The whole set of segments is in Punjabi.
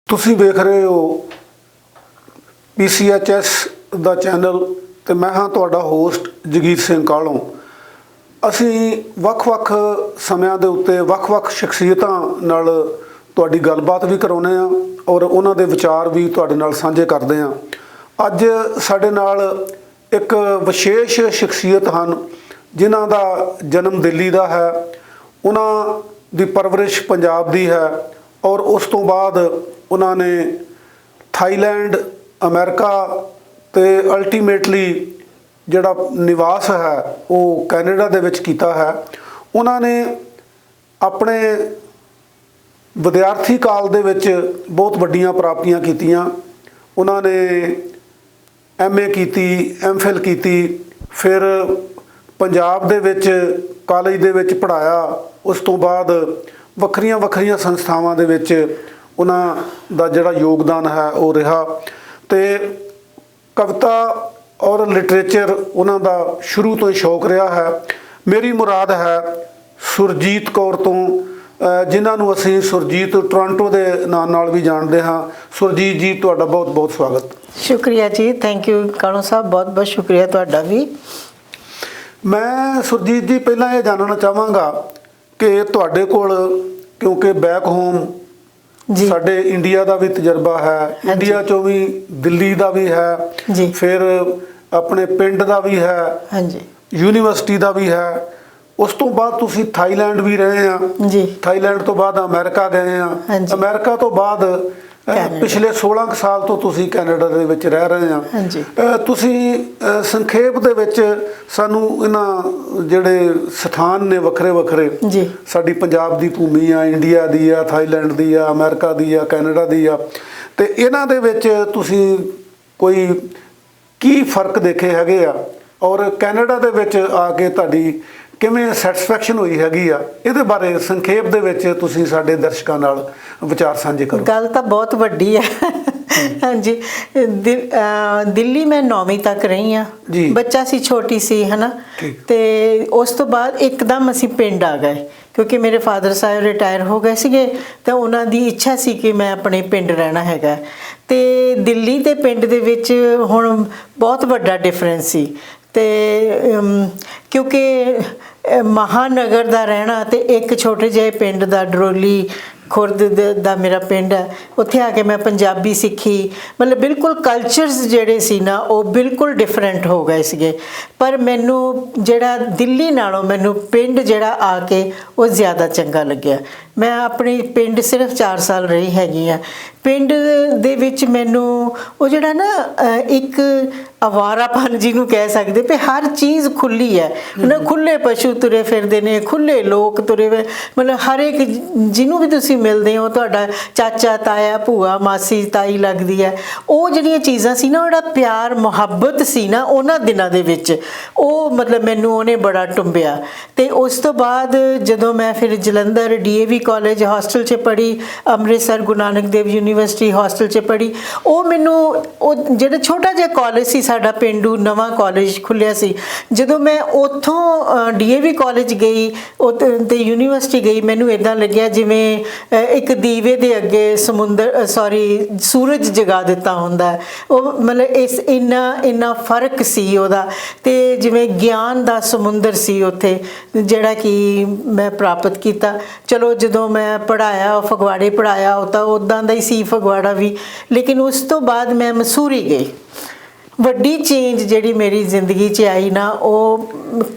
ਤੁਸੀਂ ਵੇਖ ਰਹੇ ਹੋ PCHS ਦਾ ਚੈਨਲ ਤੇ ਮੈਂ ਹਾਂ ਤੁਹਾਡਾ ਹੋਸਟ ਜਗੀਰ ਸਿੰਘ ਕਾਲੋਂ। ਅਸੀਂ ਵੱਖ-ਵੱਖ ਸਮਿਆਂ ਦੇ ਉੱਤੇ ਵੱਖ-ਵੱਖ ਸ਼ਖਸੀਅਤਾਂ ਨਾਲ ਤੁਹਾਡੀ ਗੱਲਬਾਤ ਵੀ ਕਰਾਉਂਦੇ ਹਾਂ ਔਰ ਉਹਨਾਂ ਦੇ ਵਿਚਾਰ ਵੀ ਤੁਹਾਡੇ ਨਾਲ ਸਾਂਝੇ ਕਰਦੇ ਹਾਂ। ਅੱਜ ਸਾਡੇ ਨਾਲ ਇੱਕ ਵਿਸ਼ੇਸ਼ ਸ਼ਖਸੀਅਤ ਹਨ ਜਿਨ੍ਹਾਂ ਦਾ ਜਨਮ ਦਿੱਲੀ ਦਾ ਹੈ, ਉਹਨਾਂ ਦੀ ਪਰਵਰਿਸ਼ ਪੰਜਾਬ ਦੀ ਹੈ ਔਰ ਉਸ ਤੋਂ ਬਾਅਦ ਉਹਨਾਂ ਨੇ ਥਾਈਲੈਂਡ, ਅਮਰੀਕਾ ਤੇ ਅਲਟੀਮੇਟਲੀ ਜਿਹੜਾ ਨਿਵਾਸ ਹੈ ਉਹ ਕੈਨੇਡਾ ਦੇ ਵਿੱਚ ਕੀਤਾ ਹੈ। ਉਹਨਾਂ ਨੇ ਆਪਣੇ ਵਿਦਿਆਰਥੀ ਕਾਲ ਦੇ ਵਿੱਚ ਬਹੁਤ ਵੱਡੀਆਂ ਪ੍ਰਾਪਤੀਆਂ ਕੀਤੀਆਂ। ਉਹਨਾਂ ਨੇ MA ਕੀਤੀ, MPhil ਕੀਤੀ, ਫਿਰ ਪੰਜਾਬ ਦੇ ਵਿੱਚ ਕਾਲਜ ਦੇ ਵਿੱਚ ਪੜ੍ਹਾਇਆ। ਉਸ ਤੋਂ ਬਾਅਦ ਵੱਖਰੀਆਂ ਸੰਸਥਾਵਾਂ ਦੇ ਵਿੱਚ ਉਹਨਾਂ ਦਾ ਜਿਹੜਾ ਯੋਗਦਾਨ ਹੈ ਉਹ ਰਿਹਾ ਤੇ ਕਵਿਤਾ ਔਰ ਲਿਟਰੇਚਰ ਉਹਨਾਂ ਦਾ ਸ਼ੁਰੂ ਤੋਂ ਹੀ ਸ਼ੌਕ ਰਿਹਾ ਹੈ। ਮੇਰੀ ਮੁਰਾਦ ਹੈ ਸੁਰਜੀਤ ਕੌਰ ਤੋਂ, ਜਿਨ੍ਹਾਂ ਨੂੰ ਅਸੀਂ ਸੁਰਜੀਤ ਟੋਰਾਂਟੋ ਦੇ ਨਾਂ ਨਾਲ ਵੀ ਜਾਣਦੇ ਹਾਂ। ਸੁਰਜੀਤ ਜੀ, ਤੁਹਾਡਾ ਬਹੁਤ ਸਵਾਗਤ। ਸ਼ੁਕਰੀਆ ਜੀ, ਥੈਂਕ ਯੂ ਕਾਲੋਂ ਸਾਹਿਬ, ਬਹੁਤ ਸ਼ੁਕਰੀਆ ਤੁਹਾਡਾ ਵੀ। ਮੈਂ ਸੁਰਜੀਤ ਜੀ ਪਹਿਲਾਂ ਇਹ ਜਾਣਨਾ ਚਾਹਾਂਗਾ ਕਿ ਤੁਹਾਡੇ ਕੋਲ, ਕਿਉਂਕਿ ਬੈਕ ਹੋਮ ਸਾਡੇ ਇੰਡੀਆ ਦਾ ਵੀ ਤਜਰਬਾ ਹੈ, ਇੰਡੀਆ 'ਚੋਂ ਵੀ ਦਿੱਲੀ ਦਾ ਵੀ ਹੈ, ਫਿਰ ਆਪਣੇ ਪਿੰਡ ਦਾ ਵੀ ਹੈ, ਯੂਨੀਵਰਸਿਟੀ ਦਾ ਵੀ ਹੈ। ਉਸ ਤੋਂ ਬਾਅਦ ਤੁਸੀਂ ਥਾਈਲੈਂਡ ਵੀ ਰਹੇ ਆ, ਥਾਈਲੈਂਡ ਤੋਂ ਬਾਅਦ ਅਮਰੀਕਾ ਗਏ ਆ, ਅਮਰੀਕਾ ਤੋਂ ਬਾਅਦ ਪਿਛਲੇ 16 ਸਾਲ ਤੋਂ ਤੁਸੀਂ ਕੈਨੇਡਾ ਦੇ ਵਿੱਚ ਰਹਿ ਰਹੇ ਆ। ਤੁਸੀਂ ਸੰਖੇਪ ਦੇ ਵਿੱਚ ਸਾਨੂੰ ਇਹਨਾਂ ਜਿਹੜੇ ਸਥਾਨ ਨੇ ਵੱਖਰੇ ਸਾਡੀ ਪੰਜਾਬ ਦੀ ਭੂਮੀ ਆ, ਇੰਡੀਆ ਦੀ ਆ, ਥਾਈਲੈਂਡ ਦੀ ਆ, ਅਮਰੀਕਾ ਦੀ ਆ, ਕੈਨੇਡਾ ਦੀ ਆ, ਤੇ ਇਹਨਾਂ ਦੇ ਵਿੱਚ ਤੁਸੀਂ ਕੋਈ ਕੀ ਫਰਕ ਦੇਖੇ ਹੈਗੇ ਆ ਔਰ ਕੈਨੇਡਾ ਦੇ ਵਿੱਚ ਆ ਕੇ ਤੁਹਾਡੀ ਕਿਵੇਂ ਸੈਟਿਸਫੈਕਸ਼ਨ ਹੋਈ ਹੈਗੀ ਆ, ਇਹਦੇ ਬਾਰੇ ਸੰਖੇਪ ਦੇ ਵਿੱਚ ਤੁਸੀਂ ਸਾਡੇ ਦਰਸ਼ਕਾਂ ਨਾਲ ਵਿਚਾਰ ਸਾਂਝੇ ਕਰੋ। ਗੱਲ ਤਾਂ ਬਹੁਤ ਵੱਡੀ ਹੈ। ਹਾਂਜੀ, ਦਿੱਲੀ ਮੈਂ 9ਵੀਂ ਤੱਕ ਰਹੀ ਹਾਂ, ਬੱਚਾ ਸੀ, ਛੋਟੀ ਸੀ, ਹੈ ਨਾ। ਤੇ ਉਸ ਤੋਂ ਬਾਅਦ ਇੱਕਦਮ ਅਸੀਂ ਪਿੰਡ ਆ ਗਏ ਕਿਉਂਕਿ ਮੇਰੇ ਫਾਦਰ ਸਾਹਿਬ ਰਿਟਾਇਰ ਹੋ ਗਏ ਸੀਗੇ ਤਾਂ ਉਹਨਾਂ ਦੀ ਇੱਛਾ ਸੀ ਕਿ ਮੈਂ ਆਪਣੇ ਪਿੰਡ ਰਹਿਣਾ ਹੈਗਾ। ਤੇ ਦਿੱਲੀ ਤੇ ਪਿੰਡ ਦੇ ਵਿੱਚ ਹੁਣ ਬਹੁਤ ਵੱਡਾ ਡਿਫਰੈਂਸ ਸੀ ਤੇ ਕਿਉਂਕਿ ਮਹਾਨਗਰ ਦਾ ਰਹਿਣਾ ਤੇ ਇੱਕ ਛੋਟੇ ਜਿਹੇ ਪਿੰਡ ਦਾ ਡਰੋਲੀ ਖੁਰਦ ਦਾ ਮੇਰਾ ਪਿੰਡ ਹੈ, ਉੱਥੇ ਆ ਕੇ ਮੈਂ ਪੰਜਾਬੀ ਸਿੱਖੀ। ਮਤਲਬ ਬਿਲਕੁਲ ਕਲਚਰਸ ਜਿਹੜੇ ਸੀ ਨਾ ਉਹ ਬਿਲਕੁਲ ਡਿਫਰੈਂਟ ਹੋ ਗਏ ਸੀਗੇ। ਪਰ ਮੈਨੂੰ ਜਿਹੜਾ ਦਿੱਲੀ ਨਾਲੋਂ ਮੈਨੂੰ ਪਿੰਡ ਜਿਹੜਾ ਆ ਕੇ ਉਹ ਜ਼ਿਆਦਾ ਚੰਗਾ ਲੱਗਿਆ। ਮੈਂ ਆਪਣੇ ਪਿੰਡ ਸਿਰਫ 4 ਸਾਲ ਰਹੀ ਹੈਗੀ ਆ। ਪਿੰਡ ਦੇ ਵਿੱਚ ਮੈਨੂੰ ਉਹ ਜਿਹੜਾ ਨਾ ਇੱਕ ਅਵਾਰਾਪਨ ਜਿਹਨੂੰ ਕਹਿ ਸਕਦੇ ਵੀ ਹਰ ਚੀਜ਼ ਖੁੱਲ੍ਹੀ ਹੈ ਨਾ, ਖੁੱਲ੍ਹੇ ਪਸ਼ੂ ਤੁਰੇ ਫਿਰਦੇ ਨੇ, ਖੁੱਲ੍ਹੇ ਲੋਕ ਤੁਰੇ ਹੋਏ, ਮਤਲਬ ਹਰ ਇੱਕ ਜਿਹਨੂੰ ਵੀ ਤੁਸੀਂ ਮਿਲਦੇ ਹੋ ਤੁਹਾਡਾ ਚਾਚਾ, ਤਾਇਆ, ਭੂਆ, ਮਾਸੀ, ਤਾਈ ਲੱਗਦੀ ਹੈ। ਉਹ ਜਿਹੜੀਆਂ ਚੀਜ਼ਾਂ ਸੀ ਨਾ, ਜਿਹੜਾ ਪਿਆਰ ਮੁਹੱਬਤ ਸੀ ਨਾ ਉਹਨਾਂ ਦਿਨਾਂ ਦੇ ਵਿੱਚ, ਉਹ ਮਤਲਬ ਮੈਨੂੰ ਉਹਨੇ ਬੜਾ ਟੁੰਬਿਆ। ਤੇ ਉਸ ਤੋਂ ਬਾਅਦ ਜਦੋਂ ਮੈਂ ਫਿਰ ਜਲੰਧਰ DAV ਕਾਲਜ ਹੋਸਟਲ 'ਚ ਪੜ੍ਹੀ, ਅੰਮ੍ਰਿਤਸਰ ਗੁਰੂ ਨਾਨਕ ਦੇਵ ਯੂਨੀਵਰਸਿਟੀ ਹੋਸਟਲ 'ਚ ਪੜ੍ਹੀ। ਉਹ ਮੈਨੂੰ ਉਹ ਜਿਹੜਾ ਛੋਟਾ ਜਿਹਾ ਕਾਲਜ ਸੀ ਸਾਡਾ ਪੇਂਡੂ ਨਵਾਂ ਕਾਲਜ ਖੁੱਲ੍ਹਿਆ ਸੀ, ਜਦੋਂ ਮੈਂ ਉੱਥੋਂ DAV ਕਾਲਜ ਗਈ ਤੇ ਯੂਨੀਵਰਸਿਟੀ ਗਈ, ਮੈਨੂੰ ਇੱਦਾਂ ਲੱਗਿਆ ਜਿਵੇਂ ਇੱਕ ਦੀਵੇ ਦੇ ਅੱਗੇ ਸੂਰਜ ਜਗਾ ਦਿੱਤਾ ਹੁੰਦਾ। ਉਹ ਮਤਲਬ ਇੰਨਾ ਫਰਕ ਸੀ ਉਹਦਾ। ਤੇ ਜਿਵੇਂ ਗਿਆਨ ਦਾ ਸਮੁੰਦਰ ਸੀ ਉੱਥੇ ਜਿਹੜਾ ਕਿ ਮੈਂ ਪ੍ਰਾਪਤ ਕੀਤਾ। ਚਲੋ ਜਦੋਂ ਮੈਂ ਪੜ੍ਹਾਇਆ, ਫਗਵਾੜੇ ਪੜ੍ਹਾਇਆ, ਉਹ ਤਾਂ ਉੱਦਾਂ ਦਾ ਹੀ ਸੀ ਫਗਵਾੜਾ ਵੀ। ਲੇਕਿਨ ਉਸ ਤੋਂ ਬਾਅਦ ਮੈਂ ਮਸੂਰੀ ਗਈ। ਵੱਡੀ ਚੇਂਜ ਜਿਹੜੀ ਮੇਰੀ ਜ਼ਿੰਦਗੀ 'ਚ ਆਈ ਨਾ, ਉਹ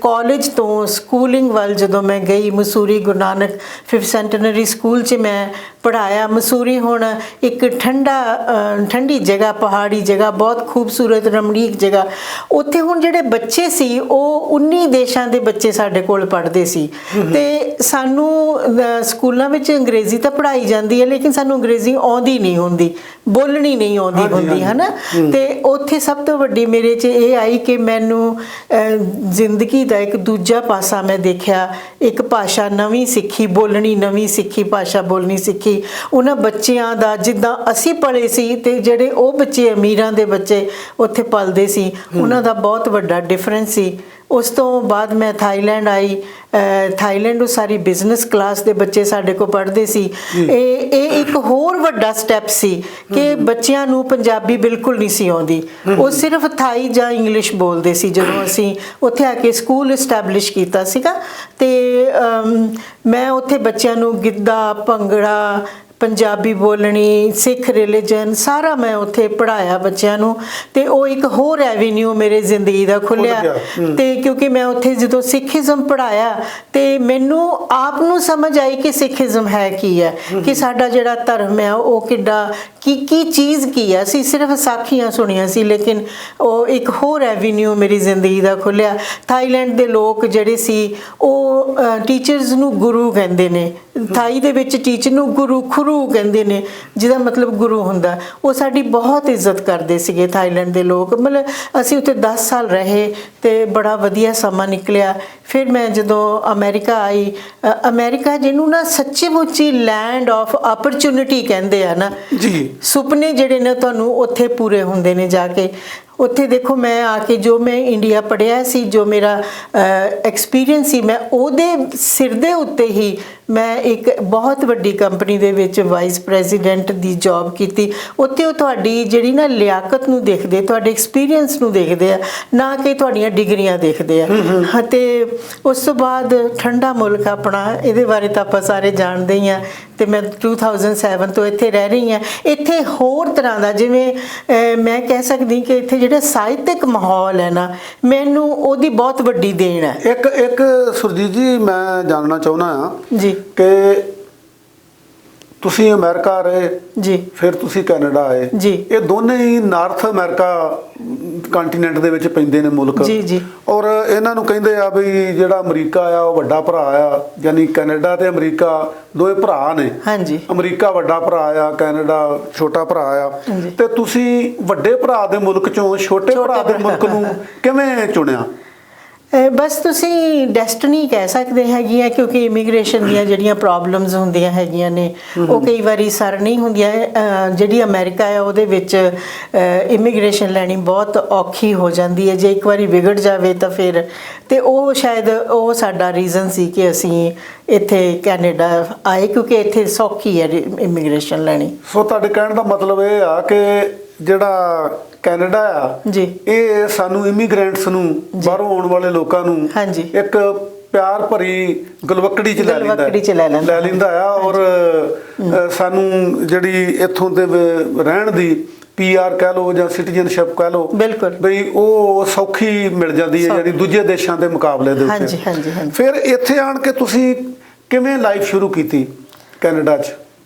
ਕਾਲਜ ਤੋਂ ਸਕੂਲਿੰਗ ਵੱਲ ਜਦੋਂ ਮੈਂ ਗਈ, ਮਸੂਰੀ ਗੁਰੂ ਨਾਨਕ 5th ਸੈਂਟਨਰੀ ਸਕੂਲ 'ਚ ਮੈਂ ਪੜ੍ਹਾਇਆ। ਮਸੂਰੀ ਹੁਣ ਇੱਕ ਠੰਡੀ ਜਗ੍ਹਾ, ਪਹਾੜੀ ਜਗ੍ਹਾ, ਬਹੁਤ ਖੂਬਸੂਰਤ ਰਮਣੀਕ ਜਗ੍ਹਾ। ਉੱਥੇ ਹੁਣ ਜਿਹੜੇ ਬੱਚੇ ਸੀ ਉਹ 19 ਦੇਸ਼ਾਂ ਦੇ ਬੱਚੇ ਸਾਡੇ ਕੋਲ ਪੜ੍ਹਦੇ ਸੀ। ਤੇ ਸਾਨੂੰ ਸਕੂਲਾਂ ਵਿੱਚ ਅੰਗਰੇਜ਼ੀ ਤਾਂ ਪੜ੍ਹਾਈ ਜਾਂਦੀ ਹੈ ਲੇਕਿਨ ਸਾਨੂੰ ਅੰਗਰੇਜ਼ੀ ਆਉਂਦੀ ਨਹੀਂ ਹੁੰਦੀ, ਬੋਲਣੀ ਨਹੀਂ ਆਉਂਦੀ ਹੁੰਦੀ, ਹੈ ਨਾ। ਤੇ ਉੱਥੇ ਸਭ ਤੋਂ ਵੱਡੀ ਮੇਰੇ 'ਚ ਇਹ ਆਈ ਕਿ ਮੈਨੂੰ ਜ਼ਿੰਦਗੀ ਦਾ ਇੱਕ ਦੂਜਾ ਪਾਸਾ ਮੈਂ ਦੇਖਿਆ। ਇੱਕ ਭਾਸ਼ਾ ਨਵੀਂ ਸਿੱਖੀ, ਬੋਲਣੀ ਨਵੀਂ ਸਿੱਖੀ, ਭਾਸ਼ਾ ਬੋਲਣੀ ਸਿੱਖੀ। ਉਹਨਾਂ ਬੱਚਿਆਂ ਦਾ ਜਿੱਦਾਂ ਅਸੀਂ ਪਲੇ ਸੀ ਤੇ ਜਿਹੜੇ ਉਹ ਬੱਚੇ ਅਮੀਰਾਂ ਦੇ ਬੱਚੇ ਉੱਥੇ ਪਲਦੇ ਸੀ, ਉਹਨਾਂ ਦਾ ਬਹੁਤ ਵੱਡਾ ਡਿਫਰੈਂਸ ਸੀ। ਉਸ ਤੋਂ ਬਾਅਦ ਮੈਂ ਥਾਈਲੈਂਡ ਆਈ। ਥਾਈਲੈਂਡ ਉਹ ਸਾਰੀ ਬਿਜ਼ਨਸ ਕਲਾਸ ਦੇ ਬੱਚੇ ਸਾਡੇ ਕੋਲ ਪੜ੍ਹਦੇ ਸੀ। ਇਹ ਇੱਕ ਹੋਰ ਵੱਡਾ ਸਟੈਪ ਸੀ ਕਿ ਬੱਚਿਆਂ ਨੂੰ ਪੰਜਾਬੀ ਬਿਲਕੁਲ ਨਹੀਂ ਸੀ ਆਉਂਦੀ, ਉਹ ਸਿਰਫ ਥਾਈ ਜਾਂ ਇੰਗਲਿਸ਼ ਬੋਲਦੇ ਸੀ। ਜਦੋਂ ਅਸੀਂ ਉੱਥੇ ਆ ਕੇ ਸਕੂਲ ਇਸਟੈਬਲਿਸ਼ ਕੀਤਾ ਸੀਗਾ ਤੇ ਮੈਂ ਉੱਥੇ ਬੱਚਿਆਂ ਨੂੰ ਗਿੱਧਾ, ਭੰਗੜਾ, ਪੰਜਾਬੀ ਬੋਲਣੀ, ਸਿੱਖ ਰਿਲੀਜਨ ਸਾਰਾ ਮੈਂ ਉੱਥੇ ਪੜ੍ਹਾਇਆ ਬੱਚਿਆਂ ਨੂੰ। ਤੇ ਉਹ ਇੱਕ ਹੋਰ ਐਵੀਨਿਊ ਮੇਰੇ ਜ਼ਿੰਦਗੀ ਦਾ ਖੁੱਲਿਆ। ਤੇ ਕਿਉਂਕਿ ਮੈਂ ਉੱਥੇ ਜਦੋਂ ਸਿੱਖੀਜ਼ਮ ਪੜ੍ਹਾਇਆ ਤੇ ਮੈਨੂੰ ਆਪ ਨੂੰ ਸਮਝ ਆਈ ਕਿ ਸਿੱਖੀਜ਼ਮ ਹੈ ਕੀ ਹੈ, ਕਿ ਸਾਡਾ ਜਿਹੜਾ ਧਰਮ ਹੈ ਉਹ ਕਿੱਡਾ ਕੀ ਚੀਜ਼ ਕੀ ਹੈ। ਅਸੀਂ ਸਿਰਫ ਸਾਖੀਆਂ ਸੁਣੀਆਂ ਸੀ, ਲੇਕਿਨ ਉਹ ਇੱਕ ਹੋਰ ਐਵੀਨਿਊ ਮੇਰੀ ਜ਼ਿੰਦਗੀ ਦਾ ਖੁੱਲਿਆ। ਥਾਈਲੈਂਡ ਦੇ ਲੋਕ ਜਿਹੜੇ ਸੀ ਉਹ ਟੀਚਰਸ ਨੂੰ ਗੁਰੂ ਕਹਿੰਦੇ ਨੇ। ਥਾਈ ਦੇ ਵਿੱਚ ਟੀਚਰ ਨੂੰ ਗੁਰੂ ਖੁਰੂ ਕਹਿੰਦੇ ਨੇ, ਜਿਹਦਾ ਮਤਲਬ ਗੁਰੂ ਹੁੰਦਾ। ਉਹ ਸਾਡੀ ਬਹੁਤ ਇੱਜ਼ਤ ਕਰਦੇ ਸੀਗੇ ਥਾਈਲੈਂਡ ਦੇ ਲੋਕ। ਮਤਲਬ ਅਸੀਂ ਉੱਥੇ 10 ਸਾਲ ਰਹੇ ਤੇ ਬੜਾ ਵਧੀਆ ਸਮਾਂ ਨਿਕਲਿਆ। ਫਿਰ ਮੈਂ ਜਦੋਂ ਅਮਰੀਕਾ ਆਈ, ਅਮਰੀਕਾ ਜਿਹਨੂੰ ਨਾ ਸੱਚੀ ਮੁੱਚੀ ਲੈਂਡ ਆਫ ਅਪਰਚੁਨਿਟੀ ਕਹਿੰਦੇ ਆ ਨਾ ਜੀ, ਸੁਪਨੇ ਜਿਹੜੇ ਨੇ ਤੁਹਾਨੂੰ ਉੱਥੇ ਪੂਰੇ ਹੁੰਦੇ ਨੇ ਜਾ ਕੇ। ਉੱਥੇ ਦੇਖੋ ਮੈਂ ਆ ਕੇ ਜੋ ਮੈਂ ਇੰਡੀਆ ਪੜ੍ਹਿਆ ਸੀ, ਜੋ ਮੇਰਾ ਐਕਸਪੀਰੀਅੰਸ ਸੀ, ਮੈਂ ਉਹਦੇ ਸਿਰ ਦੇ ਉੱਤੇ ਹੀ ਮੈਂ ਇੱਕ ਬਹੁਤ ਵੱਡੀ ਕੰਪਨੀ ਦੇ ਵਿੱਚ ਵਾਈਸ ਪ੍ਰੈਜ਼ੀਡੈਂਟ ਦੀ ਜੌਬ ਕੀਤੀ। ਉੱਥੇ ਉਹ ਤੁਹਾਡੀ ਜਿਹੜੀ ਨਾ ਲਿਆਕਤ ਨੂੰ ਦੇਖਦੇ, ਤੁਹਾਡੇ ਐਕਸਪੀਰੀਅੰਸ ਨੂੰ ਦੇਖਦੇ ਆ, ਨਾ ਕਿ ਤੁਹਾਡੀਆਂ ਡਿਗਰੀਆਂ ਦੇਖਦੇ ਆ। ਅਤੇ ਉਸ ਤੋਂ ਬਾਅਦ ਠੰਡਾ ਮੁਲਕ ਆਪਣਾ, ਇਹਦੇ ਬਾਰੇ ਤਾਂ ਆਪਾਂ ਸਾਰੇ ਜਾਣਦੇ ਹੀ ਹਾਂ। ਅਤੇ ਮੈਂ 2007 ਤੋਂ ਇੱਥੇ ਰਹਿ ਰਹੀ ਹਾਂ। ਇੱਥੇ ਹੋਰ ਤਰ੍ਹਾਂ ਦਾ, ਜਿਵੇਂ ਮੈਂ ਕਹਿ ਸਕਦੀ ਕਿ ਇੱਥੇ ਜਿਹੜਾ ਸਾਹਿਤਕ ਮਾਹੌਲ ਹੈ ਨਾ, ਮੈਨੂੰ ਉਹਦੀ ਬਹੁਤ ਵੱਡੀ ਦੇਣ ਹੈ। ਇੱਕ ਸੁਰਜੀਤ ਜੀ, ਮੈਂ ਜਾਣਨਾ ਚਾਹੁੰਦਾ ਹਾਂ ਜੀ ਕਿ ਤੁਸੀਂ ਅਮਰੀਕਾ ਰਹੇ ਜੀ, ਫਿਰ ਤੁਸੀਂ ਕੈਨੇਡਾ ਆਏ ਜੀ। ਇਹ ਦੋਨੇ ਹੀ ਨਾਰਥ ਅਮਰੀਕਾ ਕੰਟੀਨੈਂਟ ਦੇ ਵਿੱਚ ਪੈਂਦੇ ਨੇ ਮੁਲਕ। ਜੀ ਜੀ। ਔਰ ਇਹਨਾਂ ਨੂੰ ਕਹਿੰਦੇ ਆ ਵੀ ਜਿਹੜਾ ਅਮਰੀਕਾ ਆ ਉਹ ਵੱਡਾ ਭਰਾ ਆ, ਯਾਨੀ ਕੈਨੇਡਾ ਤੇ ਅਮਰੀਕਾ ਦੋਵੇਂ ਭਰਾ ਨੇ। ਹਾਂਜੀ। ਅਮਰੀਕਾ ਵੱਡਾ ਭਰਾ ਆ, ਕੈਨੇਡਾ ਛੋਟਾ ਭਰਾ ਆ। ਤੇ ਤੁਸੀਂ ਵੱਡੇ ਭਰਾ ਦੇ ਮੁਲਕ ਚੋਂ ਛੋਟੇ ਭਰਾ ਦੇ ਮੁਲਕ ਨੂੰ ਕਿਵੇਂ ਚੁਣਿਆ? ਬਸ ਤੁਸੀਂ ਡੈਸਟਨੀ ਕਹਿ ਸਕਦੇ ਹੈਗੀ ਆ, ਕਿਉਂਕਿ ਇਮੀਗ੍ਰੇਸ਼ਨ ਦੀਆਂ ਜਿਹੜੀਆਂ ਪ੍ਰੋਬਲਮਸ ਹੁੰਦੀਆਂ ਹੈਗੀਆਂ ਨੇ ਉਹ ਕਈ ਵਾਰੀ ਸਰ ਨਹੀਂ ਹੁੰਦੀਆਂ। ਜਿਹੜੀ ਅਮਰੀਕਾ ਆ ਉਹਦੇ ਵਿੱਚ ਇਮੀਗ੍ਰੇਸ਼ਨ ਲੈਣੀ ਬਹੁਤ ਔਖੀ ਹੋ ਜਾਂਦੀ ਹੈ। ਜੇ ਇੱਕ ਵਾਰੀ ਵਿਗੜ ਜਾਵੇ ਤਾਂ ਫਿਰ, ਤੇ ਉਹ ਸ਼ਾਇਦ ਉਹ ਸਾਡਾ ਰੀਜ਼ਨ ਸੀ ਕਿ ਅਸੀਂ ਇੱਥੇ ਕੈਨੇਡਾ ਆਏ, ਕਿਉਂਕਿ ਇੱਥੇ ਸੌਖੀ ਹੈ ਇਮੀਗ੍ਰੇਸ਼ਨ ਲੈਣੀ। ਸੋ ਤੁਹਾਡੇ ਕਹਿਣ ਦਾ ਮਤਲਬ ਇਹ ਆ ਕਿ ਜਿਹੜਾ ਕੈਨੇਡਾ ਆ ਜੀ, ਇਹ ਸਾਨੂੰ ਇਮੀਗ੍ਰੈਂਟਸ ਨੂੰ, ਬਾਹਰੋਂ ਆਉਣ ਵਾਲੇ ਲੋਕਾਂ ਨੂੰ ਹਾਂਜੀ, ਇੱਕ ਪਿਆਰ ਭਰੀ ਗਲਵੱਕੜੀ 'ਚ ਲੈ ਲੈਂਦਾ ਆ। ਔਰ ਸਾਨੂੰ ਜਿਹੜੀ ਇੱਥੋਂ ਦੇ ਰਹਿਣ ਦੀ PR ਕਹਿ ਲਓ ਜਾਂ ਸਿਟੀਜ਼ਨਸ਼ਿਪ ਕਹਿ ਲਓ, ਬਿਲਕੁਲ ਬਈ ਉਹ ਸੌਖੀ ਮਿਲ ਜਾਂਦੀ ਹੈ ਜਿਹੜੀ ਦੂਜੇ ਦੇਸ਼ਾਂ ਦੇ ਮੁਕਾਬਲੇ ਦੇ ਹਾਂਜੀ ਉੱਤੇ। ਹਾਂਜੀ ਹਾਂਜੀ। ਫਿਰ ਇੱਥੇ ਆਣ ਕੇ ਤੁਸੀਂ ਕਿਵੇਂ ਲਾਈਫ ਸ਼ੁਰੂ ਕੀਤੀ ਕੈਨੇਡਾ 'ਚ?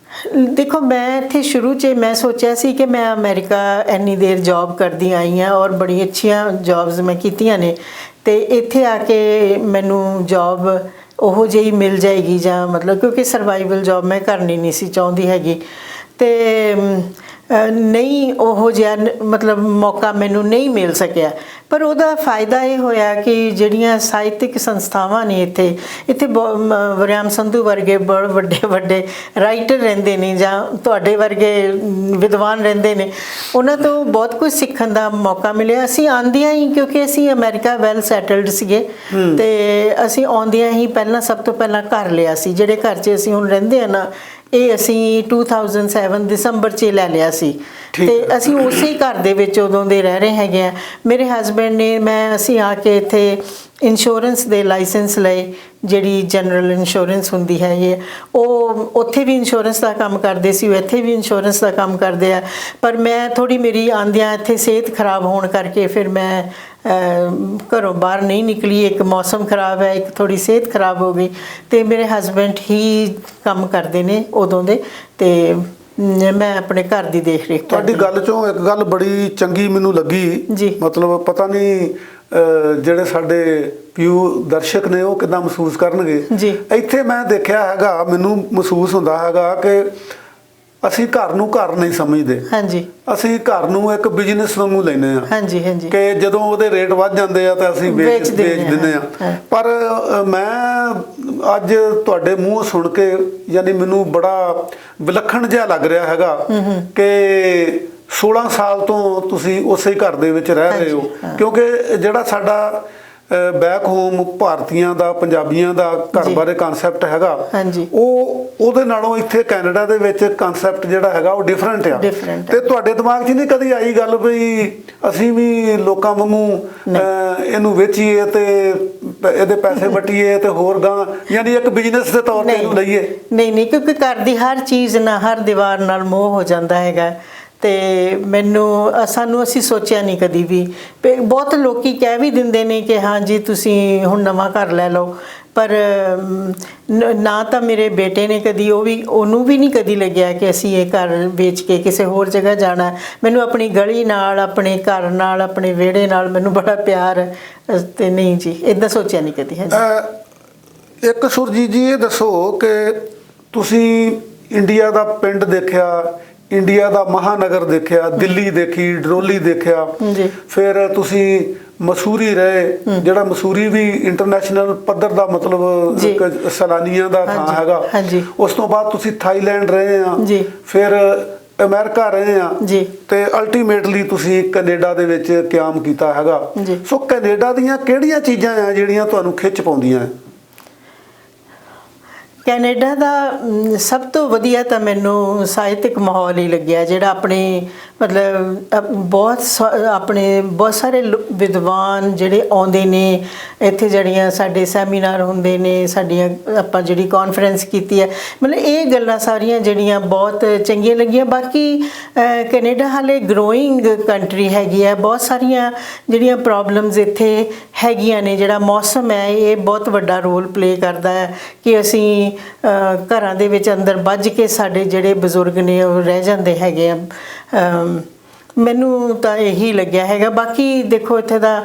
ਦੇਖੋ, ਮੈਂ ਇੱਥੇ ਸ਼ੁਰੂ 'ਚ ਮੈਂ ਸੋਚਿਆ ਸੀ ਕਿ ਮੈਂ ਅਮਰੀਕਾ ਇੰਨੀ ਦੇਰ ਜੌਬ ਕਰਦੀ ਆਈ ਹਾਂ ਔਰ ਬੜੀ ਅੱਛੀਆਂ ਜੌਬਸ ਮੈਂ ਕੀਤੀਆਂ ਨੇ, ਅਤੇ ਇੱਥੇ ਆ ਕੇ ਮੈਨੂੰ ਜੌਬ ਉਹੋ ਜਿਹੀ ਮਿਲ ਜਾਏਗੀ, ਜਾਂ ਮਤਲਬ ਕਿਉਂਕਿ ਸਰਵਾਈਵਲ ਜੌਬ ਮੈਂ ਕਰਨੀ ਨਹੀਂ ਸੀ ਚਾਹੁੰਦੀ ਹੈਗੀ। ਅਤੇ ਨਹੀਂ ਉਹੋ ਜਿਹਾ ਮਤਲਬ ਮੌਕਾ ਮੈਨੂੰ ਨਹੀਂ ਮਿਲ ਸਕਿਆ। ਪਰ ਉਹਦਾ ਫਾਇਦਾ ਇਹ ਹੋਇਆ ਕਿ ਜਿਹੜੀਆਂ ਸਾਹਿਤਕ ਸੰਸਥਾਵਾਂ ਨੇ ਇੱਥੇ ਵਰਿਆਮ ਸੰਧੂ ਵਰਗੇ ਬਹੁਤ ਵੱਡੇ ਰਾਈਟਰ ਰਹਿੰਦੇ ਨੇ, ਜਾਂ ਤੁਹਾਡੇ ਵਰਗੇ ਵਿਦਵਾਨ ਰਹਿੰਦੇ ਨੇ, ਉਹਨਾਂ ਤੋਂ ਬਹੁਤ ਕੁਝ ਸਿੱਖਣ ਦਾ ਮੌਕਾ ਮਿਲਿਆ। ਅਸੀਂ ਆਉਂਦਿਆਂ ਹੀ, ਕਿਉਂਕਿ ਅਸੀਂ ਅਮਰੀਕਾ ਵੈਲ ਸੈਟਲਡ ਸੀਗੇ, ਅਤੇ ਅਸੀਂ ਆਉਂਦਿਆਂ ਹੀ ਸਭ ਤੋਂ ਪਹਿਲਾਂ ਘਰ ਲਿਆ ਸੀ। ਜਿਹੜੇ ਘਰ 'ਚ ਅਸੀਂ ਹੁਣ ਰਹਿੰਦੇ ਹਾਂ ਨਾ, ਇਹ ਅਸੀਂ 2007 ਦਸੰਬਰ 'ਚ ਲੈ ਲਿਆ ਸੀ, ਅਤੇ ਅਸੀਂ ਉਸੇ ਘਰ ਦੇ ਵਿੱਚ ਉਦੋਂ ਦੇ ਰਹਿ ਰਹੇ ਹੈਗੇ ਆ। ਮੇਰੇ ਹਸਬੈਂਡ ਨੇ ਅਸੀਂ ਆ ਕੇ ਇੱਥੇ ਇੰਸ਼ੋਰੈਂਸ ਦੇ ਲਾਇਸੈਂਸ ਲਏ, ਜਿਹੜੀ ਜਨਰਲ ਇੰਸ਼ੋਰੈਂਸ ਹੁੰਦੀ ਹੈ ਇਹ, ਉਹ ਉੱਥੇ ਵੀ ਇੰਸ਼ੋਰੈਂਸ ਦਾ ਕੰਮ ਕਰਦੇ ਸੀ, ਉਹ ਇੱਥੇ ਵੀ ਇੰਸ਼ੋਰੈਂਸ ਦਾ ਕੰਮ ਕਰਦੇ ਆ। ਪਰ ਮੈਂ ਥੋੜ੍ਹੀ ਮੇਰੀ ਆਉਂਦਿਆਂ ਇੱਥੇ ਸਿਹਤ ਖਰਾਬ ਹੋਣ ਕਰਕੇ ਫਿਰ ਮੈਂ ਘਰੋਂ ਬਾਹਰ ਨਹੀਂ ਨਿਕਲੀ। ਇੱਕ ਮੌਸਮ ਖਰਾਬ ਹੈ, ਇੱਕ ਥੋੜ੍ਹੀ ਸਿਹਤ ਖਰਾਬ ਹੋ ਗਈ, ਅਤੇ ਮੇਰੇ ਹਸਬੈਂਡ ਹੀ ਕੰਮ ਕਰਦੇ ਨੇ ਉਦੋਂ ਦੇ, ਅਤੇ ਮੈਂ ਆਪਣੇ ਘਰ ਦੀ ਦੇਖ ਰੇਖ। ਤੁਹਾਡੀ ਗੱਲ 'ਚੋਂ ਇੱਕ ਗੱਲ ਬੜੀ ਚੰਗੀ ਮੈਨੂੰ ਲੱਗੀ ਜੀ, ਮਤਲਬ ਪਤਾ ਨਹੀਂ ਜਿਹੜੇ ਸਾਡੇ ਪਿਊ ਦਰਸ਼ਕ ਨੇ ਉਹ ਕਿੱਦਾਂ ਮਹਿਸੂਸ ਕਰਨਗੇ ਜੀ। ਇੱਥੇ ਮੈਂ ਦੇਖਿਆ ਹੈਗਾ, ਮੈਨੂੰ ਮਹਿਸੂਸ ਹੁੰਦਾ ਹੈਗਾ ਕਿ ਅਸੀਂ ਘਰ ਨੂੰ ਘਰ ਨਹੀਂ ਸਮਝਦੇ। ਹਾਂਜੀ। ਅਸੀਂ ਘਰ ਨੂੰ ਇੱਕ ਬਿਜ਼ਨਸ ਵਾਂਗੂ ਲੈਂਦੇ ਹਾਂ। ਹਾਂਜੀ ਹਾਂਜੀ। ਕਿ ਜਦੋਂ ਉਹਦੇ ਰੇਟ ਵੱਧ ਜਾਂਦੇ ਆ ਤਾਂ ਅਸੀਂ ਵੇਚ ਦਿੰਦੇ ਆ। ਪਰ ਮੈਂ ਅੱਜ ਤੁਹਾਡੇ ਮੂੰਹੋਂ ਸੁਣ ਕੇ, ਯਾਨੀ ਮੈਨੂੰ ਬੜਾ ਵਿਲੱਖਣ ਜਿਹਾ ਲੱਗ ਰਿਹਾ ਹੈਗਾ ਕਿ 16 ਸਾਲ ਤੋਂ ਤੁਸੀਂ ਉਸੇ ਘਰ ਦੇ ਵਿੱਚ ਰਹਿ ਰਹੇ ਹੋ। ਕਿਉਂਕਿ ਜਿਹੜਾ ਸਾਡਾ ਬੈਕ ਹੋਮ ਭਾਰਤੀਆਂ ਦਾ, ਪੰਜਾਬੀਆਂ ਦਾ ਘਰ ਬਾਰੇ ਕਨਸੈਪਟ ਹੈਗਾ, ਉਹਦੇ ਨਾਲੋਂ ਇੱਥੇ ਕੈਨੇਡਾ ਦੇ ਵਿੱਚ ਕਨਸੈਪਟ ਜਿਹੜਾ ਹੈਗਾ ਉਹ ਡਿਫਰੈਂਟ ਆ। ਤੇ ਤੁਹਾਡੇ ਦਿਮਾਗ 'ਚ ਨਹੀਂ ਕਦੀ ਆਈ ਗੱਲ ਵੀ ਅਸੀਂ ਵੀ ਲੋਕਾਂ ਵਾਂਗੂ ਇਹਨੂੰ ਵੇਚੀਏ ਤੇ ਇਹਦੇ ਪੈਸੇ ਵਟੀਏ ਤੇ ਹੋਰ ਗਾਂ, ਯਾਨੀ ਇੱਕ ਬਿਜ਼ਨਸ ਦੇ ਤੌਰ ਤੇ ਇਹਨੂੰ ਲਈਏ? ਨਹੀਂ, ਕਿਉਂਕਿ ਘਰ ਦੀ ਹਰ ਚੀਜ਼ ਨਾਲ, ਹਰ ਦੀਵਾਰ ਨਾਲ ਮੋਹ ਹੋ ਜਾਂਦਾ ਹੈਗਾ। ਤੇ ਸਾਨੂੰ ਅਸੀਂ ਸੋਚਿਆ ਨਹੀਂ ਕਦੀ ਵੀ। ਬਹੁਤ ਲੋਕੀ ਕਹਿ ਵੀ ਦਿੰਦੇ ਨੇ ਕਿ ਹਾਂ ਜੀ ਤੁਸੀਂ ਹੁਣ ਨਵਾਂ ਘਰ ਲੈ ਲਓ, ਪਰ ਨਾ ਤਾਂ ਮੇਰੇ ਬੇਟੇ ਨੇ ਕਦੀ, ਉਹਨੂੰ ਵੀ ਨਹੀਂ ਕਦੀ ਲੱਗਿਆ ਕਿ ਅਸੀਂ ਇਹ ਘਰ ਵੇਚ ਕੇ ਕਿਸੇ ਹੋਰ ਜਗ੍ਹਾ ਜਾਣਾ। ਮੈਨੂੰ ਆਪਣੀ ਗਲੀ ਨਾਲ, ਆਪਣੇ ਘਰ ਨਾਲ, ਆਪਣੇ ਵਿਹੜੇ ਨਾਲ ਮੈਨੂੰ ਬੜਾ ਪਿਆਰ ਹੈ। ਤੇ ਨਹੀਂ ਜੀ, ਇੱਦਾਂ ਸੋਚਿਆ ਨਹੀਂ ਕਦੀ। ਹਾਂਜੀ, ਇੱਕ ਸੁਰਜੀਤ ਜੀ ਇਹ ਦੱਸੋ ਕਿ ਤੁਸੀਂ ਇੰਡੀਆ ਦਾ ਪਿੰਡ ਦੇਖਿਆ, ਇੰਡੀਆ ਦਾ ਮਹਾਨਗਰ ਦੇਖਿਆ, ਦਿੱਲੀ ਦੇਖੀ, ਡਰੋਲੀ ਦੇਖਿਆ, ਫਿਰ ਤੁਸੀਂ ਮਸੂਰੀ ਰਹੇ, ਜਿਹੜਾ ਮਸੂਰੀ ਵੀ ਇੰਟਰਨੈਸ਼ਨਲ ਪੱਧਰ ਦਾ ਮਤਲਬ ਸੈਲਾਨੀਆਂ ਦਾ ਥਾਂ ਹੈਗਾ। ਉਸ ਤੋਂ ਬਾਅਦ ਤੁਸੀਂ ਥਾਈਲੈਂਡ ਰਹੇ ਆ, ਫਿਰ ਅਮਰੀਕਾ ਰਹੇ ਆ, ਤੇ ਅਲਟੀਮੇਟਲੀ ਤੁਸੀਂ ਕੈਨੇਡਾ ਦੇ ਵਿੱਚ ਕਿਆਮ ਕੀਤਾ ਹੈਗਾ। ਸੋ ਕੈਨੇਡਾ ਦੀਆਂ ਕਿਹੜੀਆਂ ਚੀਜ਼ਾਂ ਆ ਜਿਹੜੀਆਂ ਤੁਹਾਨੂੰ ਖਿੱਚ ਪਾਉਂਦੀਆਂ? ਕੈਨੇਡਾ ਦਾ ਸਭ ਤੋਂ ਵਧੀਆ ਤਾਂ ਮੈਨੂੰ ਸਾਹਿਤਕ ਮਾਹੌਲ ਹੀ ਲੱਗਿਆ, ਜਿਹੜਾ ਆਪਣੇ ਮਤਲਬ ਬਹੁਤ ਸਾਰੇ ਵਿਦਵਾਨ ਜਿਹੜੇ ਆਉਂਦੇ ਨੇ ਇੱਥੇ, ਜਿਹੜੀਆਂ ਸਾਡੇ ਸੈਮੀਨਾਰ ਹੁੰਦੇ ਨੇ, ਸਾਡੀਆਂ ਆਪਾਂ ਜਿਹੜੀ ਕਾਨਫਰੰਸ ਕੀਤੀ ਹੈ, ਮਤਲਬ ਇਹ ਗੱਲਾਂ ਸਾਰੀਆਂ ਜਿਹੜੀਆਂ ਬਹੁਤ ਚੰਗੀਆਂ ਲੱਗੀਆਂ। ਬਾਕੀ ਕੈਨੇਡਾ ਹਾਲੇ ਗਰੋਇੰਗ ਕੰਟਰੀ ਹੈਗੀ ਹੈ, ਬਹੁਤ ਸਾਰੀਆਂ ਜਿਹੜੀਆਂ ਪ੍ਰੋਬਲਮਸ ਇੱਥੇ ਹੈਗੀਆਂ ਨੇ। ਜਿਹੜਾ ਮੌਸਮ ਹੈ ਇਹ ਬਹੁਤ ਵੱਡਾ ਰੋਲ ਪਲੇ ਕਰਦਾ ਹੈ ਕਿ ਅਸੀਂ ਘਰਾਂ ਦੇ ਵਿੱਚ ਅੰਦਰ ਬੱਝ ਕੇ ਸਾਡੇ ਜਿਹੜੇ ਬਜ਼ੁਰਗ ਨੇ ਉਹ ਰਹਿ ਜਾਂਦੇ ਹੈਗੇ ਆ। ਮੈਨੂੰ ਤਾਂ ਇਹੀ ਲੱਗਿਆ ਹੈਗਾ। ਬਾਕੀ ਦੇਖੋ ਇੱਥੇ ਦਾ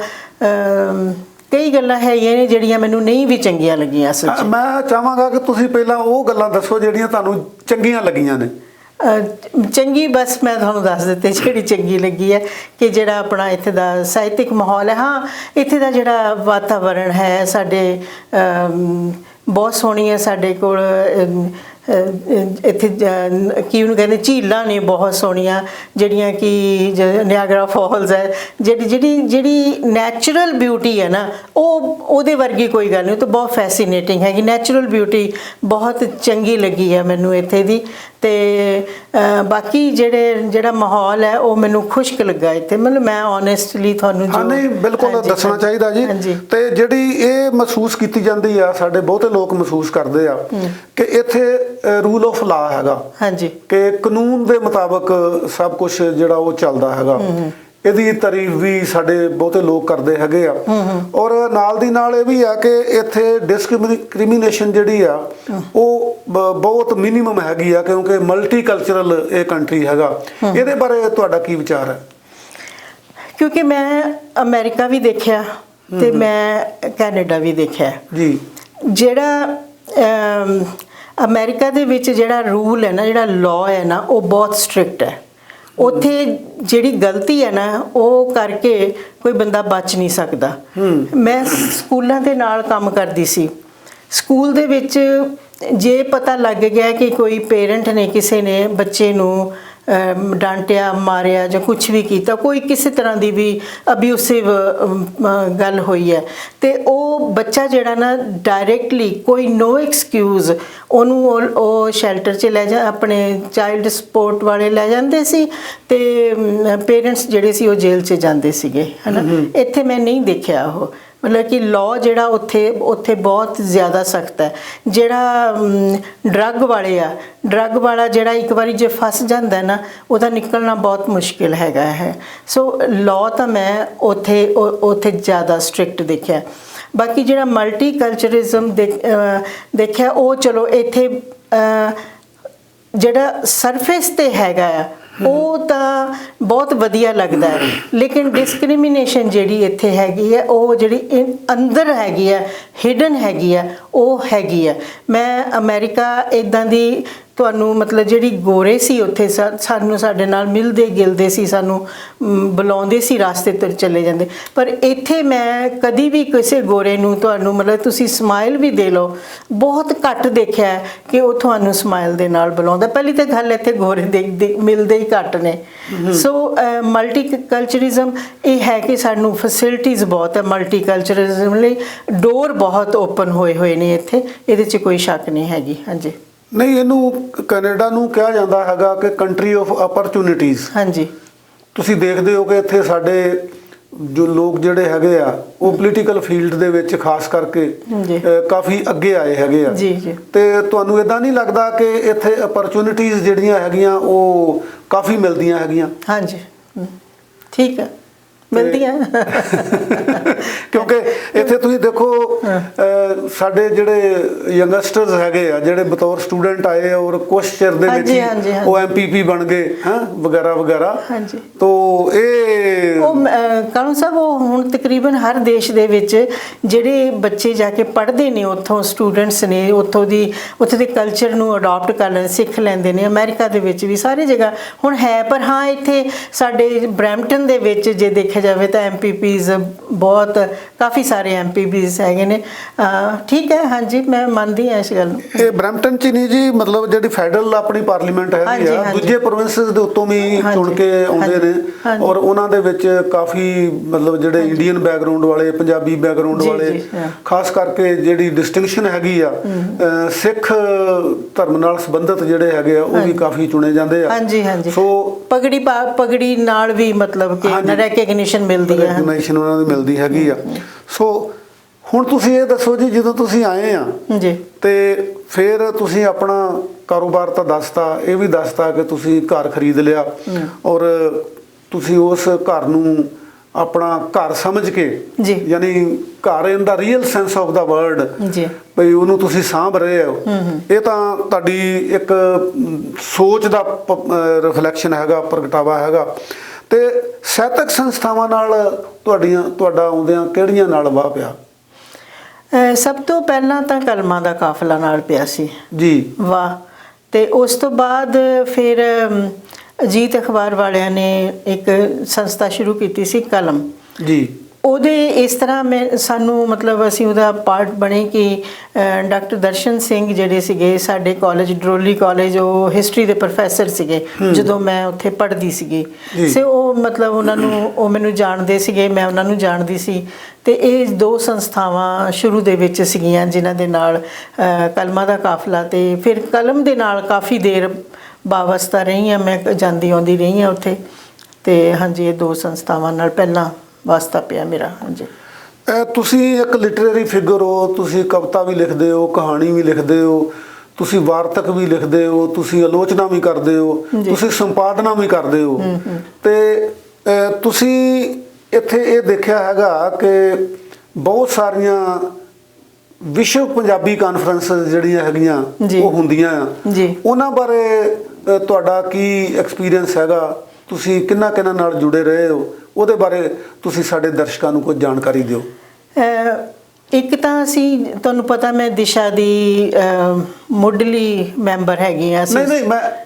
ਕਈ ਗੱਲਾਂ ਹੈਗੀਆਂ ਨੇ ਜਿਹੜੀਆਂ ਮੈਨੂੰ ਨਹੀਂ ਵੀ ਚੰਗੀਆਂ ਲੱਗੀਆਂ ਅਸਲ 'ਚ। ਮੈਂ ਚਾਹਾਂਗਾ ਕਿ ਤੁਸੀਂ ਪਹਿਲਾਂ ਉਹ ਗੱਲਾਂ ਦੱਸੋ ਜਿਹੜੀਆਂ ਤੁਹਾਨੂੰ ਚੰਗੀਆਂ ਲੱਗੀਆਂ ਨੇ। ਚੰਗੀ ਬਸ ਮੈਂ ਤੁਹਾਨੂੰ ਦੱਸ ਦਿੱਤੀ ਜਿਹੜੀ ਚੰਗੀ ਲੱਗੀ ਹੈ, ਕਿ ਜਿਹੜਾ ਆਪਣਾ ਇੱਥੇ ਦਾ ਸਾਹਿਤਕ ਮਾਹੌਲ ਹੈ। ਹਾਂ, ਇੱਥੇ ਦਾ ਜਿਹੜਾ ਵਾਤਾਵਰਣ ਹੈ ਸਾਡੇ ਬਹੁਤ ਸੋਹਣੀ ਹੈ। ਸਾਡੇ ਕੋਲ ਇੱਥੇ ਕੀ ਉਹਨੂੰ ਕਹਿੰਦੇ, ਝੀਲਾਂ ਨੇ ਬਹੁਤ ਸੋਹਣੀਆਂ, ਜਿਹੜੀਆਂ ਕਿ ਨਿਆਗਰਾ ਫਾਲਸ ਹੈ। ਜਿਹੜੀ ਨੈਚੁਰਲ ਬਿਊਟੀ ਹੈ ਨਾ, ਉਹਦੇ ਵਰਗੀ ਕੋਈ ਗੱਲ ਨਹੀਂ। ਉਹ ਤਾਂ ਬਹੁਤ ਫੈਸੀਨੇਟਿੰਗ ਹੈਗੀ, ਨੈਚੁਰਲ ਬਿਊਟੀ ਬਹੁਤ ਚੰਗੀ ਲੱਗੀ ਹੈ ਮੈਨੂੰ ਇੱਥੇ ਦੀ। ਤੇ ਬਾਕੀ ਜਿਹੜਾ ਮਾਹੌਲ ਹੈ ਉਹ ਮੈਨੂੰ ਖੁਸ਼ਕ ਲੱਗਾ ਇੱਥੇ। ਮਤਲਬ ਮੈਂ ਓਨੈਸਟਲੀ ਤੁਹਾਨੂੰ ਨਹੀਂ, ਬਿਲਕੁਲ ਦੱਸਣਾ ਚਾਹੀਦਾ ਜੀ। ਤੇ ਜਿਹੜੀ ਇਹ ਮਹਿਸੂਸ ਕੀਤੀ ਜਾਂਦੀ ਆ, ਸਾਡੇ ਬਹੁਤੇ ਲੋਕ ਮਹਿਸੂਸ ਕਰਦੇ ਆ ਕਿ ਇੱਥੇ ਰੂਲ ਆਫ ਲਾ ਹੈਗਾ, ਕਿ ਕਾਨੂੰਨ ਦੇ ਮੁਤਾਬਕ ਸਭ ਕੁਝ ਜਿਹੜਾ ਉਹ ਚੱਲਦਾ ਹੈਗਾ। ਇਹਦੀ ਤਾਰੀਫ ਵੀ ਸਾਡੇ ਬਹੁਤੇ ਲੋਕ ਕਰਦੇ ਹੈਗੇ ਆ। ਔਰ ਨਾਲ ਦੀ ਨਾਲ ਇਹ ਵੀ ਆ ਕਿ ਇੱਥੇ ਡਿਸਕ੍ਰਿਮੀਨੇਸ਼ਨ ਜਿਹੜੀ ਆ ਉਹ ਬਹੁਤ ਮਿਨੀਮਮ ਹੈਗੀ ਆ, ਕਿਉਂਕਿ ਮਲਟੀ ਕਲਚਰਲ ਇਹ ਕੰਟਰੀ ਹੈਗਾ। ਇਹਦੇ ਬਾਰੇ ਤੁਹਾਡਾ ਕੀ ਵਿਚਾਰ ਹੈ? ਕਿਉਂਕਿ ਮੈਂ ਅਮਰੀਕਾ ਵੀ ਦੇਖਿਆ ਤੇ ਮੈਂ ਕੈਨੇਡਾ ਵੀ ਦੇਖਿਆ ਜੀ। ਜਿਹੜਾ ਅਮਰੀਕਾ ਦੇ ਵਿੱਚ ਜਿਹੜਾ ਰੂਲ ਹੈ ਨਾ, ਜਿਹੜਾ ਲਾਅ ਹੈ ਨਾ, ਉਹ ਬਹੁਤ ਸਟ੍ਰਿਕਟ ਹੈ। ਉੱਥੇ ਜਿਹੜੀ ਗਲਤੀ ਹੈ ਨਾ, ਉਹ ਕਰਕੇ ਕੋਈ ਬੰਦਾ ਬਚ ਨਹੀਂ ਸਕਦਾ। ਮੈਂ ਸਕੂਲਾਂ ਦੇ ਨਾਲ ਕੰਮ ਕਰਦੀ ਸੀ। ਸਕੂਲ ਦੇ ਵਿੱਚ ਜੇ ਪਤਾ ਲੱਗ ਗਿਆ ਕਿ ਕੋਈ ਪੇਰੈਂਟ ਨੇ, ਕਿਸੇ ਨੇ ਬੱਚੇ ਨੂੰ ਡਾਂਟਿਆ, ਮਾਰਿਆ ਜਾਂ ਕੁਝ ਵੀ ਕੀਤਾ, ਕੋਈ ਕਿਸੇ ਤਰ੍ਹਾਂ ਦੀ ਵੀ ਅਬਿਊਸਿਵ ਗੱਲ ਹੋਈ ਹੈ, ਤੇ ਉਹ ਬੱਚਾ ਜਿਹੜਾ ਨਾ ਡਾਇਰੈਕਟਲੀ ਕੋਈ ਨੋ ਐਕਸਕਿਊਜ਼ ਉਹਨੂੰ ਉਹ ਸ਼ੈਲਟਰ 'ਚ ਲੈ ਜਾ, ਆਪਣੇ ਚਾਈਲਡ ਸਪੋਰਟ ਵਾਲੇ ਲੈ ਜਾਂਦੇ ਸੀ, ਤੇ ਪੇਰੈਂਟਸ ਜਿਹੜੇ ਸੀ ਉਹ ਜੇਲ੍ਹ 'ਚ ਜਾਂਦੇ ਸੀਗੇ, ਹੈ ਨਾ। ਇੱਥੇ ਮੈਂ ਨਹੀਂ ਦੇਖਿਆ ਉਹ, ਮਤਲਬ ਕਿ ਲਾਅ ਜਿਹੜਾ ਉੱਥੇ ਬਹੁਤ ਜ਼ਿਆਦਾ ਸਖਤ ਹੈ। ਜਿਹੜਾ ਡਰੱਗ ਵਾਲਾ ਜਿਹੜਾ ਇੱਕ ਵਾਰੀ ਜੇ ਫਸ ਜਾਂਦਾ ਨਾ, ਉਹਦਾ ਨਿਕਲਣਾ ਬਹੁਤ ਮੁਸ਼ਕਿਲ ਹੈਗਾ ਹੈ। ਸੋ ਲਾਅ ਤਾਂ ਮੈਂ ਉੱਥੇ ਜ਼ਿਆਦਾ ਸਟ੍ਰਿਕਟ ਦੇਖਿਆ। ਬਾਕੀ ਜਿਹੜਾ ਮਲਟੀ ਕਲਚਰਿਜ਼ਮ ਦੇਖਿਆ, ਉਹ ਚਲੋ ਇੱਥੇ ਜਿਹੜਾ ਸਰਫੇਸ ਤੇ ਹੈਗਾ ਆ ਉਹ ਤਾਂ ਬਹੁਤ ਵਧੀਆ ਲੱਗਦਾ ਹੈ, ਲੇਕਿਨ ਡਿਸਕ੍ਰਿਮੀਨੇਸ਼ਨ ਜਿਹੜੀ ਇੱਥੇ ਹੈਗੀ ਹੈ, ਉਹ ਜਿਹੜੀ ਅੰਦਰ ਹੈਗੀ ਹੈ, ਹਿਡਨ ਹੈਗੀ ਹੈ, ਉਹ ਹੈਗੀ ਹੈ। ਮੈਂ ਅਮਰੀਕਾ ਇੱਦਾਂ ਦੀ ਤੁਹਾਨੂੰ ਮਤਲਬ ਜਿਹੜੀ ਗੋਰੇ ਸੀ ਉੱਥੇ ਸਾਨੂੰ ਸਾਡੇ ਨਾਲ ਮਿਲਦੇ ਗਿਲਦੇ ਸੀ, ਸਾਨੂੰ ਬੁਲਾਉਂਦੇ ਸੀ, ਰਾਸਤੇ ਤੇ ਚਲੇ ਜਾਂਦੇ। ਪਰ ਇੱਥੇ ਮੈਂ ਕਦੀ ਵੀ ਕਿਸੇ ਗੋਰੇ ਨੂੰ ਤੁਹਾਨੂੰ ਮਤਲਬ ਤੁਸੀਂ ਸਮਾਈਲ ਵੀ ਦੇ ਲਓ, ਬਹੁਤ ਘੱਟ ਦੇਖਿਆ ਕਿ ਉਹ ਤੁਹਾਨੂੰ ਸਮਾਈਲ ਦੇ ਨਾਲ ਬੁਲਾਉਂਦਾ। ਪਹਿਲੀ ਤਾਂ ਗੱਲ ਇੱਥੇ ਗੋਰੇ ਮਿਲਦੇ ਹੀ ਘੱਟ ਨੇ। ਸੋ ਮਲਟੀ ਕਲਚਰਿਜ਼ਮ ਇਹ ਹੈ ਕਿ ਸਾਨੂੰ ਫੈਸਿਲਿਟੀਜ਼ ਬਹੁਤ ਹੈ ਮਲਟੀ ਕਲਚਰਿਜ਼ਮ ਲਈ, ਡੋਰ ਬਹੁਤ ਓਪਨ ਹੋਏ ਨੇ ਇੱਥੇ, ਇਹਦੇ 'ਚ ਕੋਈ ਸ਼ੱਕ ਨਹੀਂ ਹੈਗੀ। ਹਾਂਜੀ ਨਹੀਂ, ਇਹਨੂੰ ਕੈਨੇਡਾ ਨੂੰ ਕਿਹਾ ਜਾਂਦਾ ਹੈਗਾ ਕਿ ਕੰਟਰੀ ਆਫ ਅਪਰਚੂਨਿਟੀਜ਼। ਹਾਂਜੀ, ਤੁਸੀਂ ਦੇਖਦੇ ਹੋ ਕਿ ਇੱਥੇ ਸਾਡੇ ਜੋ ਲੋਕ ਜਿਹੜੇ ਹੈਗੇ ਆ ਉਹ ਪੋਲੀਟੀਕਲ ਫੀਲਡ ਦੇ ਵਿੱਚ ਖਾਸ ਕਰਕੇ ਕਾਫੀ ਅੱਗੇ ਆਏ ਹੈਗੇ ਆ। ਜੀ ਜੀ। ਤੇ ਤੁਹਾਨੂੰ ਇਦਾਂ ਨਹੀਂ ਲੱਗਦਾ ਕਿ ਇੱਥੇ ਅਪਰਚੂਨਿਟੀਜ਼ ਜਿਹੜੀਆਂ ਹੈਗੀਆਂ ਉਹ ਕਾਫੀ ਮਿਲਦੀਆਂ ਹੈਗੀਆਂ? ਹਾਂਜੀ, ਠੀਕ ਹੈ, ਮਿਲਦੀਆਂ। ਕਿਉਂਕਿ ਇੱਥੇ ਤੁਸੀਂ ਦੇਖੋ ਸਾਡੇ ਜਿਹੜੇ ਯੰਗਸਟਰਸ ਹੈਗੇ ਆ ਜਿਹੜੇ ਬਤੌਰ ਸਟੂਡੈਂਟ ਆਏ ਆ ਔਰ ਕੁਛ ਚਿਰ ਦੇ ਵਿੱਚ ਉਹ MPP ਬਣ ਗਏ ਵਗੈਰਾ ਵਗੈਰਾ। ਤੋ ਇਹ ਕਾਨੂੰਨ ਸਾਹਿਬ ਉਹ ਹੁਣ ਤਕਰੀਬਨ ਹਰ ਦੇਸ਼ ਦੇ ਵਿੱਚ ਜਿਹੜੇ ਬੱਚੇ ਜਾ ਕੇ ਪੜ੍ਹਦੇ ਨੇ, ਉੱਥੋਂ ਸਟੂਡੈਂਟਸ ਨੇ, ਉੱਥੋਂ ਦੇ ਕਲਚਰ ਨੂੰ ਅਡਾਪਟ ਕਰ ਲੈਂਦੇ, ਸਿੱਖ ਲੈਂਦੇ ਨੇ। ਅਮਰੀਕਾ ਦੇ ਵਿੱਚ ਵੀ ਸਾਰੀ ਜਗ੍ਹਾ ਹੁਣ ਹੈ, ਪਰ ਹਾਂ ਇੱਥੇ ਸਾਡੇ ਬਰੈਂਪਟਨ ਦੇ ਵਿੱਚ ਜੇ ਦੇਖਿਆ ਜਾਵੇ ਤਾਂ MPPs ਬਹੁਤ ਕਾਫੀ ਸਾਰੇ MPPs ਹੈਗੇ ਨੇ। ਠੀਕ ਹੈ, ਹਾਂਜੀ, ਮੈਂ ਮੰਨਦੀ ਹਾਂ ਇਸ ਗੱਲ ਨੂੰ। ਇਹ ਬਰੈਂਪਟਨ 'ਚ ਨਹੀਂ ਜੀ, ਮਤਲਬ ਜਿਹੜੀ ਫੈਡਰਲ ਆਪਣੀ ਪਾਰਲੀਮੈਂਟ ਹੈਗੀ ਆ, ਦੂਜੇ ਪ੍ਰੋਵਿੰਸਸ ਦੇ ਉੱਤੋਂ ਵੀ ਚੁਣ ਕੇ ਆਉਂਦੇ ਨੇ ਔਰ ਉਹਨਾਂ ਦੇ ਵਿੱਚ ਕਾਫੀ ਮਤਲਬ ਜਿਹੜੇ ਇੰਡੀਅਨ ਬੈਕਗ੍ਰਾਉਂਡ ਵਾਲੇ, ਪੰਜਾਬੀ ਬੈਕਗ੍ਰਾਉਂਡ ਵਾਲੇ, ਖਾਸ ਕਰਕੇ ਜਿਹੜੀ ਡਿਸਟਿੰਕਸ਼ਨ ਹੈਗੀ ਆ ਸਿੱਖ ਧਰਮ ਨਾਲ ਸੰਬੰਧਿਤ ਜਿਹੜੇ ਹੈਗੇ ਆ ਉਹ ਵੀ ਕਾਫੀ ਚੁਣੇ ਜਾਂਦੇ ਆ। ਹਾਂਜੀ ਹਾਂਜੀ। ਸੋ ਪਗੜੀ ਨਾਲ ਵੀ ਮਤਲਬ ਕਿ ਰੈਕਗਨੀਸ਼ਨ ਮਿਲਦੀ ਹੈ, ਰੈਕਗਨੀਸ਼ਨ ਉਹਨਾਂ ਦੀ ਮਿਲਦੀ ਹੈਗੀ ਆ। ਸੋ ਹੁਣ ਤੁਸੀਂ ਇਹ ਦੱਸੋ ਜੀ, ਜਦੋਂ ਤੁਸੀਂ ਆਏ ਆ ਜੀ ਤੇ ਫਿਰ ਤੁਸੀਂ ਆਪਣਾ ਕਾਰੋਬਾਰ ਤਾਂ ਦੱਸਤਾ, ਇਹ ਵੀ ਦੱਸਤਾ ਕਿ ਤੁਸੀਂ ਘਰ ਖਰੀਦ ਲਿਆ ਔਰ ਤੁਸੀਂ ਉਸ ਘਰ ਨੂੰ ਆਪਣਾ ਘਰ ਸਮਝ ਕੇ, ਯਾਨੀ ਘਰ in the real sense of the word, ਭਈ ਉਹਨੂੰ ਤੁਸੀਂ ਸਾਂਭ ਰਹੇ ਹੋ। ਇਹ ਤਾਂ ਤੁਹਾਡੀ ਇੱਕ ਸੋਚ ਦਾ ਰਿਫਲੈਕਸ਼ਨ ਹੈਗਾ, ਪ੍ਰਗਟਾਵਾ ਹੈਗਾ। ਤੇ ਸਾਹਿਤਕ ਸੰਸਥਾਵਾਂ ਨਾਲ ਤੁਹਾਡਾ ਆਉਂਦਿਆਂ ਕਿਹੜੀਆਂ ਨਾਲ ਵਾਹ ਪਿਆ? ਸਭ ਤੋਂ ਪਹਿਲਾਂ ਤਾਂ ਕਲਮਾਂ ਦਾ ਕਾਫਲਾ ਨਾਲ ਪਿਆ ਸੀ ਜੀ, ਵਾਹ। ਤੇ ਉਸ ਤੋਂ ਬਾਅਦ ਫਿਰ ਅਜੀਤ ਅਖਬਾਰ ਵਾਲਿਆਂ ਨੇ ਇੱਕ ਸੰਸਥਾ ਸ਼ੁਰੂ ਕੀਤੀ ਸੀ, ਕਲਮ ਜੀ। ਉਹਦੇ ਇਸ ਤਰ੍ਹਾਂ ਸਾਨੂੰ ਮਤਲਬ ਅਸੀਂ ਉਹਦਾ ਪਾਰਟ ਬਣੇ ਕਿ ਡਾਕਟਰ ਦਰਸ਼ਨ ਸਿੰਘ ਜਿਹੜੇ ਸੀਗੇ ਸਾਡੇ ਕਾਲਜ, ਡਰੋਲੀ ਕਾਲਜ, ਉਹ ਹਿਸਟਰੀ ਦੇ ਪ੍ਰੋਫੈਸਰ ਸੀਗੇ ਜਦੋਂ ਮੈਂ ਉੱਥੇ ਪੜ੍ਹਦੀ ਸੀਗੀ। ਸੋ ਉਹ ਮਤਲਬ ਉਹ ਮੈਨੂੰ ਜਾਣਦੇ ਸੀਗੇ, ਮੈਂ ਉਹਨਾਂ ਨੂੰ ਜਾਣਦੀ ਸੀ। ਤੇ ਇਹ ਦੋ ਸੰਸਥਾਵਾਂ ਸ਼ੁਰੂ ਦੇ ਵਿੱਚ ਸੀਗੀਆਂ ਜਿਨ੍ਹਾਂ ਦੇ ਨਾਲ ਕਲਮਾਂ ਦਾ ਕਾਫਲਾ, ਤੇ ਫਿਰ ਕਲਮ ਦੇ ਨਾਲ ਕਾਫੀ ਦੇਰ ਵਾਬਸਤਾ ਰਹੀ ਹਾਂ, ਮੈਂ ਜਾਂਦੀ ਆਉਂਦੀ ਰਹੀ ਹਾਂ ਉੱਥੇ। ਤੇ ਹਾਂਜੀ, ਇਹ ਦੋ ਸੰਸਥਾਵਾਂ ਨਾਲ ਪਹਿਲਾਂ ਵਾਸਤਾ ਪਿਆ ਮੇਰਾ। ਹਾਂਜੀ, ਤੁਸੀਂ ਇੱਕ ਲਿਟਰੇਰੀ ਫਿਗਰ ਹੋ, ਤੁਸੀਂ ਕਵਿਤਾ ਵੀ ਲਿਖਦੇ ਹੋ, ਕਹਾਣੀ ਵੀ ਲਿਖਦੇ ਹੋ, ਤੁਸੀਂ ਵਾਰਤਕ ਵੀ ਲਿਖਦੇ ਹੋ, ਤੁਸੀਂ ਆਲੋਚਨਾ ਵੀ ਕਰਦੇ ਹੋ, ਤੁਸੀਂ ਸੰਪਾਦਨਾ ਵੀ ਕਰਦੇ ਹੋ। ਤੇ ਤੁਸੀਂ ਇੱਥੇ ਇਹ ਦੇਖਿਆ ਹੈਗਾ ਕਿ ਬਹੁਤ ਸਾਰੀਆਂ ਵਿਸ਼ਵ ਪੰਜਾਬੀ ਕਾਨਫਰੰਸਿਸ ਜਿਹੜੀਆਂ ਹੈਗੀਆਂ ਉਹ ਹੁੰਦੀਆਂ ਆ, ਉਹਨਾਂ ਬਾਰੇ ਤੁਹਾਡਾ ਕੀ ਐਕਸਪੀਰੀਅੰਸ ਹੈਗਾ? ਤੁਸੀਂ ਕਿਹਨਾਂ ਨਾਲ ਜੁੜੇ ਰਹੇ ਹੋ? ਉਹਦੇ ਬਾਰੇ ਤੁਸੀਂ ਸਾਡੇ ਦਰਸ਼ਕਾਂ ਨੂੰ ਕੁਝ ਜਾਣਕਾਰੀ ਦਿਓ। ਇੱਕ ਤਾਂ ਅਸੀਂ, ਤੁਹਾਨੂੰ ਪਤਾ ਮੈਂ ਦਿਸ਼ਾ ਦੀ ਮੁੱਢਲੀ ਮੈਂਬਰ ਹੈਗੀ ਆ। ਨਹੀਂ,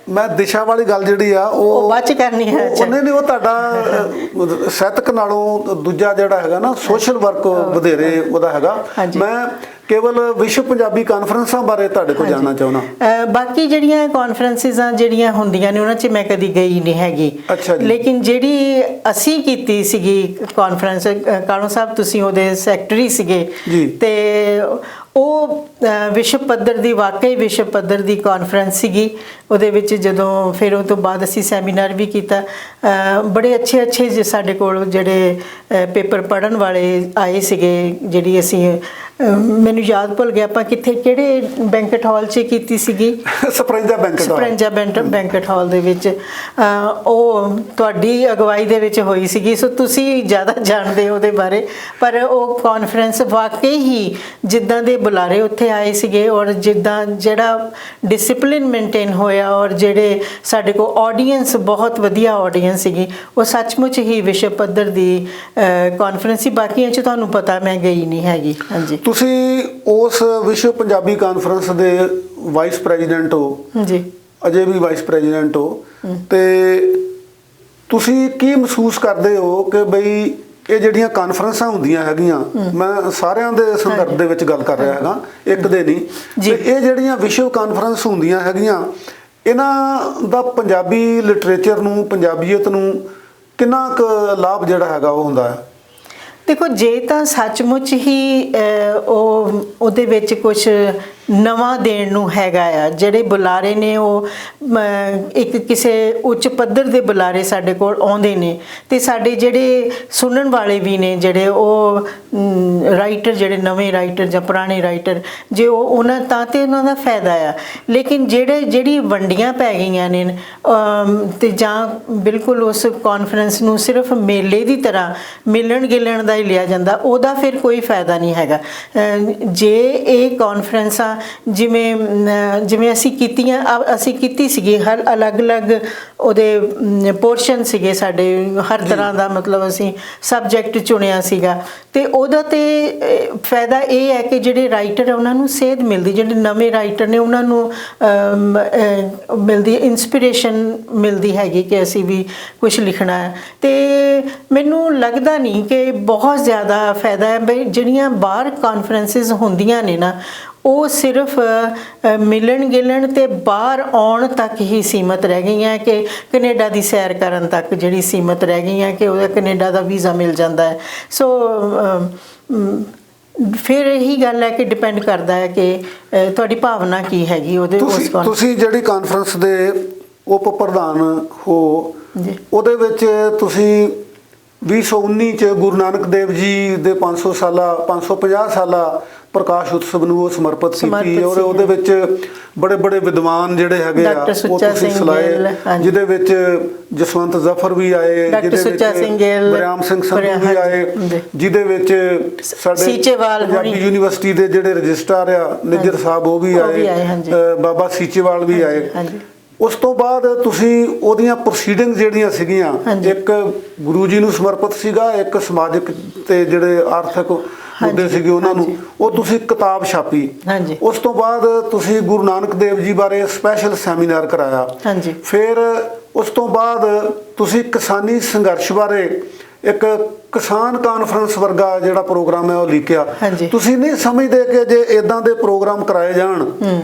ਮੈਂ ਦਿਸ਼ਾ ਵਾਲੀ ਗੱਲ ਜਿਹੜੀ ਆ ਉਹ ਬਾਅਦ ਚ ਕਰਨੀ ਹੈ। ਨਹੀਂ, ਉਹ ਤੁਹਾਡਾ ਸਾਹਿਤਕ ਨਾਲੋਂ ਦੂਜਾ ਜਿਹੜਾ ਹੈਗਾ ਨਾ, ਸੋਸ਼ਲ ਵਰਕ ਵਧੇਰੇ ਉਹਦਾ ਹੈਗਾ। ਮੈਂ ਕੇਵਲ ਵਿਸ਼ਵ ਪੰਜਾਬੀ ਕਾਨਫਰੰਸਾਂ ਬਾਰੇ ਤੁਹਾਡੇ ਕੋਲ ਜਾਣਨਾ ਚਾਹੁੰਦਾ। ਬਾਕੀ ਜਿਹੜੀਆਂ ਕਾਨਫਰੰਸਿਸਾਂ ਜਿਹੜੀਆਂ ਹੁੰਦੀਆਂ ਨੇ ਉਹਨਾਂ 'ਚ ਮੈਂ ਕਦੀ ਗਈ ਨਹੀਂ ਹੈਗੀ। ਅੱਛਾ ਜੀ। ਲੇਕਿਨ ਜਿਹੜੀ ਅਸੀਂ ਕੀਤੀ ਸੀਗੀ ਕਾਨਫਰੰਸ, ਕਾਣੋ ਸਾਹਿਬ ਤੁਸੀਂ ਉਹਦੇ ਸੈਕਟਰੀ ਸੀਗੇ, ਤੇ ਉਹ ਵਿਸ਼ਵ ਪੱਧਰ ਦੀ, ਵਾਕਈ ਵਿਸ਼ਵ ਪੱਧਰ ਦੀ ਕਾਨਫਰੰਸ ਸੀਗੀ। ਉਹਦੇ ਵਿੱਚ ਜਦੋਂ ਫਿਰ ਉਹ ਤੋਂ ਬਾਅਦ ਅਸੀਂ ਸੈਮੀਨਾਰ ਵੀ ਕੀਤਾ, ਬੜੇ ਅੱਛੇ ਜੇ ਸਾਡੇ ਕੋਲ ਜਿਹੜੇ ਪੇਪਰ ਪੜ੍ਹਨ ਵਾਲੇ ਆਏ ਸੀਗੇ। ਜਿਹੜੀ ਅਸੀਂ, ਮੈਨੂੰ ਯਾਦ ਭੁੱਲ ਗਿਆ ਆਪਾਂ ਕਿਹੜੇ ਬੈਂਕਟ ਹਾਲ 'ਚ ਕੀਤੀ ਸੀਗੀ, ਸਪਰੰਜਾ ਬੈਂਕਟ ਹਾਲ ਦੇ ਵਿੱਚ। ਉਹ ਤੁਹਾਡੀ ਅਗਵਾਈ ਦੇ ਵਿੱਚ ਹੋਈ ਸੀਗੀ, ਸੋ ਤੁਸੀਂ ਜ਼ਿਆਦਾ ਜਾਣਦੇ ਹੋ ਉਹਦੇ ਬਾਰੇ। ਪਰ ਉਹ ਕਾਨਫਰੰਸ ਵਾਕਈ ਹੀ ਜਿੱਦਾਂ ਦੇ ਬੁਲਾਰੇ ਉੱਥੇ ਆਏ ਸੀਗੇ ਔਰ ਜਿੱਦਾਂ ਜਿਹੜਾ ਡਿਸਪਲਿਨ ਮੇਨਟੇਨ ਹੋਇਆ ਔਰ ਜਿਹੜੇ ਸਾਡੇ ਕੋਲ ਆਡੀਅנס ਬਹੁਤ ਵਧੀਆ ਆਡੀਅנס ਸੀਗੀ, ਉਹ ਸੱਚਮੁੱਚ ਹੀ ਵਿਸ਼ਵ ਪੱਧਰ ਦੀ ਕਾਨਫਰੰਸ ਸੀ। ਬਾਕੀਆਂ 'ਚ ਤੁਹਾਨੂੰ ਪਤਾ ਮੈਂ ਗਈ ਨਹੀਂ ਹੈਗੀ। ਹਾਂਜੀ, ਤੁਸੀਂ ਉਸ ਵਿਸ਼ਵ ਪੰਜਾਬੀ ਕਾਨਫਰੰਸ ਦੇ ਵਾਈਸ ਪ੍ਰੈਜ਼ੀਡੈਂਟ ਹੋ ਜੀ, ਅਜੇ ਵੀ ਵਾਈਸ ਪ੍ਰੈਜ਼ੀਡੈਂਟ ਹੋ, ਤੇ ਤੁਸੀਂ ਕੀ ਮਹਿਸੂਸ ਕਰਦੇ ਹੋ ਕਿ ਬਈ ਇਹ ਜਿਹੜੀਆਂ ਕਾਨਫਰੰਸਾਂ ਹੁੰਦੀਆਂ ਹੈਗੀਆਂ, ਮੈਂ ਸਾਰਿਆਂ ਦੇ ਸੰਦਰਭ ਦੇ ਵਿੱਚ ਗੱਲ ਕਰ ਰਿਹਾ ਹੈਗਾ, ਇੱਕ ਦੇ ਨਹੀਂ, ਤੇ ਇਹ ਜਿਹੜੀਆਂ ਵਿਸ਼ਵ ਕਾਨਫਰੰਸ ਹੁੰਦੀਆਂ ਹੈਗੀਆਂ, ਇਹਨਾਂ ਦਾ ਪੰਜਾਬੀ ਲਿਟਰੇਚਰ ਨੂੰ, ਪੰਜਾਬੀਅਤ ਨੂੰ ਕਿੰਨਾ ਕੁ ਲਾਭ ਜਿਹੜਾ ਹੈਗਾ ਉਹ ਹੁੰਦਾ ਹੈ? ਦੇਖੋ, ਜੇ ਤਾਂ ਸੱਚਮੁੱਚ ਹੀ ਉਹਦੇ ਵਿੱਚ ਕੁਝ ਨਵਾਂ ਦੇਣ ਨੂੰ ਹੈਗਾ ਆ, ਜਿਹੜੇ ਬੁਲਾਰੇ ਨੇ ਉਹ ਇੱਕ ਕਿਸੇ ਉੱਚ ਪੱਧਰ ਦੇ ਬੁਲਾਰੇ ਸਾਡੇ ਕੋਲ ਆਉਂਦੇ ਨੇ, ਤੇ ਸਾਡੇ ਜਿਹੜੇ ਸੁਣਨ ਵਾਲੇ ਵੀ ਨੇ, ਜਿਹੜੇ ਉਹ ਰਾਈਟਰ, ਜਿਹੜੇ ਨਵੇਂ ਰਾਈਟਰ ਜਾਂ ਪੁਰਾਣੇ ਰਾਈਟਰ, ਜੇ ਉਹਨਾਂ ਤਾਂ ਤੇ ਉਹਨਾਂ ਦਾ ਫਾਇਦਾ ਆ। ਲੇਕਿਨ ਜਿਹੜੀ ਵੰਡੀਆਂ ਪੈ ਗਈਆਂ ਨੇ ਤੇ ਜਾਂ ਬਿਲਕੁਲ ਉਸ ਕਾਨਫਰੰਸ ਨੂੰ ਸਿਰਫ ਮੇਲੇ ਦੀ ਤਰ੍ਹਾਂ ਮਿਲਣ ਗਿਲਣ ਦਾ ਹੀ ਲਿਆ ਜਾਂਦਾ, ਉਹਦਾ ਫਿਰ ਕੋਈ ਫਾਇਦਾ ਨਹੀਂ ਹੈਗਾ। ਜੇ ਇਹ ਕਾਨਫਰੰਸਾਂ ਜਿਵੇਂ ਅਸੀਂ ਕੀਤੀ ਸੀਗੀ, ਹਰ ਅਲੱਗ-ਅਲੱਗ ਉਹਦੇ ਪੋਰਸ਼ਨ ਸੀਗੇ ਸਾਡੇ, ਹਰ ਤਰ੍ਹਾਂ ਦਾ ਮਤਲਬ ਅਸੀਂ ਸਬਜੈਕਟ ਚੁਣਿਆ ਸੀਗਾ, ਤੇ ਉਹਦਾ ਤੇ ਫਾਇਦਾ ਇਹ ਹੈ ਕਿ ਜਿਹੜੇ ਰਾਈਟਰ ਆ ਉਹਨਾਂ ਨੂੰ ਸੇਧ ਮਿਲਦੀ, ਜਿਹੜੇ ਨਵੇਂ ਰਾਈਟਰ ਨੇ ਉਹਨਾਂ ਨੂੰ ਮਿਲਦੀ, ਇਨਸਪੀਰੇਸ਼ਨ ਮਿਲਦੀ ਹੈਗੀ ਕਿ ਅਸੀਂ ਵੀ ਕੁਝ ਲਿਖਣਾ ਹੈ। ਤੇ ਮੈਨੂੰ ਲੱਗਦਾ ਨਹੀਂ ਕਿ ਬਹੁਤ ਜ਼ਿਆਦਾ ਫਾਇਦਾ ਹੈ। ਬਈ ਜਿਹੜੀਆਂ ਬਾਹਰ ਕਾਨਫਰੰਸਿਸ ਹੁੰਦੀਆਂ ਨੇ ਨਾ, ਉਹ ਸਿਰਫ ਮਿਲਣ ਗਿਲਣ ਤੇ ਬਾਹਰ ਆਉਣ ਤੱਕ ਹੀ ਸੀਮਤ ਰਹਿ ਗਈਆਂ, ਕਿ ਕੈਨੇਡਾ ਦੀ ਸੈਰ ਕਰਨ ਤੱਕ ਜਿਹੜੀ ਸੀਮਤ ਰਹਿ ਗਈਆਂ, ਕਿ ਉਹਦਾ ਕੈਨੇਡਾ ਦਾ ਵੀਜ਼ਾ ਮਿਲ ਜਾਂਦਾ ਹੈ। ਸੋ ਫਿਰ ਇਹੀ ਗੱਲ ਹੈ ਕਿ ਡਿਪੈਂਡ ਕਰਦਾ ਹੈ ਕਿ ਤੁਹਾਡੀ ਭਾਵਨਾ ਕੀ ਹੈਗੀ ਉਹਦੇ। ਤੁਸੀਂ ਜਿਹੜੀ ਕਾਨਫਰੰਸ ਦੇ ਉਪ ਪ੍ਰਧਾਨ ਹੋ, ਉਹਦੇ ਵਿੱਚ ਤੁਸੀਂ 2019 ਚ ਗੁਰੂ ਨਾਨਕ ਦੇਵ ਜੀ ਦੇ 550 ਸਾਲਾ ਪ੍ਰਕਾਸ਼ ਉਤਸਵ ਨੂੰ ਉਹ ਸਮਰਪਿਤ ਕੀਤੀ, ਔਰ ਉਹਦੇ ਵਿੱਚ ਬੜੇ ਵਿਦਵਾਨ ਜਿਹੜੇ ਹੈਗੇ ਆ ਉਹ ਤੁਸੀਂ ਸਲਾਏ, ਜਿਹਦੇ ਵਿੱਚ ਜਸਵੰਤ ਜ਼ਫਰ ਵੀ ਆਏ, ਜਿਹਦੇ ਵਿੱਚ ਬਰਿਆਮ ਸਿੰਘ ਸੰਧੂ ਵੀ ਆਏ, ਜਿਹਦੇ ਵਿੱਚ ਸਾਡੇ ਪੰਜਾਬੀ ਯੂਨੀਵਰਸਿਟੀ ਦੇ ਜਿਹੜੇ ਰਜਿਸਟਰਾਰ ਆ ਨਿੱਜਰ ਸਾਹਿਬ ਉਹ ਵੀ ਆਏ, ਬਾਬਾ ਸੀਚੇਵਾਲ ਵੀ ਆਏ। ਉਸ ਤੋਂ ਬਾਅਦ ਤੁਸੀਂ ਉਹਦੀਆਂ ਪ੍ਰੋਸੀਡਿੰਗ ਜਿਹੜੀਆਂ ਸੀਗੀਆਂ, ਇੱਕ ਗੁਰੂ ਜੀ ਨੂੰ ਸਮਰਪਿਤ ਸੀਗਾ, ਇੱਕ ਸਮਾਜਿਕ ਤੇ ਜਿਹੜੇ ਆਰਥਿਕ ਮੁੱਦੇ ਸੀਗੇ ਉਹਨਾਂ ਨੂੰ, ਉਹ ਤੁਸੀਂ ਕਿਤਾਬ ਛਾਪੀ। ਉਸ ਤੋਂ ਬਾਅਦ ਤੁਸੀਂ ਗੁਰੂ ਨਾਨਕ ਦੇਵ ਜੀ ਬਾਰੇ ਸਪੈਸ਼ਲ ਸੈਮੀਨਾਰ ਕਰਾਇਆ। ਫਿਰ ਉਸ ਤੋਂ ਬਾਅਦ ਤੁਸੀਂ ਕਿਸਾਨੀ ਸੰਘਰਸ਼ ਬਾਰੇ ਇੱਕ ਕਿਸਾਨ ਕਾਨਫਰੰਸ ਵਰਗਾ ਜਿਹੜਾ ਪ੍ਰੋਗਰਾਮ ਹੈ ਉਹ ਲਿਖਿਆ। ਤੁਸੀਂ ਨਹੀਂ ਸਮਝਦੇ ਕਿ ਜੇ ਇਦਾਂ ਦੇ ਪ੍ਰੋਗਰਾਮ ਕਰਾਏ ਜਾਣ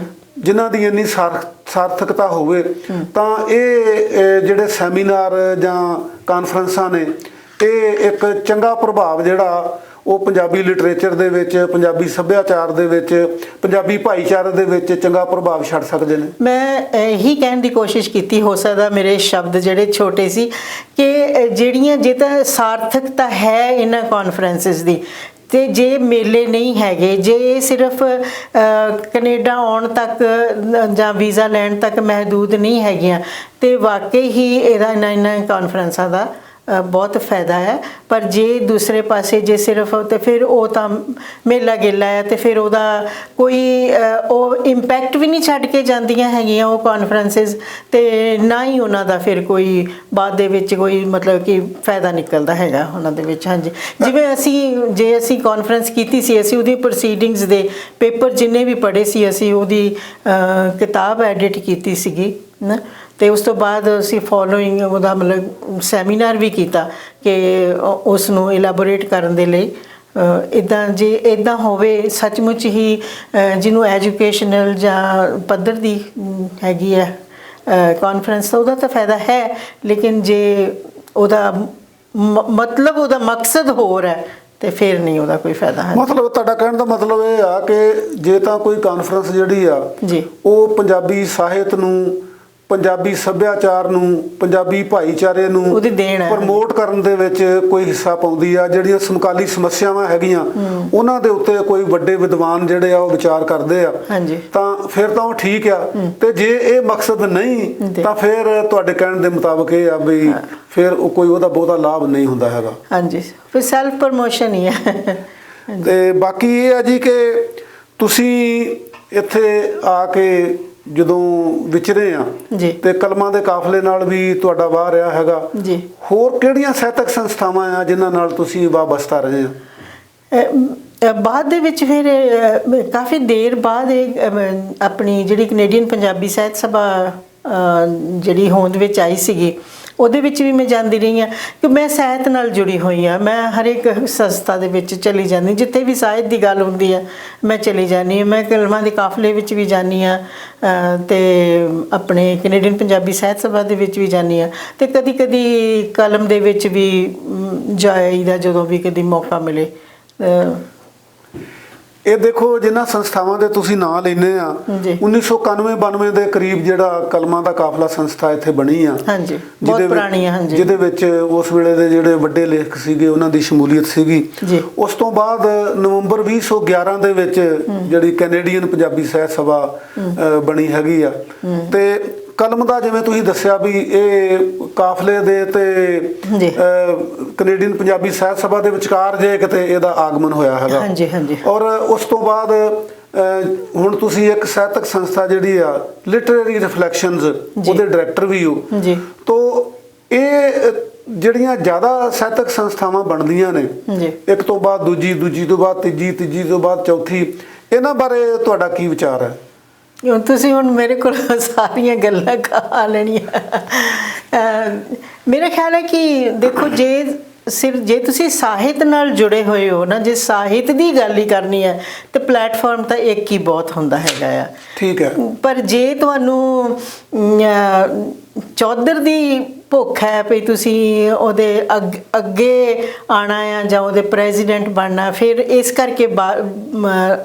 ਜਿਨ੍ਹਾਂ ਦੀ ਇੰਨੀ ਸਾਰਥਕਤਾ ਹੋਵੇ, ਤਾਂ ਇਹ ਜਿਹੜੇ ਸੈਮੀਨਾਰ ਜਾਂ ਕਾਨਫਰੰਸਾਂ ਨੇ, ਇਹ ਇੱਕ ਚੰਗਾ ਪ੍ਰਭਾਵ ਜਿਹੜਾ ਉਹ ਪੰਜਾਬੀ ਲਿਟਰੇਚਰ ਦੇ ਵਿੱਚ, ਪੰਜਾਬੀ ਸੱਭਿਆਚਾਰ ਦੇ ਵਿੱਚ, ਪੰਜਾਬੀ ਭਾਈਚਾਰੇ ਦੇ ਵਿੱਚ ਚੰਗਾ ਪ੍ਰਭਾਵ ਛੱਡ ਸਕਦੇ ਨੇ? ਮੈਂ ਇਹੀ ਕਹਿਣ ਦੀ ਕੋਸ਼ਿਸ਼ ਕੀਤੀ, ਹੋ ਸਕਦਾ ਮੇਰੇ ਸ਼ਬਦ ਜਿਹੜੇ ਛੋਟੇ ਸੀ, ਕਿ ਜਿਹੜੀਆਂ ਜੇ ਤਾਂ ਸਾਰਥਕਤਾ ਹੈ ਇਹਨਾਂ ਕਾਨਫਰੰਸਿਸ ਦੀ, ਤੇ ਜੇ ਮੇਲੇ ਨਹੀਂ ਹੈਗੇ, ਜੇ ਸਿਰਫ ਕੈਨੇਡਾ ਆਉਣ ਤੱਕ ਜਾਂ ਵੀਜ਼ਾ ਲੈਣ ਤੱਕ ਮਹਿਦੂਦ ਨਹੀਂ ਹੈਗੀਆਂ, ਤੇ ਵਾਕਈ ਹੀ ਇਹਨਾਂ ਕਾਨਫਰੰਸਾਂ ਦਾ ਬਹੁਤ ਫਾਇਦਾ ਹੈ। ਪਰ ਜੇ ਦੂਸਰੇ ਪਾਸੇ ਜੇ ਸਿਰਫ, ਤੇ ਫਿਰ ਉਹ ਤਾਂ ਮੇਲਾ ਗੇਲਾ ਹੈ, ਤੇ ਫਿਰ ਉਹਦਾ ਕੋਈ ਉਹ ਇੰਪੈਕਟ ਵੀ ਨਹੀਂ ਛੱਡ ਕੇ ਜਾਂਦੀਆਂ ਹੈਗੀਆਂ ਉਹ ਕਾਨਫਰੰਸਿਸ, ਤੇ ਨਾ ਹੀ ਉਹਨਾਂ ਦਾ ਫਿਰ ਕੋਈ ਬਾਅਦ ਦੇ ਵਿੱਚ ਕੋਈ ਮਤਲਬ ਕਿ ਫਾਇਦਾ ਨਿਕਲਦਾ ਹੈਗਾ ਉਹਨਾਂ ਦੇ ਵਿੱਚ। ਹਾਂਜੀ, ਜਿਵੇਂ ਜੇ ਅਸੀਂ ਕਾਨਫਰੰਸ ਕੀਤੀ ਸੀ, ਅਸੀਂ ਉਹਦੀ ਪ੍ਰੋਸੀਡਿੰਗਸ ਦੇ ਪੇਪਰ ਜਿੰਨੇ ਵੀ ਪੜ੍ਹੇ ਸੀ, ਅਸੀਂ ਉਹਦੀ ਕਿਤਾਬ ਐਡਿਟ ਕੀਤੀ ਸੀਗੀ ਨਾ, ਤੇ ਉਸ ਤੋਂ ਬਾਅਦ ਅਸੀਂ ਫੋਲੋਇੰਗ ਉਹਦਾ ਮਤਲਬ ਸੈਮੀਨਾਰ ਵੀ ਕੀਤਾ ਕਿ ਉਸ ਨੂੰ ਇਲੈਬੋਰੇਟ ਕਰਨ ਦੇ ਲਈ। ਜੇ ਇੱਦਾਂ ਹੋਵੇ ਸੱਚਮੁੱਚ ਹੀ, ਜਿਹਨੂੰ ਐਜੂਕੇਸ਼ਨਲ ਜਾਂ ਪੱਧਰ ਦੀ ਹੈਗੀ ਹੈ ਕਾਨਫਰੰਸ, ਤਾਂ ਉਹਦਾ ਤਾਂ ਫਾਇਦਾ ਹੈ। ਲੇਕਿਨ ਜੇ ਉਹਦਾ ਮਤਲਬ, ਉਹਦਾ ਮਕਸਦ ਹੋਰ ਹੈ, ਤੇ ਫਿਰ ਨਹੀਂ ਉਹਦਾ ਕੋਈ ਫਾਇਦਾ ਹੈ। ਮਤਲਬ ਤੁਹਾਡਾ ਕਹਿਣ ਦਾ ਮਤਲਬ ਇਹ ਆ ਕਿ ਜੇ ਤਾਂ ਕੋਈ ਕਾਨਫਰੰਸ ਜਿਹੜੀ ਆ ਜੀ, ਉਹ ਪੰਜਾਬੀ ਸਾਹਿਤ ਨੂੰ, ਪੰਜਾਬੀ ਸੱਭਿਆਚਾਰ ਨੂੰ, ਪੰਜਾਬੀ ਭਾਈਚਾਰੇ ਨੂੰ ਪ੍ਰਮੋਟ ਕਰਨ ਦੇ ਵਿੱਚ ਕੋਈ ਹਿੱਸਾ ਪਾਉਂਦੀ ਆ, ਜਿਹੜੀਆਂ ਸਮਕਾਲੀ ਸਮੱਸਿਆਵਾਂ ਹੈਗੀਆਂ ਉਹਨਾਂ ਦੇ ਉੱਤੇ ਕੋਈ ਵੱਡੇ ਵਿਦਵਾਨ ਜਿਹੜੇ ਆ ਉਹ ਵਿਚਾਰ ਕਰਦੇ ਆ, ਤਾਂ ਫਿਰ ਤਾਂ ਉਹ ਠੀਕ ਆ। ਤੇ ਜੇ ਇਹ ਮਕਸਦ ਨਹੀਂ, ਤਾਂ ਫਿਰ ਤੁਹਾਡੇ ਕਹਿਣ ਦੇ ਮੁਤਾਬਕ ਇਹ ਆ ਵੀ ਫਿਰ ਉਹ ਕੋਈ ਉਹਦਾ ਬਹੁਤਾ ਲਾਭ ਨਹੀਂ ਹੁੰਦਾ ਹੈਗਾ। ਹਾਂਜੀ, ਫਿਰ ਸੈਲਫ ਪ੍ਰਮੋਸ਼ਨ ਹੀ ਹੈ। ਤੇ ਬਾਕੀ ਇਹ ਆ ਜੀ ਕਿ ਤੁਸੀਂ ਇੱਥੇ ਆ ਕੇ ਜਦੋਂ ਵਿਚਰੇ ਆ ਜੀ ਤੇ ਕਲਮਾਂ ਦੇ ਕਾਫਲੇ ਨਾਲ ਵੀ ਤੁਹਾਡਾ ਵਾਹ ਰਿਹਾ ਹੈਗਾ ਜੀ। ਹੋਰ ਕਿਹੜੀਆਂ ਸਾਹਿਤਕ ਸੰਸਥਾਵਾਂ ਆ ਜਿਨ੍ਹਾਂ ਨਾਲ ਤੁਸੀਂ ਵਾਬਸਤਾ ਰਹੇ ਆ? ਬਾਅਦ ਦੇ ਵਿੱਚ ਫਿਰ ਕਾਫੀ ਦੇਰ ਬਾਅਦ ਇਹ ਆਪਣੀ ਜਿਹੜੀ ਕੈਨੇਡੀਅਨ ਪੰਜਾਬੀ ਸਾਹਿਤ ਸਭਾ ਜਿਹੜੀ ਹੋਂਦ ਵਿੱਚ ਆਈ ਸੀਗੀ, ਉਹਦੇ ਵਿੱਚ ਵੀ ਮੈਂ ਜਾਂਦੀ ਰਹੀ ਹਾਂ ਕਿ ਮੈਂ ਸਾਹਿਤ ਨਾਲ ਜੁੜੀ ਹੋਈ ਹਾਂ। ਮੈਂ ਹਰ ਇੱਕ ਸੰਸਥਾ ਦੇ ਵਿੱਚ ਚਲੀ ਜਾਂਦੀ, ਜਿੱਥੇ ਵੀ ਸਾਹਿਤ ਦੀ ਗੱਲ ਹੁੰਦੀ ਹੈ ਮੈਂ ਚਲੀ ਜਾਂਦੀ ਹਾਂ। ਮੈਂ ਕਲਮਾਂ ਦੇ ਕਾਫਲੇ ਵਿੱਚ ਵੀ ਜਾਂਦੀ ਹਾਂ ਅਤੇ ਆਪਣੇ ਕੈਨੇਡੀਅਨ ਪੰਜਾਬੀ ਸਾਹਿਤ ਸਭਾ ਦੇ ਵਿੱਚ ਵੀ ਜਾਂਦੀ ਹਾਂ, ਅਤੇ ਕਦੀ ਕਦੀ ਕਲਮ ਦੇ ਵਿੱਚ ਵੀ ਜਾਈਦਾ ਜਦੋਂ ਵੀ ਕਦੀ ਮੌਕਾ ਮਿਲੇ। ਇਹ ਦੇਖੋ ਜਿਨ੍ਹਾਂ ਸੰਸਥਾਵਾਂ ਦੇ ਤੁਸੀਂ ਨਾਂ ਲੈਂਦੇ ਆ, 1991-92 ਦੇ ਕਰੀਬ ਜਿਹੜਾ ਕਲਮਾਂ ਦਾ ਕਾਫਲਾ ਸੰਸਥਾ ਇੱਥੇ ਬਣੀ ਆ, ਹਾਂਜੀ, ਬਹੁਤ ਪੁਰਾਣੀ ਆ, ਹਾਂਜੀ, ਜਿਹਦੇ ਵਿੱਚ ਉਸ ਵੇਲੇ ਦੇ ਜਿਹੜੇ ਵੱਡੇ ਲੇਖਕ ਸੀਗੇ ਉਹਨਾਂ ਦੀ ਸ਼ਮੂਲੀਅਤ ਸੀਗੀ ਜੀ। ਉਸ ਤੋਂ ਬਾਅਦ ਨਵੰਬਰ 2011 ਦੇ ਵਿੱਚ ਜਿਹੜੀ ਕੈਨੇਡੀਅਨ ਪੰਜਾਬੀ ਸਾਹਿਤ ਸਭਾ ਬਣੀ ਹੈਗੀ ਆ, ਤੇ ਕਲਮ ਦਾ ਜਿਵੇਂ ਤੁਸੀਂ ਦੱਸਿਆ ਵੀ ਇਹ ਕਾਫਲੇ ਦੇ ਤੇ ਕੈਨੇਡੀਅਨ ਪੰਜਾਬੀ ਸਾਹਿਤ ਸਭਾ ਦੇ ਵਿਚਕਾਰ ਜੇ ਕਿਤੇ ਇਹਦਾ ਆਗਮਨ ਹੋਇਆ ਹੈਗਾ। ਹਾਂਜੀ ਹਾਂਜੀ। ਔਰ ਉਸ ਤੋਂ ਬਾਅਦ ਹੁਣ ਤੁਸੀਂ ਇੱਕ ਸਾਹਿਤਕ ਸੰਸਥਾ ਜਿਹੜੀ ਆ ਲਿਟਰੇਰੀ ਰਿਫਲੈਕਸ਼ਨਸ ਉਹਦੇ ਡਾਇਰੈਕਟਰ ਵੀ ਹੋ ਜੀ। ਤੋ ਇਹ ਜਿਹੜੀਆਂ ਜ਼ਿਆਦਾ ਸਾਹਿਤਕ ਸੰਸਥਾਵਾਂ ਬਣਦੀਆਂ ਨੇ, ਇੱਕ ਤੋਂ ਬਾਅਦ ਦੂਜੀ, ਦੂਜੀ ਤੋਂ ਬਾਅਦ ਤੀਜੀ, ਤੀਜੀ ਤੋਂ ਬਾਅਦ ਚੌਥੀ, ਇਹਨਾਂ ਬਾਰੇ ਤੁਹਾਡਾ ਕੀ ਵਿਚਾਰ ਹੈ? ਤੁਸੀਂ ਹੁਣ ਮੇਰੇ ਕੋਲ ਸਾਰੀਆਂ ਗੱਲਾਂ ਕਹਾ ਲੈਣੀਆਂ। ਮੇਰਾ ਖਿਆਲ ਹੈ ਕਿ ਦੇਖੋ, ਜੇ ਤੁਸੀਂ ਸਾਹਿਤ ਨਾਲ ਜੁੜੇ ਹੋਏ ਹੋ ਨਾ, ਜੇ ਸਾਹਿਤ ਦੀ ਗੱਲ ਹੀ ਕਰਨੀ ਹੈ ਤੇ ਪਲੇਟਫਾਰਮ ਤਾਂ ਇੱਕ ਹੀ ਬਹੁਤ ਹੁੰਦਾ ਹੈਗਾ ਆ। ਠੀਕ ਹੈ। ਪਰ ਜੇ ਤੁਹਾਨੂੰ ਚੌਧਰ ਦੀ ਭੁੱਖ ਹੈ ਵੀ ਤੁਸੀਂ ਉਹਦੇ ਅੱਗੇ ਆਉਣਾ ਆ ਜਾਂ ਉਹਦੇ ਪ੍ਰੈਜ਼ੀਡੈਂਟ ਬਣਨਾ, ਫਿਰ ਇਸ ਕਰਕੇ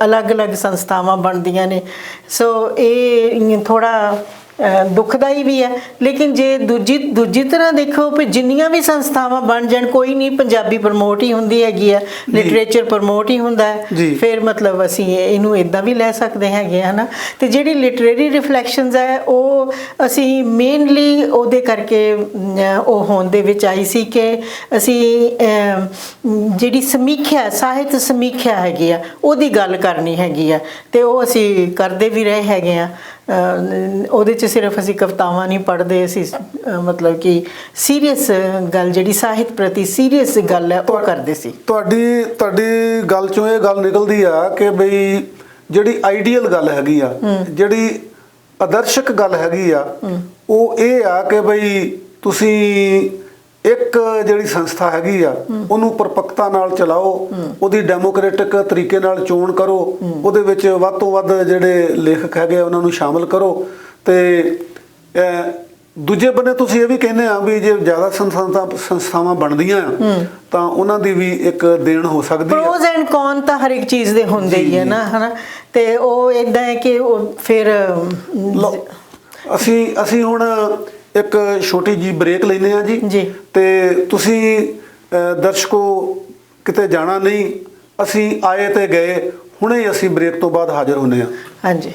ਅਲੱਗ-ਅਲੱਗ ਸੰਸਥਾਵਾਂ ਬਣਦੀਆਂ ਨੇ। ਸੋ ਇਹ ਥੋੜ੍ਹਾ ਦੁਖਦਾਈ ਵੀ ਹੈ। ਲੇਕਿਨ ਜੇ ਦੂਜੀ ਤਰ੍ਹਾਂ ਦੇਖੋ ਵੀ ਜਿੰਨੀਆਂ ਵੀ ਸੰਸਥਾਵਾਂ ਬਣ ਜਾਣ, ਕੋਈ ਨਹੀਂ, ਪੰਜਾਬੀ ਪ੍ਰਮੋਟ ਹੀ ਹੁੰਦੀ ਹੈਗੀ ਆ, ਲਿਟਰੇਚਰ ਪ੍ਰਮੋਟ ਹੀ ਹੁੰਦਾ ਹੈ, ਫਿਰ ਮਤਲਬ ਅਸੀਂ ਇਹਨੂੰ ਇੱਦਾਂ ਵੀ ਲੈ ਸਕਦੇ ਹੈਗੇ ਹੈ ਨਾ। ਅਤੇ ਜਿਹੜੀ ਲਿਟਰੇਰੀ ਰਿਫਲੈਕਸ਼ਨਸ ਹੈ ਉਹ ਅਸੀਂ ਮੇਨਲੀ ਉਹਦੇ ਕਰਕੇ ਉਹ ਹੋਂਦ ਦੇ ਵਿੱਚ ਆਈ ਸੀ ਕਿ ਅਸੀਂ ਜਿਹੜੀ ਸਮੀਖਿਆ, ਸਾਹਿਤ ਸਮੀਖਿਆ ਹੈਗੀ ਆ, ਉਹਦੀ ਗੱਲ ਕਰਨੀ ਹੈਗੀ ਆ, ਅਤੇ ਉਹ ਅਸੀਂ ਕਰਦੇ ਵੀ ਰਹੇ ਹੈਗੇ ਆ। ਉਹਦੇ 'ਚ ਸਿਰਫ ਅਸੀਂ ਕਵਿਤਾਵਾਂ ਨਹੀਂ ਪੜ੍ਹਦੇ, ਅਸੀਂ ਮਤਲਬ ਕਿ ਸੀਰੀਅਸ ਗੱਲ, ਜਿਹੜੀ ਸਾਹਿਤ ਪ੍ਰਤੀ ਸੀਰੀਅਸ ਗੱਲ ਹੈ, ਉਹ ਕਰਦੇ ਸੀ। ਤੁਹਾਡੀ ਗੱਲ 'ਚੋਂ ਇਹ ਗੱਲ ਨਿਕਲਦੀ ਆ ਕਿ ਬਈ ਜਿਹੜੀ ਆਈਡੀਅਲ ਗੱਲ ਹੈਗੀ ਆ, ਜਿਹੜੀ ਆਦਰਸ਼ਕ ਗੱਲ ਹੈਗੀ ਆ, ਉਹ ਇਹ ਆ ਕਿ ਬਈ ਤੁਸੀਂ ਇੱਕ ਜਿਹੜੀ ਸੰਸਥਾ ਹੈਗੀ ਆ ਉਹਨੂੰ ਪਰਪੱਕਤਾ ਨਾਲ ਚਲਾਓ, ਉਹਦੀ ਡੈਮੋਕ੍ਰੈਟਿਕ ਤਰੀਕੇ ਨਾਲ ਚੋਣ ਕਰੋ, ਉਹਦੇ ਵਿੱਚ ਵੱਧ ਤੋਂ ਵੱਧ ਜਿਹੜੇ ਲੇਖਕ ਹੈਗੇ ਉਹਨਾਂ ਨੂੰ ਸ਼ਾਮਲ ਕਰੋ, ਤੇ ਦੂਜੇ ਬੰਨੇ ਤੁਸੀਂ ਇਹ ਵੀ ਕਹਿੰਦੇ ਆ ਵੀ ਜੇ ਜ਼ਿਆਦਾ ਸੰਸਥਾਵਾਂ ਬਣਦੀਆਂ ਤਾਂ ਉਹਨਾਂ ਦੀ ਵੀ ਇੱਕ ਦੇਣ ਹੋ ਸਕਦੀ ਹੈ। ਪ੍ਰੋਜ਼ ਐਂਡ ਕੌਨ ਤਾਂ ਹਰ ਇੱਕ ਚੀਜ਼ ਦੇ ਹੁੰਦੇ ਹੀ ਹੈ ਨਾ, ਹੈ ਨਾ। ਤੇ ਉਹ ਇੱਦਾਂ ਹੈ ਕਿ ਉਹ ਫਿਰ ਅਸੀਂ ਹੁਣ ਇੱਕ ਛੋਟੀ ਜੀ ਬ੍ਰੇਕ ਲੈਂਦੇ ਆ ਜੀ, ਤੇ ਤੁਸੀਂ ਦਰਸ਼ਕੋ ਕਿਤੇ ਜਾਣਾ ਨਹੀਂ, ਅਸੀਂ ਆਏ ਤੇ ਗਏ, ਹੁਣੇ ਅਸੀਂ ਬ੍ਰੇਕ ਤੋਂ ਬਾਅਦ ਹਾਜ਼ਰ ਹੁੰਦੇ ਆ। ਹਾਂਜੀ।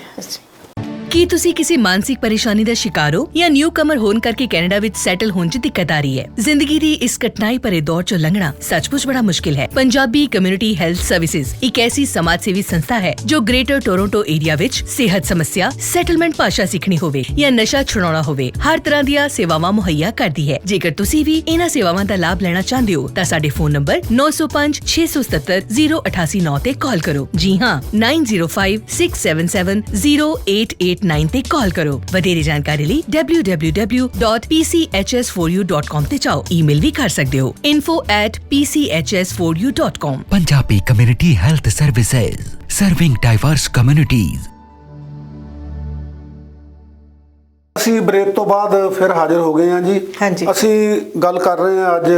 ਕੀ ਤੁਸੀਂ ਕਿਸੇ ਮਾਨਸਿਕ ਪਰੇਸ਼ਾਨੀ ਦਾ ਸ਼ਿਕਾਰ ਹੋ ਜਾਂ ਨਿਊ ਕਮਰ ਹੋਣ ਕਰਕੇ ਕੈਨੇਡਾ ਵਿੱਚ ਸੈਟਲ ਹੋਣ 'ਚ ਦਿੱਕਤ ਆ ਰਹੀ ਹੈ? ਜ਼ਿੰਦਗੀ ਦੀ ਇਸ ਕਠਿਨਾਈ ਭਰੇ ਦੌਰ 'ਚੋਂ ਲੰਘਣਾ ਸੱਚਮੁੱਚ ਬੜਾ ਮੁਸ਼ਕਿਲ ਹੈ। ਪੰਜਾਬੀ ਕਮਿਊਨਿਟੀ ਹੈਲਥ ਸਰਵਿਸਿਜ਼ ਇੱਕ ਐਸੀ ਸਮਾਜ ਸੇਵੀ ਸੰਸਥਾ ਹੈ ਜੋ ਗ੍ਰੇਟਰ ਟੋਰਾਂਟੋ ਏਰੀਆ ਵਿੱਚ ਸਿਹਤ ਸਮੱਸਿਆ, ਸੈਟਲਮੈਂਟ ਭਾਸ਼ਾ ਸਿੱਖਣੀ ਹੋਵੇ ਜਾਂ ਨਸ਼ਾ ਛੁਡਾਉਣਾ ਹੋਵੇ, ਹਰ ਤਰ੍ਹਾਂ ਦੀਆਂ ਸੇਵਾਵਾਂ ਮੁਹੱਈਆ ਕਰਦੀ ਹੈ। ਜੇਕਰ ਤੁਸੀਂ ਵੀ ਇਹਨਾਂ ਸੇਵਾਵਾਂ ਦਾ ਲਾਭ ਲੈਣਾ ਚਾਹੁੰਦੇ ਹੋ ਤਾਂ ਸਾਡੇ ਫੋਨ ਨੰਬਰ 9056770889 ਤੇ ਕਾਲ ਕਰੋ। ਜੀ ਹਾਂ, 9056770889 ਤੇ ਕਾਲ ਕਰੋ। ਵਧੇਰੇ ਜਾਣਕਾਰੀ ਲਈ www.pchs4u.com ਤੇ ਜਾਓ। ਈਮੇਲ ਵੀ ਕਰ ਸਕਦੇ ਹੋ info@pchs4u.com। Punjabi Community Health Services, serving diverse communities। ਅਸੀਂ ਬ੍ਰੇਕ ਤੋਂ ਬਾਅਦ ਫਿਰ ਹਾਜ਼ਰ ਹੋ ਗਏ ਹਾਂ ਜੀ। ਅਸੀਂ ਗੱਲ ਕਰ ਰਹੇ ਹਾਂ ਅੱਜ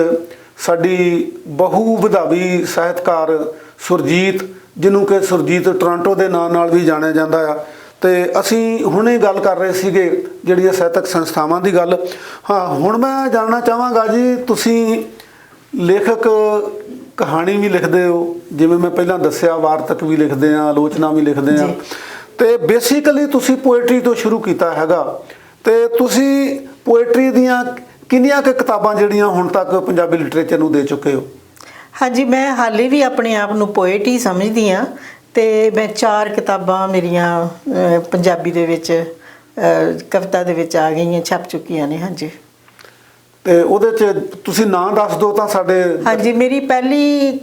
ਸਾਡੀ ਬਹੁ ਵਿਧਾਵੀ ਸਾਹਿਤਕਾਰ ਸੁਰਜੀਤ, ਜਿਹਨੂੰ ਕਿ ਸੁਰਜੀਤ ਟੋਰਾਂਟੋ ਦੇ ਨਾਂ ਨਾਲ ਵੀ ਜਾਣਿਆ ਜਾਂਦਾ ਆ, ਤੇ ਅਸੀਂ ਹੁਣੇ ਗੱਲ ਕਰ ਰਹੇ ਸੀਗੇ ਜਿਹੜੀਆਂ ਸਾਹਿਤਕ ਸੰਸਥਾਵਾਂ ਦੀ ਗੱਲ। ਹਾਂ, ਹੁਣ ਮੈਂ ਜਾਣਨਾ ਚਾਹਾਂਗਾ ਜੀ, ਤੁਸੀਂ ਲੇਖਕ ਕਹਾਣੀ ਵੀ ਲਿਖਦੇ ਹੋ, ਜਿਵੇਂ ਮੈਂ ਪਹਿਲਾਂ ਦੱਸਿਆ, ਵਾਰਤਕ ਵੀ ਲਿਖਦੇ ਆ, ਆਲੋਚਨਾ ਵੀ ਲਿਖਦੇ ਆ, ਤੇ ਬੇਸਿਕਲੀ ਤੁਸੀਂ ਪੋਇਟਰੀ ਤੋਂ ਸ਼ੁਰੂ ਕੀਤਾ ਹੈਗਾ। ਤੇ ਤੁਸੀਂ ਪੋਇਟਰੀ ਦੀਆਂ ਕਿੰਨੀਆਂ ਕੁ ਕਿਤਾਬਾਂ ਜਿਹੜੀਆਂ ਹੁਣ ਤੱਕ ਪੰਜਾਬੀ ਲਿਟਰੇਚਰ ਨੂੰ ਦੇ ਚੁੱਕੇ ਹੋ? ਹਾਂਜੀ, ਮੈਂ ਹਾਲੇ ਵੀ ਆਪਣੇ ਆਪ ਨੂੰ ਪੋਇਟ ਹੀ ਸਮਝਦੀ ਹਾਂ, ਤੇ ਮੈਂ 4 ਕਿਤਾਬਾਂ ਮੇਰੀਆਂ ਪੰਜਾਬੀ ਦੇ ਵਿੱਚ ਕਵਿਤਾ ਦੇ ਵਿੱਚ ਆ ਗਈਆਂ, ਛਪ ਚੁੱਕੀਆਂ ਨੇ। ਹਾਂਜੀ। ਤੇ ਉਹਦੇ 'ਚ ਤੁਸੀਂ ਨਾਂ ਦੱਸ ਦਿਓ ਤਾਂ ਸਾਡੇ। ਹਾਂਜੀ, ਮੇਰੀ ਪਹਿਲੀ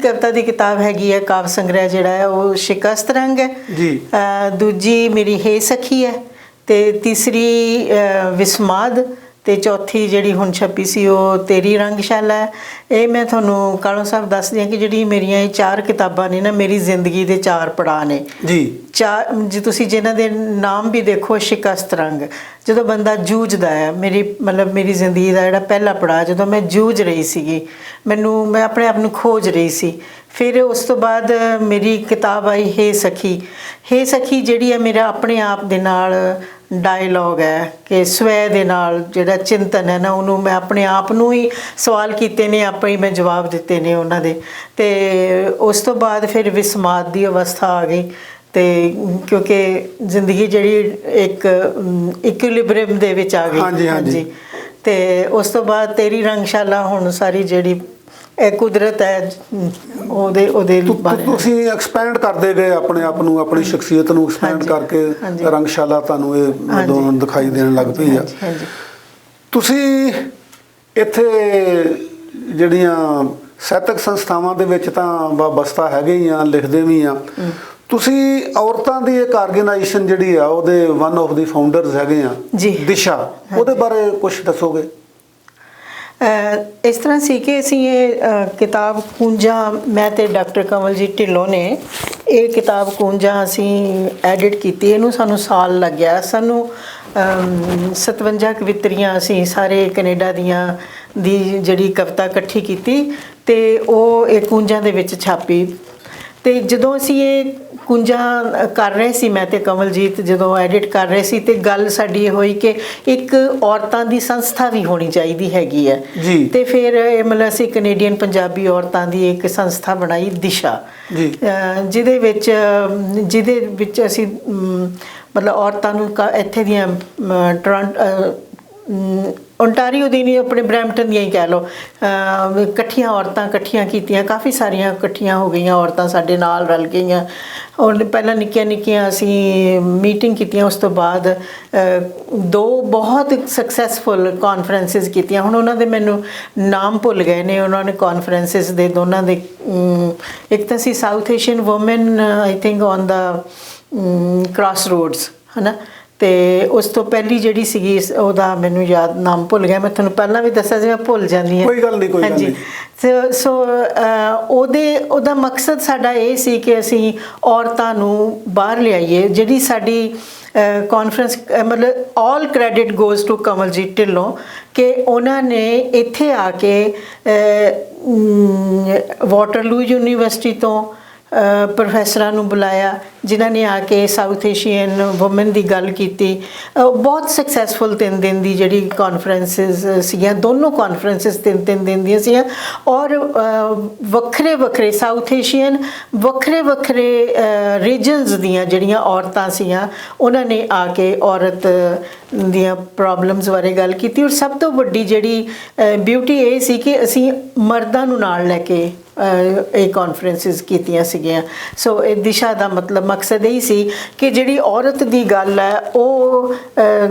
ਕਵਿਤਾ ਦੀ ਕਿਤਾਬ ਹੈਗੀ ਹੈ ਕਾਵ ਸੰਗ੍ਰਹਿ, ਜਿਹੜਾ ਹੈ ਉਹ ਸ਼ਿਕਸਤ ਰੰਗ ਹੈ ਜੀ। ਦੂਜੀ ਮੇਰੀ ਹੇ ਸਖੀ ਹੈ, ਤੇ ਤੀਸਰੀ ਵਿਸਮਾਦ, ਤੇ ਚੌਥੀ ਜਿਹੜੀ ਹੁਣ ਛਪੀ ਸੀ ਉਹ ਤੇਰੀ ਰੰਗਸ਼ਾਲਾ ਹੈ। ਇਹ ਮੈਂ ਤੁਹਾਨੂੰ ਕਾਲੋ ਸਾਹਿਬ ਦੱਸਦੀ ਹਾਂ ਕਿ ਜਿਹੜੀ ਮੇਰੀਆਂ ਇਹ 4 ਕਿਤਾਬਾਂ ਨੇ ਨਾ, ਮੇਰੀ ਜ਼ਿੰਦਗੀ ਦੇ 4 ਪੜਾਅ ਨੇ ਜੀ। ਜੇ ਤੁਸੀਂ ਜਿਨ੍ਹਾਂ ਦੇ ਨਾਮ ਵੀ ਦੇਖੋ, ਸ਼ਿਕਸਤ ਰੰਗ, ਜਦੋਂ ਬੰਦਾ ਜੂਝਦਾ ਹੈ, ਮੇਰੀ ਜ਼ਿੰਦਗੀ ਦਾ ਜਿਹੜਾ ਪਹਿਲਾ ਪੜਾਅ, ਜਦੋਂ ਮੈਂ ਜੂਝ ਰਹੀ ਸੀਗੀ, ਮੈਂ ਆਪਣੇ ਆਪ ਨੂੰ ਖੋਜ ਰਹੀ ਸੀ। ਫਿਰ ਉਸ ਤੋਂ ਬਾਅਦ ਮੇਰੀ ਕਿਤਾਬ ਆਈ ਹੇ ਸਖੀ। ਹੇ ਸਖੀ ਜਿਹੜੀ ਹੈ ਮੇਰਾ ਆਪਣੇ ਆਪ ਦੇ ਨਾਲ ਡਾਇਲੋਗ ਹੈ, ਕਿ ਸਵੈ ਦੇ ਨਾਲ ਜਿਹੜਾ ਚਿੰਤਨ ਹੈ ਨਾ, ਉਹਨੂੰ ਮੈਂ ਆਪਣੇ ਆਪ ਨੂੰ ਹੀ ਸਵਾਲ ਕੀਤੇ ਨੇ, ਆਪੇ ਹੀ ਮੈਂ ਜਵਾਬ ਦਿੱਤੇ ਨੇ ਉਹਨਾਂ ਦੇ। ਤੇ ਉਸ ਤੋਂ ਬਾਅਦ ਫਿਰ ਵਿਸਮਾਦ ਦੀ ਅਵਸਥਾ ਆ ਗਈ, ਤੇ ਕਿਉਂਕਿ ਜ਼ਿੰਦਗੀ ਜਿਹੜੀ ਇੱਕ ਇਕੁਇਲਿਬ੍ਰੀਅਮ ਦੇ ਵਿੱਚ ਆ ਗਈ। ਹਾਂਜੀ। ਤੇ ਉਸ ਤੋਂ ਬਾਅਦ ਤੇਰੀ ਰੰਗਸ਼ਾਲਾ ਹੁਣ ਸਾਰੀ ਜਿਹੜੀ ਇਹ ਕੁਦਰਤ ਹੈ ਉਹਦੇ ਬਾਰੇ ਤੁਸੀਂ ਐਕਸਪੈਂਡ ਕਰਦੇ ਗਏ ਆਪਣੇ ਆਪ ਨੂੰ, ਆਪਣੀ ਸ਼ਖਸੀਅਤ ਨੂੰ ਐਕਸਪੈਂਡ ਕਰਕੇ ਰੰਗਸ਼ਾਲਾ ਤੁਹਾਨੂੰ ਇਹ ਦਿਖਾਈ ਦੇਣ ਲੱਗ ਪਈ ਆ। ਤੁਸੀਂ ਇੱਥੇ ਜਿਹੜੀਆਂ ਸਾਹਿਤਕ ਸੰਸਥਾਵਾਂ ਦੇ ਵਿੱਚ ਤਾਂ ਬਸਤਾ ਹੈਗੇ ਹੀ ਆ, ਲਿਖਦੇ ਵੀ ਆ। ਤੁਸੀਂ ਔਰਤਾਂ ਦੀ ਇੱਕ ਆਰਗੇਨਾਈਜੇਸ਼ਨ ਜਿਹੜੀ ਆ ਉਹਦੇ ਵਨ ਆਫ ਦੀ ਫਾਊਂਡਰਸ ਹੈਗੇ ਆ, ਦਿਸ਼ਾ, ਉਹਦੇ ਬਾਰੇ ਕੁਝ ਦੱਸੋਗੇ? ਇਸ ਤਰ੍ਹਾਂ ਸੀ ਕਿ ਅਸੀਂ ਇਹ ਕਿਤਾਬ ਕੂੰਜਾਂ, ਮੈਂ ਤੇ ਡਾਕਟਰ ਕਮਲਜੀਤ ਢਿੱਲੋਂ ਨੇ ਇਹ ਕਿਤਾਬ ਕੂੰਜਾਂ ਅਸੀਂ ਐਡਿਟ ਕੀਤੀ। ਇਹਨੂੰ ਸਾਨੂੰ ਸਾਲ ਲੱਗਿਆ। ਸਾਨੂੰ 57 ਕਵਿਤਰੀਆਂ ਅਸੀਂ ਸਾਰੇ ਕੈਨੇਡਾ ਦੀ ਜਿਹੜੀ ਕਵਿਤਾ ਇਕੱਠੀ ਕੀਤੀ, ਤੇ ਉਹ ਇਹ ਕੂੰਜਾਂ ਦੇ ਵਿੱਚ ਛਾਪੀ। ਤੇ ਜਦੋਂ ਅਸੀਂ ਇਹ ਕੂੰਜਾਂ ਕਰ ਰਹੇ ਸੀ, ਮੈਂ ਤੇ ਕਮਲਜੀਤ ਜਦੋਂ ਐਡਿਟ ਕਰ ਰਹੇ ਸੀ, ਤੇ ਗੱਲ ਸਾਡੀ ਇਹ ਹੋਈ ਕਿ ਇੱਕ ਔਰਤਾਂ ਦੀ ਸੰਸਥਾ ਵੀ ਹੋਣੀ ਚਾਹੀਦੀ ਹੈਗੀ ਹੈ। ਤੇ ਫਿਰ ਅਸੀਂ ਕੈਨੇਡੀਅਨ ਪੰਜਾਬੀ ਔਰਤਾਂ ਦੀ ਇੱਕ ਸੰਸਥਾ ਬਣਾਈ, ਦਿਸ਼ਾ, ਜਿਹਦੇ ਵਿੱਚ ਅਸੀਂ ਔਰਤਾਂ ਨੂੰ ਇੱਥੇ ਦੀਆਂ ਓਨਟਾਰੀਓ ਦੀ ਨਹੀਂ, ਆਪਣੇ ਬਰੈਂਪਟਨ ਦੀਆਂ ਹੀ ਕਹਿ ਲਓ, ਇਕੱਠੀਆਂ ਔਰਤਾਂ ਇਕੱਠੀਆਂ ਕੀਤੀਆਂ, ਕਾਫੀ ਸਾਰੀਆਂ ਇਕੱਠੀਆਂ ਹੋ ਗਈਆਂ ਔਰਤਾਂ ਸਾਡੇ ਨਾਲ ਰਲ ਗਈਆਂ। ਔਰ ਪਹਿਲਾਂ ਨਿੱਕੀਆਂ ਅਸੀਂ ਮੀਟਿੰਗ ਕੀਤੀਆਂ, ਉਸ ਤੋਂ ਬਾਅਦ 2 ਬਹੁਤ ਸਕਸੈਸਫੁਲ ਕਾਨਫਰੰਸਿਸ ਕੀਤੀਆਂ। ਹੁਣ ਉਹਨਾਂ ਦੇ ਮੈਨੂੰ ਨਾਮ ਭੁੱਲ ਗਏ ਨੇ, ਉਹਨਾਂ ਨੇ ਕਾਨਫਰੰਸਿਸ ਦੇ ਦੋਨਾਂ ਦੇ। ਇੱਕ ਤਾਂ ਸੀ South Asian woman, I think on the crossroads, ਹੈ ਨਾ। ਤੇ ਉਸ ਤੋਂ ਪਹਿਲੀ ਜਿਹੜੀ ਸੀਗੀ ਉਹਦਾ ਮੈਨੂੰ ਨਾਮ ਭੁੱਲ ਗਿਆ। ਮੈਂ ਤੁਹਾਨੂੰ ਪਹਿਲਾਂ ਵੀ ਦੱਸਿਆ ਸੀ, ਮੈਂ ਭੁੱਲ ਜਾਂਦੀ ਹਾਂ। ਕੋਈ ਗੱਲ ਨਹੀਂ, ਕੋਈ ਗੱਲ ਨਹੀਂ। ਸੋ ਉਹਦਾ ਮਕਸਦ ਸਾਡਾ ਇਹ ਸੀ ਕਿ ਅਸੀਂ ਔਰਤਾਂ ਨੂੰ ਬਾਹਰ ਲਿਆਈਏ। ਜਿਹੜੀ ਸਾਡੀ conference, all credit goes to Kamaljeet Dhillon, ਕਿ ਉਹਨਾਂ ਨੇ ਇੱਥੇ ਆ ਕੇ ਵਾਟਰਲੂ ਯੂਨੀਵਰਸਿਟੀ ਤੋਂ ਪ੍ਰੋਫੈਸਰਾਂ ਨੂੰ ਬੁਲਾਇਆ, ਜਿਨ੍ਹਾਂ ਨੇ ਆ ਕੇ ਸਾਊਥ ਏਸ਼ੀਅਨ ਵੂਮਨ ਦੀ ਗੱਲ ਕੀਤੀ। ਬਹੁਤ ਸਕਸੈਸਫੁਲ 3 ਦਿਨ ਦੀ ਜਿਹੜੀ ਕਾਨਫਰੰਸਿਸ ਸੀਗੀਆਂ, ਦੋਨੋਂ ਕਾਨਫਰੰਸਿਸ 3 ਦਿਨ ਦੀਆਂ ਸੀਗੀਆਂ। ਔਰ ਵੱਖਰੇ ਸਾਊਥ ਏਸ਼ੀਅਨ ਵੱਖਰੇ ਰੀਜਨਸ ਦੀਆਂ ਜਿਹੜੀਆਂ ਔਰਤਾਂ ਸੀਗੀਆਂ, ਉਹਨਾਂ ਨੇ ਆ ਕੇ ਔਰਤ ਦੀਆਂ ਪ੍ਰੋਬਲਮਸ ਬਾਰੇ ਗੱਲ ਕੀਤੀ। ਔਰ ਸਭ ਤੋਂ ਵੱਡੀ ਜਿਹੜੀ ਬਿਊਟੀ ਇਹ ਸੀ ਕਿ ਅਸੀਂ ਮਰਦਾਂ ਨੂੰ ਨਾਲ ਲੈ ਕੇ ਇਹ ਕਾਨਫਰੰਸਿਸ ਕੀਤੀਆਂ ਸੀਗੀਆਂ। ਸੋ ਇਹ ਦਿਸ਼ਾ ਦਾ ਮਕਸਦ ਇਹ ਸੀ ਕਿ ਜਿਹੜੀ ਔਰਤ ਦੀ ਗੱਲ ਹੈ ਉਹ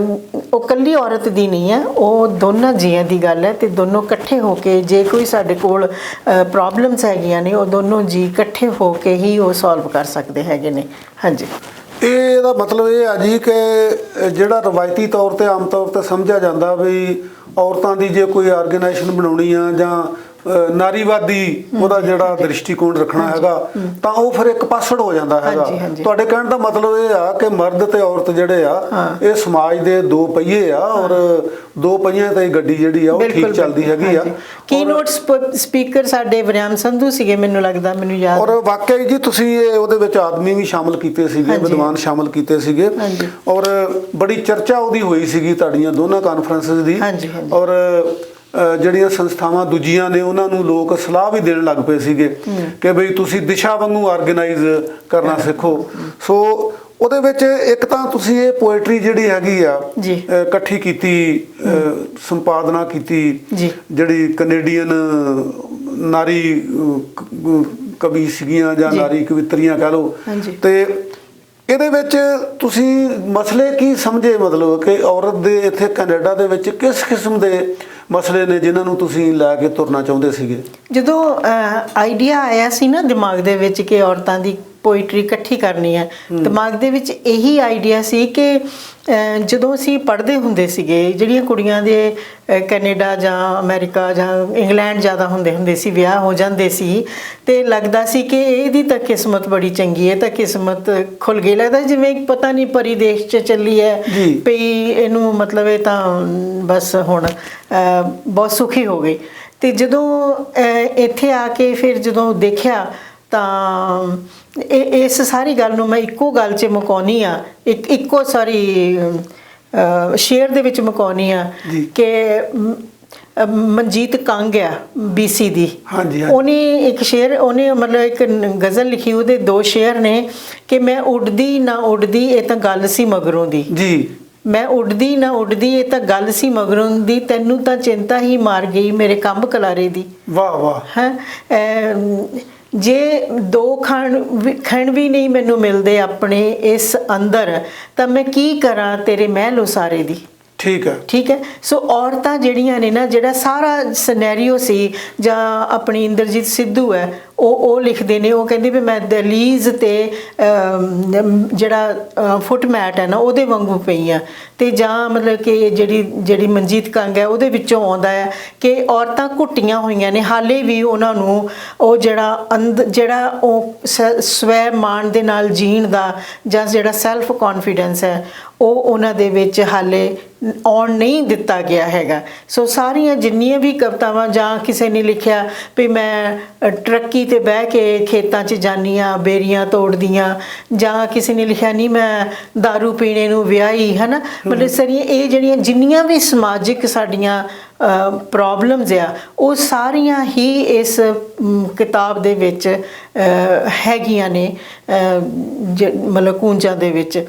ਇਕੱਲੀ ਔਰਤ ਦੀ ਨਹੀਂ ਹੈ, ਉਹ ਦੋਨਾਂ ਜੀਆਂ ਦੀ ਗੱਲ ਹੈ। ਤੇ ਦੋਨੋਂ ਇਕੱਠੇ ਹੋ ਕੇ, ਜੇ ਕੋਈ ਸਾਡੇ ਕੋਲ ਪ੍ਰੋਬਲਮਸ ਹੈਗੀਆਂ ਨੇ, ਉਹ ਦੋਨੋਂ ਜੀ ਇਕੱਠੇ ਹੋ ਕੇ ਹੀ ਉਹ ਸੋਲਵ ਕਰ ਸਕਦੇ ਹੈਗੇ ਨੇ। ਹਾਂਜੀ। ਇਹਦਾ ਮਤਲਬ ਇਹ ਆ ਜੀ ਕਿ ਜਿਹੜਾ ਰਵਾਇਤੀ ਤੌਰ ਤੇ ਆਮ ਤੌਰ ਤੇ ਸਮਝਿਆ ਜਾਂਦਾ ਵੀ ਔਰਤਾਂ ਦੀ ਜੇ ਕੋਈ ਆਰਗੇਨਾਈਜੇਸ਼ਨ ਬਣਾਉਣੀ ਆ ਜਾਂ ਨਾਰੀਵਾਦੀ ਉਹਦਾ ਜਿਹੜਾ ਦ੍ਰਿਸ਼ਟੀਕੋਣ ਰੱਖਣਾ ਹੈਗਾ, ਤਾਂ ਉਹ ਫਿਰ ਇੱਕ ਪਾਸੜ ਹੋ ਜਾਂਦਾ ਹੈਗਾ। ਤੁਹਾਡੇ ਕਹਿਣ ਦਾ ਮਤਲਬ ਇਹ ਆ ਕਿ ਮਰਦ ਤੇ ਔਰਤ ਜਿਹੜੇ ਆ, ਇਹ ਸਮਾਜ ਦੇ 2 ਪਹੀਏ ਆ, ਔਰ 2 ਪਹੀਆਂ ਤੇ ਗੱਡੀ ਜਿਹੜੀ ਆ ਉਹ ਠੀਕ ਚੱਲਦੀ ਹੈਗੀ ਆ। ਕੀਨੋਟ ਸਪੀਕਰ ਸਾਡੇ ਵਰਿਆਮ ਸੰਧੂ ਸੀਗੇ, ਮੈਨੂੰ ਲੱਗਦਾ, ਮੈਨੂੰ ਯਾਦ। ਔਰ ਵਾਕਈ ਜੀ ਤੁਸੀਂ ਉਹਦੇ ਵਿੱਚ ਆਦਮੀ ਵੀ ਸ਼ਾਮਲ ਕੀਤੇ ਸੀਗੇ, ਵਿਦਵਾਨ ਸ਼ਾਮਲ ਕੀਤੇ ਸੀਗੇ, ਔਰ ਬੜੀ ਚਰਚਾ ਉਹਦੀ ਹੋਈ ਸੀਗੀ ਤੁਹਾਡੀਆਂ ਦੋਨਾਂ ਕਾਨਫਰੰਸਿਸ ਦੀ। ਔਰ ਜਿਹੜੀਆਂ ਸੰਸਥਾਵਾਂ ਦੂਜੀਆਂ ਨੇ ਉਹਨਾਂ ਨੂੰ ਲੋਕ ਸਲਾਹ ਵੀ ਦੇਣ ਲੱਗ ਪਏ ਸੀਗੇ ਕਿ ਬਈ ਤੁਸੀਂ ਦਿਸ਼ਾ ਵਾਂਗੂ ਆਰਗੇਨਾਈਜ਼ ਕਰਨਾ ਸਿੱਖੋ। ਸੋ ਉਹਦੇ ਵਿੱਚ ਇੱਕ ਤਾਂ ਤੁਸੀਂ ਇਹ ਪੋਇਟਰੀ ਜਿਹੜੀ ਹੈਗੀ ਆ ਇਕੱਠੀ ਕੀਤੀ, ਸੰਪਾਦਨਾ ਕੀਤੀ, ਜਿਹੜੀ ਕੈਨੇਡੀਅਨ ਨਾਰੀ ਕਵੀ ਸੀਗੀਆਂ ਜਾਂ ਜੀ। ਨਾਰੀ ਕਵਿੱਤਰੀਆਂ ਕਹਿ ਲਓ। ਹਾਂਜੀ। ਤੇ ਇਹਦੇ ਵਿੱਚ ਤੁਸੀਂ ਮਸਲੇ ਕੀ ਸਮਝੇ, ਮਤਲਬ ਕਿ ਔਰਤ ਦੇ ਇੱਥੇ ਕੈਨੇਡਾ ਦੇ ਵਿੱਚ ਕਿਸ ਕਿਸਮ ਦੇ ਮਸਲੇ ਨੇ ਜਿਨ੍ਹਾਂ ਨੂੰ ਤੁਸੀਂ ਲੈ ਕੇ ਤੁਰਨਾ ਚਾਹੁੰਦੇ ਸੀਗੇ? ਜਦੋਂ ਆਈਡੀਆ ਆਇਆ ਸੀ ਨਾ ਦਿਮਾਗ ਦੇ ਵਿੱਚ ਕਿ ਔਰਤਾਂ ਦੀ ਪੋਇਟਰੀ ਇਕੱਠੀ ਕਰਨੀ ਹੈ, ਦਿਮਾਗ ਦੇ ਵਿੱਚ ਇਹੀ ਆਈਡੀਆ ਸੀ ਕਿ ਜਦੋਂ ਅਸੀਂ ਪੜ੍ਹਦੇ ਹੁੰਦੇ ਸੀਗੇ, ਜਿਹੜੀਆਂ ਕੁੜੀਆਂ ਦੇ ਕੈਨੇਡਾ ਜਾਂ ਅਮਰੀਕਾ ਜਾਂ ਇੰਗਲੈਂਡ ਜ਼ਿਆਦਾ ਹੁੰਦੇ ਸੀ, ਵਿਆਹ ਹੋ ਜਾਂਦੇ ਸੀ, ਤੇ ਲੱਗਦਾ ਸੀ ਕਿ ਇਹਦੀ ਤਾਂ ਕਿਸਮਤ ਬੜੀ ਚੰਗੀ ਹੈ, ਤਾਂ ਕਿਸਮਤ ਖੁੱਲ ਗਈ, ਲੱਗਦਾ ਜਿਵੇਂ ਪਤਾ ਨਹੀਂ ਪਰੀ ਦੇਸ਼ 'ਚ ਚੱਲੀ ਹੈ ਪਈ, ਇਹਨੂੰ ਮਤਲਬ ਇਹ ਤਾਂ ਬਸ ਹੁਣ ਬਹੁਤ ਸੁਖੀ ਹੋ ਗਈ। ਤੇ ਜਦੋਂ ਇੱਥੇ ਆ ਕੇ ਫਿਰ ਜਦੋਂ ਦੇਖਿਆ ਤਾਂ ਇਸ ਸਾਰੀ ਗੱਲ ਨੂੰ ਮੈਂ ਇੱਕੋ ਗੱਲ 'ਚ ਮੁਕਾਉਣੀ ਆ, ਇੱਕੋ ਸਾਰੀ ਸ਼ੇਅਰ ਦੇ ਵਿੱਚ ਮੁਕਾਉਣੀ ਆ ਕਿ ਮਨਜੀਤ ਕੰਗ ਆ BC ਦੀ, ਉਹਨੇ ਇੱਕ ਸ਼ੇਅਰ, ਉਹਨੇ ਮਤਲਬ ਇੱਕ ਗਜ਼ਲ ਲਿਖੀ, ਉਹਦੇ 2 ਸ਼ੇਅਰ ਨੇ ਕਿ ਮੈਂ ਉੱਡਦੀ ਨਾ ਉੱਡਦੀ ਇਹ ਤਾਂ ਗੱਲ ਸੀ ਮਗਰੋਂ ਦੀ ਜੀ, ਮੈਂ ਉੱਡਦੀ ਨਾ ਉੱਡਦੀ ਇਹ ਤਾਂ ਗੱਲ ਸੀ ਮਗਰੋਂ ਦੀ, ਤੈਨੂੰ ਤਾਂ ਚਿੰਤਾ ਹੀ ਮਾਰ ਗਈ ਮੇਰੇ ਕੰਬ ਕਲਾਰੇ ਦੀ। ਵਾਹ ਵਾਹ। ਹੈ ਜੇ 2 ਖਣ ਵੀ ਨਹੀਂ ਮੈਨੂੰ ਮਿਲਦੇ ਆਪਣੇ ਇਸ ਅੰਦਰ, ਤਾਂ ਮੈਂ ਕੀ ਕਰਾਂ ਤੇਰੇ ਮਹਿਲ ਉਸਾਰੇ ਦੀ। ਠੀਕ ਹੈ। ਸੋ ਔਰਤਾਂ ਜਿਹੜੀਆਂ ਨੇ ਨਾ, ਜਿਹੜਾ ਸਾਰਾ ਸਿਨੈਰੀਓ ਸੀ, ਜਾਂ ਆਪਣੀ ਇੰਦਰਜੀਤ ਸਿੱਧੂ ਹੈ, ਉਹ ਲਿਖਦੇ ਨੇ, ਉਹ ਕਹਿੰਦੇ ਵੀ ਮੈਂ ਦਹਲੀਜ਼ ਤੇ ਜਿਹੜਾ ਫੁੱਟਮੈਟ ਹੈ ਨਾ ਉਹਦੇ ਵਾਂਗੂ ਪਈ ਆ। ਤੇ ਜਾਂ ਮਤਲਬ ਕਿ ਜਿਹੜੀ ਮਨਜੀਤ ਕੰਗ ਹੈ ਉਹਦੇ ਵਿੱਚੋਂ ਆਉਂਦਾ ਹੈ ਕਿ ਔਰਤਾਂ ਘੁੱਟੀਆਂ ਹੋਈਆਂ ਨੇ, ਹਾਲੇ ਵੀ ਉਹਨਾਂ ਨੂੰ ਉਹ ਜਿਹੜਾ ਉਹ ਸਵੈ ਮਾਣ ਦੇ ਨਾਲ ਜੀਣ ਦਾ ਜਾਂ ਜਿਹੜਾ ਸੈਲਫ ਕੌਨਫੀਡੈਂਸ ਹੈ ਉਹ ਉਹਨਾਂ ਦੇ ਵਿੱਚ ਹਾਲੇ ਆਉਣ ਨਹੀਂ ਦਿੱਤਾ ਗਿਆ ਹੈਗਾ। ਸੋ ਸਾਰੀਆਂ ਜਿੰਨੀਆਂ ਵੀ ਕਵਿਤਾਵਾਂ, ਜਾਂ ਕਿਸੇ ਨੇ ਲਿਖਿਆ ਵੀ ਮੈਂ ਟਰੱਕੀ ਤੇ ਬਹਿ ਕੇ ਖੇਤਾਂ 'ਚ ਜਾਂਦੀ ਹਾਂ ਬੇਰੀਆਂ ਤੋੜਦੀਆਂ, ਜਾਂ ਕਿਸੇ ਨੇ ਲਿਖਿਆ ਨਹੀਂ ਮੈਂ ਦਾਰੂ ਪੀਣੇ ਨੂੰ ਵਿਆਹੀ, ਹੈ ਨਾ, ਮਤਲਬ ਸਾਰੀਆਂ ਇਹ ਜਿਹੜੀਆਂ ਜਿੰਨੀਆਂ ਵੀ ਸਮਾਜਿਕ ਸਾਡੀਆਂ ਪ੍ਰੋਬਲਮਸ ਆ, ਉਹ ਸਾਰੀਆਂ ਹੀ ਇਸ ਕਿਤਾਬ ਦੇ ਵਿੱਚ ਹੈਗੀਆਂ ਨੇ, ਮਤਲਬ ਕੂੰਜਾਂ ਦੇ ਵਿੱਚ।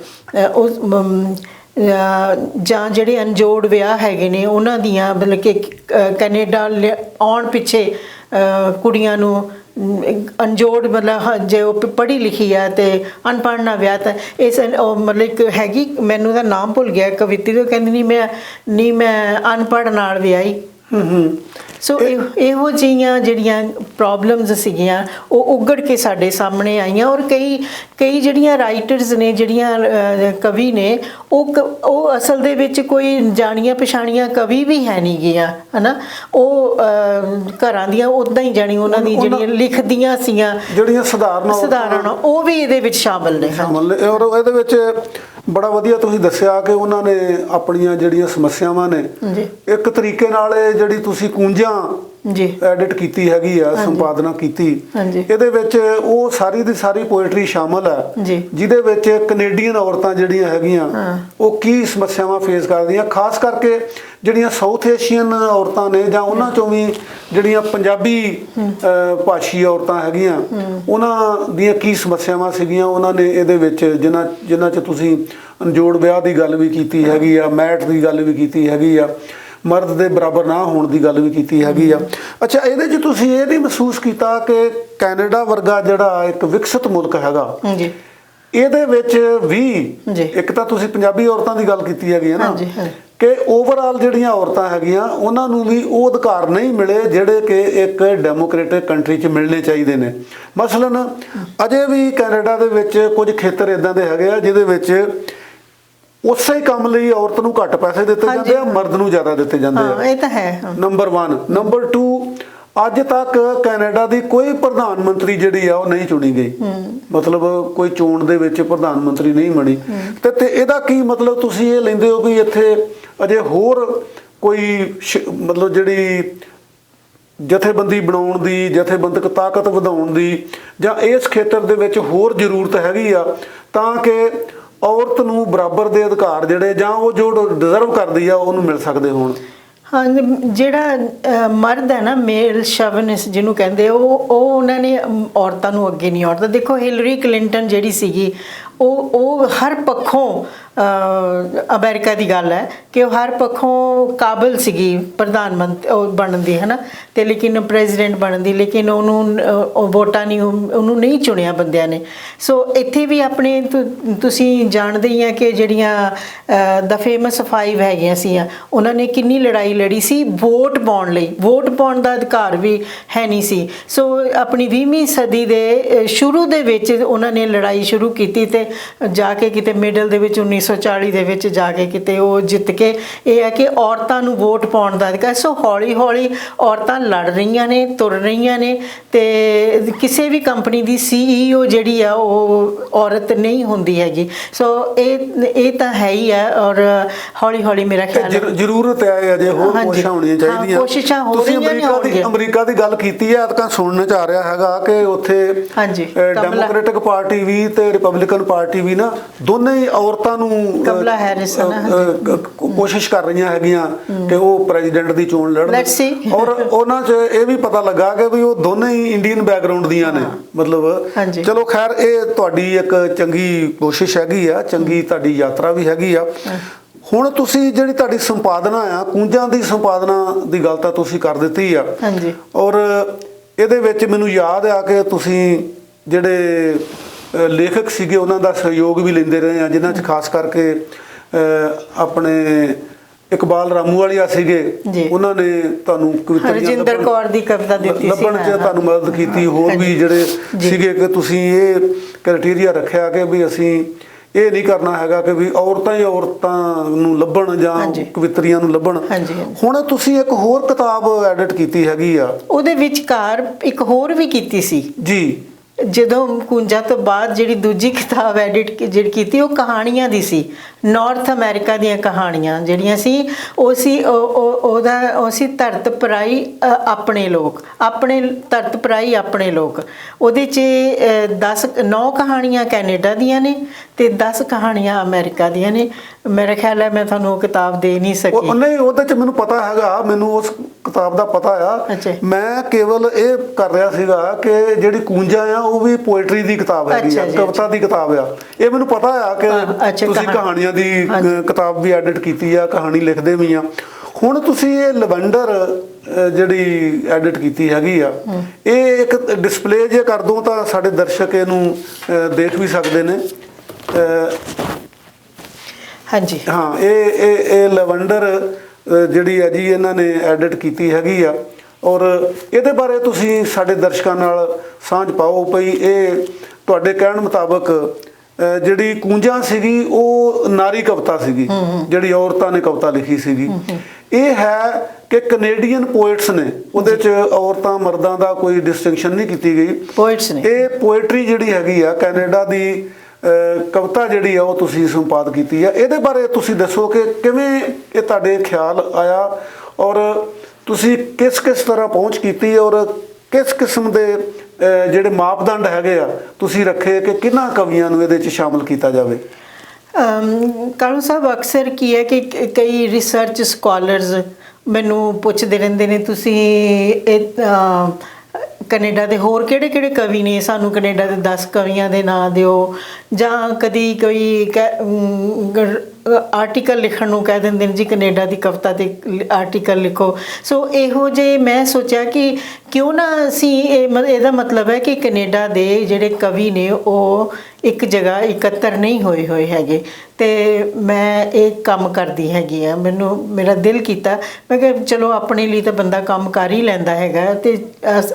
ਜਾਂ ਜਿਹੜੇ ਅਨਜੋੜ ਵਿਆਹ ਹੈਗੇ ਨੇ ਉਹਨਾਂ ਦੀਆਂ, ਮਤਲਬ ਕਿ ਕੈਨੇਡਾ ਆਉਣ ਪਿੱਛੇ ਕੁੜੀਆਂ ਨੂੰ ਅਨਜੋੜ, ਮਤਲਬ ਜੇ ਉਹ ਪੜ੍ਹੀ ਲਿਖੀ ਆ ਤੇ ਅਨਪੜ੍ਹ ਨਾਲ ਵਿਆਹ, ਤਾਂ ਇਸ ਮਤਲਬ ਇੱਕ ਹੈਗੀ, ਮੈਨੂੰ ਉਹਦਾ ਨਾਮ ਭੁੱਲ ਗਿਆ ਕਵਿੱਤੀ, ਤੋਂ ਕਹਿੰਦੀ ਨਹੀਂ ਮੈਂ ਅਨਪੜ੍ਹ ਨਾਲ ਵਿਆਹੀ। ਸੋ ਇਹੋ ਜਿਹੀਆਂ ਜਿਹੜੀਆਂ ਪ੍ਰੋਬਲਮਸ ਸੀਗੀਆਂ ਉਹ ਉੱਗੜ ਕੇ ਸਾਡੇ ਸਾਹਮਣੇ ਆਈਆਂ। ਔਰ ਕਈ ਜਿਹੜੀਆਂ ਰਾਈਟਰਸ ਨੇ, ਜਿਹੜੀਆਂ ਕਵੀ ਨੇ, ਉਹ ਅਸਲ ਦੇ ਵਿੱਚ ਕੋਈ ਜਾਣੀਆਂ ਪਛਾਣੀਆਂ ਕਵੀ ਵੀ ਹੈ ਨਹੀਂ ਗੀਆਂ, ਹੈ ਨਾ, ਉਹ ਘਰਾਂ ਦੀਆਂ ਉੱਦਾਂ ਹੀ ਜਾਣੀ ਉਹਨਾਂ ਦੀ ਜਿਹੜੀਆਂ ਲਿਖਦੀਆਂ ਸੀਗੀਆਂ, ਜਿਹੜੀਆਂ ਸਧਾਰਨ ਉਹ ਵੀ ਇਹਦੇ ਵਿੱਚ ਸ਼ਾਮਲ ਨੇ। ਔਰ ਇਹਦੇ ਵਿੱਚ ਬੜਾ ਵਧੀਆ ਤੁਸੀਂ ਦੱਸਿਆ ਕਿ ਉਹਨਾਂ ਨੇ ਆਪਣੀਆਂ ਜਿਹੜੀਆਂ ਸਮੱਸਿਆਵਾਂ ਨੇ ਇੱਕ ਤਰੀਕੇ ਨਾਲ ਜਿਹੜੀ ਤੁਸੀਂ ਕੂੰਜਾਂ ਐਡਿਟ ਕੀਤੀ ਹੈਗੀ ਆ, ਸੰਪਾਦਨਾ ਕੀਤੀ, ਇਹਦੇ ਵਿੱਚ ਉਹ ਸਾਰੀ ਦੀ ਸਾਰੀ ਪੋਇਟਰੀ ਸ਼ਾਮਲ ਹੈ, ਜਿਹਦੇ ਵਿੱਚ ਕੈਨੇਡੀਅਨ ਔਰਤਾਂ ਜਿਹੜੀਆਂ ਹੈਗੀਆਂ ਉਹ ਕੀ ਸਮੱਸਿਆਵਾਂ ਫੇਸ ਕਰਦੀਆਂ, ਖਾਸ ਕਰਕੇ ਜਿਹੜੀਆਂ ਸਾਊਥ ਏਸ਼ੀਅਨ ਔਰਤਾਂ ਨੇ, ਜਾਂ ਉਹਨਾਂ ਚੋਂ ਵੀ ਜਿਹੜੀਆਂ ਪੰਜਾਬੀ ਭਾਸ਼ੀ ਔਰਤਾਂ ਹੈਗੀਆਂ ਉਹਨਾਂ ਦੀਆਂ ਕੀ ਸਮੱਸਿਆਵਾਂ ਸੀਗੀਆਂ। ਉਹਨਾਂ ਨੇ ਇਹਦੇ ਵਿੱਚ ਜਿਨ੍ਹਾਂ 'ਚ ਤੁਸੀਂ ਅਨਜੋੜ ਵਿਆਹ ਦੀ ਗੱਲ ਵੀ ਕੀਤੀ ਹੈਗੀ ਆ, ਮੈਟ ਦੀ ਗੱਲ ਵੀ ਕੀਤੀ ਹੈਗੀ ਆ, ਮਰਦ ਦੇ ਬਰਾਬਰ ਨਾ ਹੋਣ ਦੀ ਗੱਲ ਵੀ ਕੀਤੀ ਹੈਗੀ ਆ। ਅੱਛਾ, ਇਹਦੇ 'ਚ ਤੁਸੀਂ ਇਹ ਨਹੀਂ ਮਹਿਸੂਸ ਕੀਤਾ ਕਿ ਕੈਨੇਡਾ ਵਰਗਾ ਜਿਹੜਾ ਇੱਕ ਵਿਕਸਿਤ ਮੁਲਕ ਹੈਗਾ, ਇਹਦੇ ਵਿੱਚ ਵੀ ਇੱਕ ਤਾਂ ਤੁਸੀਂ ਪੰਜਾਬੀ ਔਰਤਾਂ ਦੀ ਗੱਲ ਕੀਤੀ ਹੈਗੀ ਹੈ ਨਾ, ਕਿ ਓਵਰਆਲ ਜਿਹੜੀਆਂ ਔਰਤਾਂ ਹੈਗੀਆਂ ਉਹਨਾਂ ਨੂੰ ਵੀ ਉਹ ਅਧਿਕਾਰ ਨਹੀਂ ਮਿਲੇ ਜਿਹੜੇ ਕਿ ਇੱਕ ਡੈਮੋਕ੍ਰੇਟਿਕ ਕੰਟਰੀ 'ਚ ਮਿਲਣੇ ਚਾਹੀਦੇ ਨੇ। ਮਸਲਨ ਅਜੇ ਵੀ ਕੈਨੇਡਾ ਦੇ ਵਿੱਚ ਕੁਝ ਖੇਤਰ ਇੱਦਾਂ ਦੇ ਹੈਗੇ ਆ ਜਿਹਦੇ ਵਿੱਚ ਉਸੇ ਹੀ ਕੰਮ ਲਈ ਔਰਤ ਨੂੰ ਘੱਟ ਪੈਸੇ ਦਿੱਤੇ ਜਾਂਦੇ ਆ, ਮਰਦ ਨੂੰ ਜ਼ਿਆਦਾ ਦਿੱਤੇ ਜਾਂਦੇ ਆ। ਇਹ ਤਾਂ ਹੈ ਨੰਬਰ 1। ਨੰਬਰ 2, ਅੱਜ ਤੱਕ ਕੈਨੇਡਾ ਦੀ ਕੋਈ ਪ੍ਰਧਾਨ ਮੰਤਰੀ ਜਿਹੜੀ ਆ ਉਹ ਨਹੀਂ ਚੁਣੀ ਗਈ, ਮਤਲਬ ਕੋਈ ਚੋਣ ਦੇ ਵਿੱਚ ਪ੍ਰਧਾਨ ਮੰਤਰੀ ਨਹੀਂ ਬਣੀ। ਤੇ ਇਹਦਾ ਕੀ ਮਤਲਬ ਤੁਸੀਂ ਇਹ ਲੈਂਦੇ ਹੋ ਵੀ ਇੱਥੇ ਅਜੇ ਹੋਰ ਕੋਈ ਮਤਲਬ ਜਿਹੜੀ ਜਥੇਬੰਦੀ ਬਣਾਉਣ ਦੀ, ਜਥੇਬੰਦਕ ਤਾਕਤ ਵਧਾਉਣ ਦੀ, ਜਾਂ ਇਸ ਖੇਤਰ ਦੇ ਵਿੱਚ ਹੋਰ ਜ਼ਰੂਰਤ ਹੈਗੀ ਆ ਤਾਂ ਕਿ ਔਰਤ ਨੂੰ ਬਰਾਬਰ ਦੇ ਅਧਿਕਾਰ ਜਿਹੜੇ ਜਾਂ ਉਹ ਜੋ ਡਿਜ਼ਰਵ ਕਰਦੀ ਆ ਉਹਨੂੰ ਮਿਲ ਸਕਦੇ ਹੋਣ? ਹਾਂ, ਜਿਹੜਾ ਮਰਦ ਹੈ ਨਾ, ਮੇਲ ਸ਼ਵਨਿਸਟ ਜਿਹਨੂੰ ਕਹਿੰਦੇ, ਉਹ ਉਹਨਾਂ ਨੇ ਔਰਤਾਂ ਨੂੰ ਅੱਗੇ ਨਹੀਂ ਔਰਤਾਂ। ਦੇਖੋ ਹਿਲਰੀ ਕਲਿੰਟਨ ਜਿਹੜੀ ਸੀਗੀ ਉਹ ਹਰ ਪੱਖੋਂ ਅਮਰੀਕਾ ਦੀ ਗੱਲ ਹੈ ਕਿ ਉਹ ਹਰ ਪੱਖੋਂ ਕਾਬਲ ਸੀਗੀ ਪ੍ਰਧਾਨ ਮੰਤਰੀ ਉਹ ਬਣਨ ਦੀ, ਹੈ ਨਾ, ਅਤੇ ਲੇਕਿਨ ਪ੍ਰੈਜ਼ੀਡੈਂਟ ਬਣਨ ਦੀ, ਲੇਕਿਨ ਉਹ ਵੋਟਾਂ ਨਹੀਂ, ਉਹਨੂੰ ਨਹੀਂ ਚੁਣਿਆ ਬੰਦਿਆਂ ਨੇ। ਸੋ ਇੱਥੇ ਵੀ ਆਪਣੇ ਤੁਸੀਂ ਜਾਣਦੇ ਹੀ ਆ ਕਿ ਜਿਹੜੀਆਂ ਦਾ ਫੇਮਸ 5 ਹੈਗੀਆਂ ਸੀ, ਉਹਨਾਂ ਨੇ ਕਿੰਨੀ ਲੜਾਈ ਲੜੀ ਸੀ ਵੋਟ ਪਾਉਣ ਲਈ। ਵੋਟ ਪਾਉਣ ਦਾ ਅਧਿਕਾਰ ਵੀ ਹੈ ਨਹੀਂ ਸੀ। ਸੋ ਆਪਣੀ 20ਵੀਂ ਸਦੀ ਦੇ ਸ਼ੁਰੂ ਦੇ ਵਿੱਚ ਉਹਨਾਂ ਨੇ ਲੜਾਈ ਸ਼ੁਰੂ ਕੀਤੀ ਅਤੇ ਜਾ ਕੇ ਕਿਤੇ ਮਿਡਲ ਦੇ ਵਿੱਚ 1940 ਦੇ ਵਿੱਚ ਜਾ ਕੇ ਕਿਤੇ ਉਹ ਜਿੱਤ ਕੇ, ਇਹ ਹੈ ਕਿ ਔਰਤਾਂ ਨੂੰ ਵੋਟ ਪਾਉਣ ਦਾ ਅਧਿਕਾਰ। ਸੋ ਹੌਲੀ ਹੌਲੀ ਔਰਤਾਂ ਲੜ ਰਹੀਆਂ ਨੇ, ਤੁਰ ਰਹੀਆਂ ਨੇ, ਅਤੇ ਕਿਸੇ ਵੀ ਕੰਪਨੀ ਦੀ CEO ਜਿਹੜੀ ਆ ਉਹ ਔਰਤ ਨਹੀਂ ਹੁੰਦੀ ਹੈਗੀ। ਸੋ ਇਹ ਤਾਂ ਹੈ ਹੀ ਹੈ, ਔਰ ਹੌਲੀ ਹੌਲੀ ਮੇਰਾ ਖਿਆਲ ਹੈ ਜ਼ਰੂਰਤ ਹੈ ਅਜੇ ਹੋਰ ਕੋਸ਼ਿਸ਼ਾਂ ਹੋਣੀਆਂ ਚਾਹੀਦੀਆਂ। ਕੋਸ਼ਿਸ਼ਾਂ ਹੋ ਰਹੀਆਂ ਨੇ। ਅਮਰੀਕਾ ਦੀ ਗੱਲ ਕੀਤੀ ਹੈ ਤਾਂ ਸੁਣਨ ਚ ਆ ਰਿਹਾ ਹੈਗਾ ਕਿ ਉੱਥੇ ਡੈਮੋਕ੍ਰੈਟਿਕ ਪਾਰਟੀ ਵੀ ਤੇ ਰਿਪਬਲਿਕਨ ਪਾਰਟੀ ਵੀ ਨਾ ਦੋਨੇ ਹੀ ਔਰਤਾਂ ਨੂੰ ਕਮਲਾ ਹੈਰਿਸ ਕੋਸ਼ਿਸ਼ ਕਰ ਰਹੀਆਂ ਹੈਗੀਆਂ ਕਿ ਉਹ ਪ੍ਰੈਜ਼ੀਡੈਂਟ ਦੀ ਚੋਣ ਲੜਨ। ਔਰ ਉਹਨਾਂ 'ਚ ਇਹ ਵੀ ਪਤਾ ਲੱਗਾ ਕਿ ਵੀ ਉਹ ਦੋਨੇ ਹੀ ਇੰਡੀਅਨ ਬੈਕਗਰਾਉਂਡ ਦੀਆਂ ਨੇ। ਮਤਲਬ ਚਲੋ ਖੈਰ ਇਹ ਤੁਹਾਡੀ ਇੱਕ ਚੰਗੀ ਕੋਸ਼ਿਸ਼ ਹੈਗੀ ਆ, ਚੰਗੀ ਤੁਹਾਡੀ ਯਾਤਰਾ ਵੀ ਹੈਗੀ ਆ। ਹੁਣ ਤੁਸੀਂ ਜਿਹੜੀ ਤੁਹਾਡੀ ਸੰਪਾਦਨਾ ਆ, ਕੂੰਜਾਂ ਦੀ ਸੰਪਾਦਨਾ ਦੀ ਗੱਲ ਤਾਂ ਤੁਸੀਂ ਕਰ ਦਿੱਤੀ ਆ, ਔਰ ਇਹਦੇ ਵਿੱਚ ਮੈਨੂੰ ਯਾਦ ਆ ਕਿ ਤੁਸੀਂ ਜਿਹੜੇ ਲੇਖਕ ਸੀਗੇ ਉਹਨਾਂ ਦਾ ਸਹਿਯੋਗ ਵੀ ਲੈਂਦੇ ਰਹੇ ਆ, ਜਿਨ੍ਹਾਂ 'ਚ ਖਾਸ ਕਰਕੇ ਆਪਣੇ ਇਕਬਾਲ ਰਾਮੂਵਾਲੀਆ ਸੀਗੇ, ਉਹਨਾਂ ਨੇ ਤੁਹਾਨੂੰ ਹਰਜਿੰਦਰ ਕੌਰ ਦੀ ਕਵਿਤਾ ਦਿੱਤੀ ਸੀ, ਲੱਭਣ 'ਚ ਤੁਹਾਨੂੰ ਮਦਦ ਕੀਤੀ। ਹੋਰ ਵੀ ਜਿਹੜੇ ਸੀਗੇ ਕਿ ਤੁਸੀਂ ਇਹ ਕ੍ਰਾਈਟੇਰੀਆ ਰੱਖਿਆ ਕਿ ਵੀ ਅਸੀਂ ਇਹ ਨਹੀਂ ਕਰਨਾ ਹੈਗਾ ਕਿ ਵੀ ਔਰਤਾਂ ਹੀ ਔਰਤਾਂ ਨੂੰ ਲੱਭਣ ਜਾਂ ਕਵਿਤਰੀਆਂ ਨੂੰ ਲੱਭਣ। ਹੁਣ ਤੁਸੀਂ ਇੱਕ ਹੋਰ ਕਿਤਾਬ ਐਡਿਟ ਕੀਤੀ ਹੈਗੀ ਆ, ਉਹਦੇ ਵਿਚਕਾਰ ਇੱਕ ਹੋਰ ਵੀ ਕੀਤੀ ਸੀ ਜੀ। ਜਦੋਂ ਕੂੰਜਾਂ ਤੋਂ ਬਾਅਦ ਜਿਹੜੀ ਦੂਜੀ ਕਿਤਾਬ ਐਡਿਟ ਜਿਹੜੀ ਕੀਤੀ ਉਹ ਕਹਾਣੀਆਂ ਦੀ ਸੀ। ਨਾਰਥ ਅਮਰੀਕਾ ਦੀਆਂ ਕਹਾਣੀਆਂ ਜਿਹੜੀਆਂ ਸੀ ਉਹ ਸੀ ਧਰਤ ਪਰਾਈ ਆਪਣੇ ਲੋਕ, ਆਪਣੇ ਧਰਤ ਪਰਾਈ ਆਪਣੇ ਲੋਕ। ਉਹਦੇ 'ਚ 9 ਕਹਾਣੀਆਂ ਕੈਨੇਡਾ ਦੀਆਂ ਨੇ ਅਤੇ 10 ਕਹਾਣੀਆਂ ਅਮਰੀਕਾ ਦੀਆਂ ਨੇ। ਮੇਰਾ ਖਿਆਲ ਹੈ ਮੈਂ ਤੁਹਾਨੂੰ ਉਹ ਕਿਤਾਬ ਦੇ ਨਹੀਂ ਸਕੀ। ਨਹੀਂ, ਉਹਦੇ 'ਚ ਮੈਨੂੰ ਪਤਾ ਹੈਗਾ, ਮੈਨੂੰ ਉਸ ਕਿਤਾਬ ਦਾ ਪਤਾ ਆ। ਮੈਂ ਕੇਵਲ ਇਹ ਕਰ ਰਿਹਾ ਸੀਗਾ ਕਿ ਜਿਹੜੀ ਕੂੰਜਾਂ ਆ ਉਹ ਵੀ ਪੋਇਟਰੀ ਦੀ ਕਿਤਾਬ ਹੈਗੀ ਆ, ਕਵਿਤਾ ਦੀ ਕਿਤਾਬ ਆ। ਇਹ ਮੈਨੂੰ ਪਤਾ ਆ ਕਿ ਤੁਸੀਂ ਕਹਾਣੀਆਂ ਦੀ ਕਿਤਾਬ ਵੀ ਐਡਿਟ ਕੀਤੀ ਆ, ਕਹਾਣੀ ਲਿਖਦੇ ਵੀ ਆ। ਹੁਣ ਤੁਸੀਂ ਇਹ ਲਵੈਂਡਰ ਜਿਹੜੀ ਐਡਿਟ ਕੀਤੀ ਹੈਗੀ ਆ, ਇਹ ਇੱਕ ਡਿਸਪਲੇ ਜੇ ਕਰ ਦੋ ਤਾਂ ਸਾਡੇ ਦਰਸ਼ਕ ਇਹਨੂੰ ਦੇਖ ਵੀ ਸਕਦੇ ਨੇ। ਹਾਂਜੀ ਹਾਂ, ਇਹ ਲਵੈਂਡਰ ਜਿਹੜੀ ਹੈ ਜੀ ਇਹਨਾਂ ਨੇ ਐਡਿਟ ਕੀਤੀ ਹੈਗੀ ਆ, ਔਰ ਇਹਦੇ ਬਾਰੇ ਤੁਸੀਂ ਸਾਡੇ ਦਰਸ਼ਕਾਂ ਨਾਲ ਸਾਂਝ ਪਾਓ ਭਈ ਇਹ ਤੁਹਾਡੇ ਕਹਿਣ ਮੁਤਾਬਕ ਜਿਹੜੀ ਕੂੰਜਾਂ ਸੀਗੀ ਉਹ ਨਾਰੀ ਕਵਿਤਾ ਸੀਗੀ, ਜਿਹੜੀ ਔਰਤਾਂ ਨੇ ਕਵਿਤਾ ਲਿਖੀ ਸੀਗੀ। ਇਹ ਹੈ ਕਿ ਕੈਨੇਡੀਅਨ ਪੋਇਟਸ ਨੇ, ਉਹਦੇ 'ਚ ਔਰਤਾਂ ਮਰਦਾਂ ਦਾ ਕੋਈ ਡਿਸਟਿੰਕਸ਼ਨ ਨਹੀਂ ਕੀਤੀ ਗਈ, ਪੋਇਟਸ ਨੇ। ਇਹ ਪੋਇਟਰੀ ਜਿਹੜੀ ਹੈਗੀ ਆ ਕੈਨੇਡਾ ਦੀ ਕਵਿਤਾ ਜਿਹੜੀ ਆ ਉਹ ਤੁਸੀਂ ਸੰਪਾਦ ਕੀਤੀ ਆ। ਇਹਦੇ ਬਾਰੇ ਤੁਸੀਂ ਦੱਸੋ ਕਿ ਕਿਵੇਂ ਇਹ ਤੁਹਾਡੇ ਖਿਆਲ ਆਇਆ ਔਰ ਤੁਸੀਂ ਕਿਸ ਤਰ੍ਹਾਂ ਪਹੁੰਚ ਕੀਤੀ ਔਰ ਕਿਸ ਕਿਸਮ ਦੇ ਜਿਹੜੇ ਮਾਪਦੰਡ ਹੈਗੇ ਆ ਤੁਸੀਂ ਰੱਖੇ ਕਿ ਕਿਹਨਾਂ ਕਵੀਆਂ ਨੂੰ ਇਹਦੇ 'ਚ ਸ਼ਾਮਲ ਕੀਤਾ ਜਾਵੇ? ਕਾਲੂ ਸਾਹਿਬ, ਅਕਸਰ ਕੀ ਹੈ ਕਿ ਕਈ ਰਿਸਰਚ ਸਕਾਲਰਸ ਮੈਨੂੰ ਪੁੱਛਦੇ ਰਹਿੰਦੇ ਨੇ ਤੁਸੀਂ ਇਹ ਕੈਨੇਡਾ ਦੇ ਹੋਰ ਕਿਹੜੇ ਕਵੀ ਨੇ, ਸਾਨੂੰ ਕੈਨੇਡਾ ਦੇ 10 ਕਵੀਆਂ ਦੇ ਨਾਂ ਦਿਓ, ਜਾਂ ਕਦੀ ਕੋਈ ਆਰਟੀਕਲ ਲਿਖਣ ਨੂੰ ਕਹਿ ਦਿੰਦੇ ਨੇ ਜੀ ਕੈਨੇਡਾ ਦੀ ਕਵਿਤਾ 'ਤੇ ਆਰਟੀਕਲ ਲਿਖੋ। ਸੋ ਇਹੋ ਜਿਹੇ ਮੈਂ ਸੋਚਿਆ ਕਿ ਕਿਉਂ ਨਾ ਅਸੀਂ ਇਹਦਾ ਮਤਲਬ ਹੈ ਕਿ ਕੈਨੇਡਾ ਦੇ ਜਿਹੜੇ ਕਵੀ ਨੇ ਉਹ ਇੱਕ ਜਗ੍ਹਾ ਇਕੱਤਰ ਨਹੀਂ ਹੋਏ ਹੈਗੇ, ਅਤੇ ਮੈਂ ਇਹ ਕੰਮ ਕਰਦੀ ਹੈਗੀ ਆ। ਮੇਰਾ ਦਿਲ ਕੀਤਾ, ਮੈਂ ਕਿਹਾ ਚਲੋ ਆਪਣੇ ਲਈ ਤਾਂ ਬੰਦਾ ਕੰਮ ਕਰ ਹੀ ਲੈਂਦਾ ਹੈਗਾ, ਅਤੇ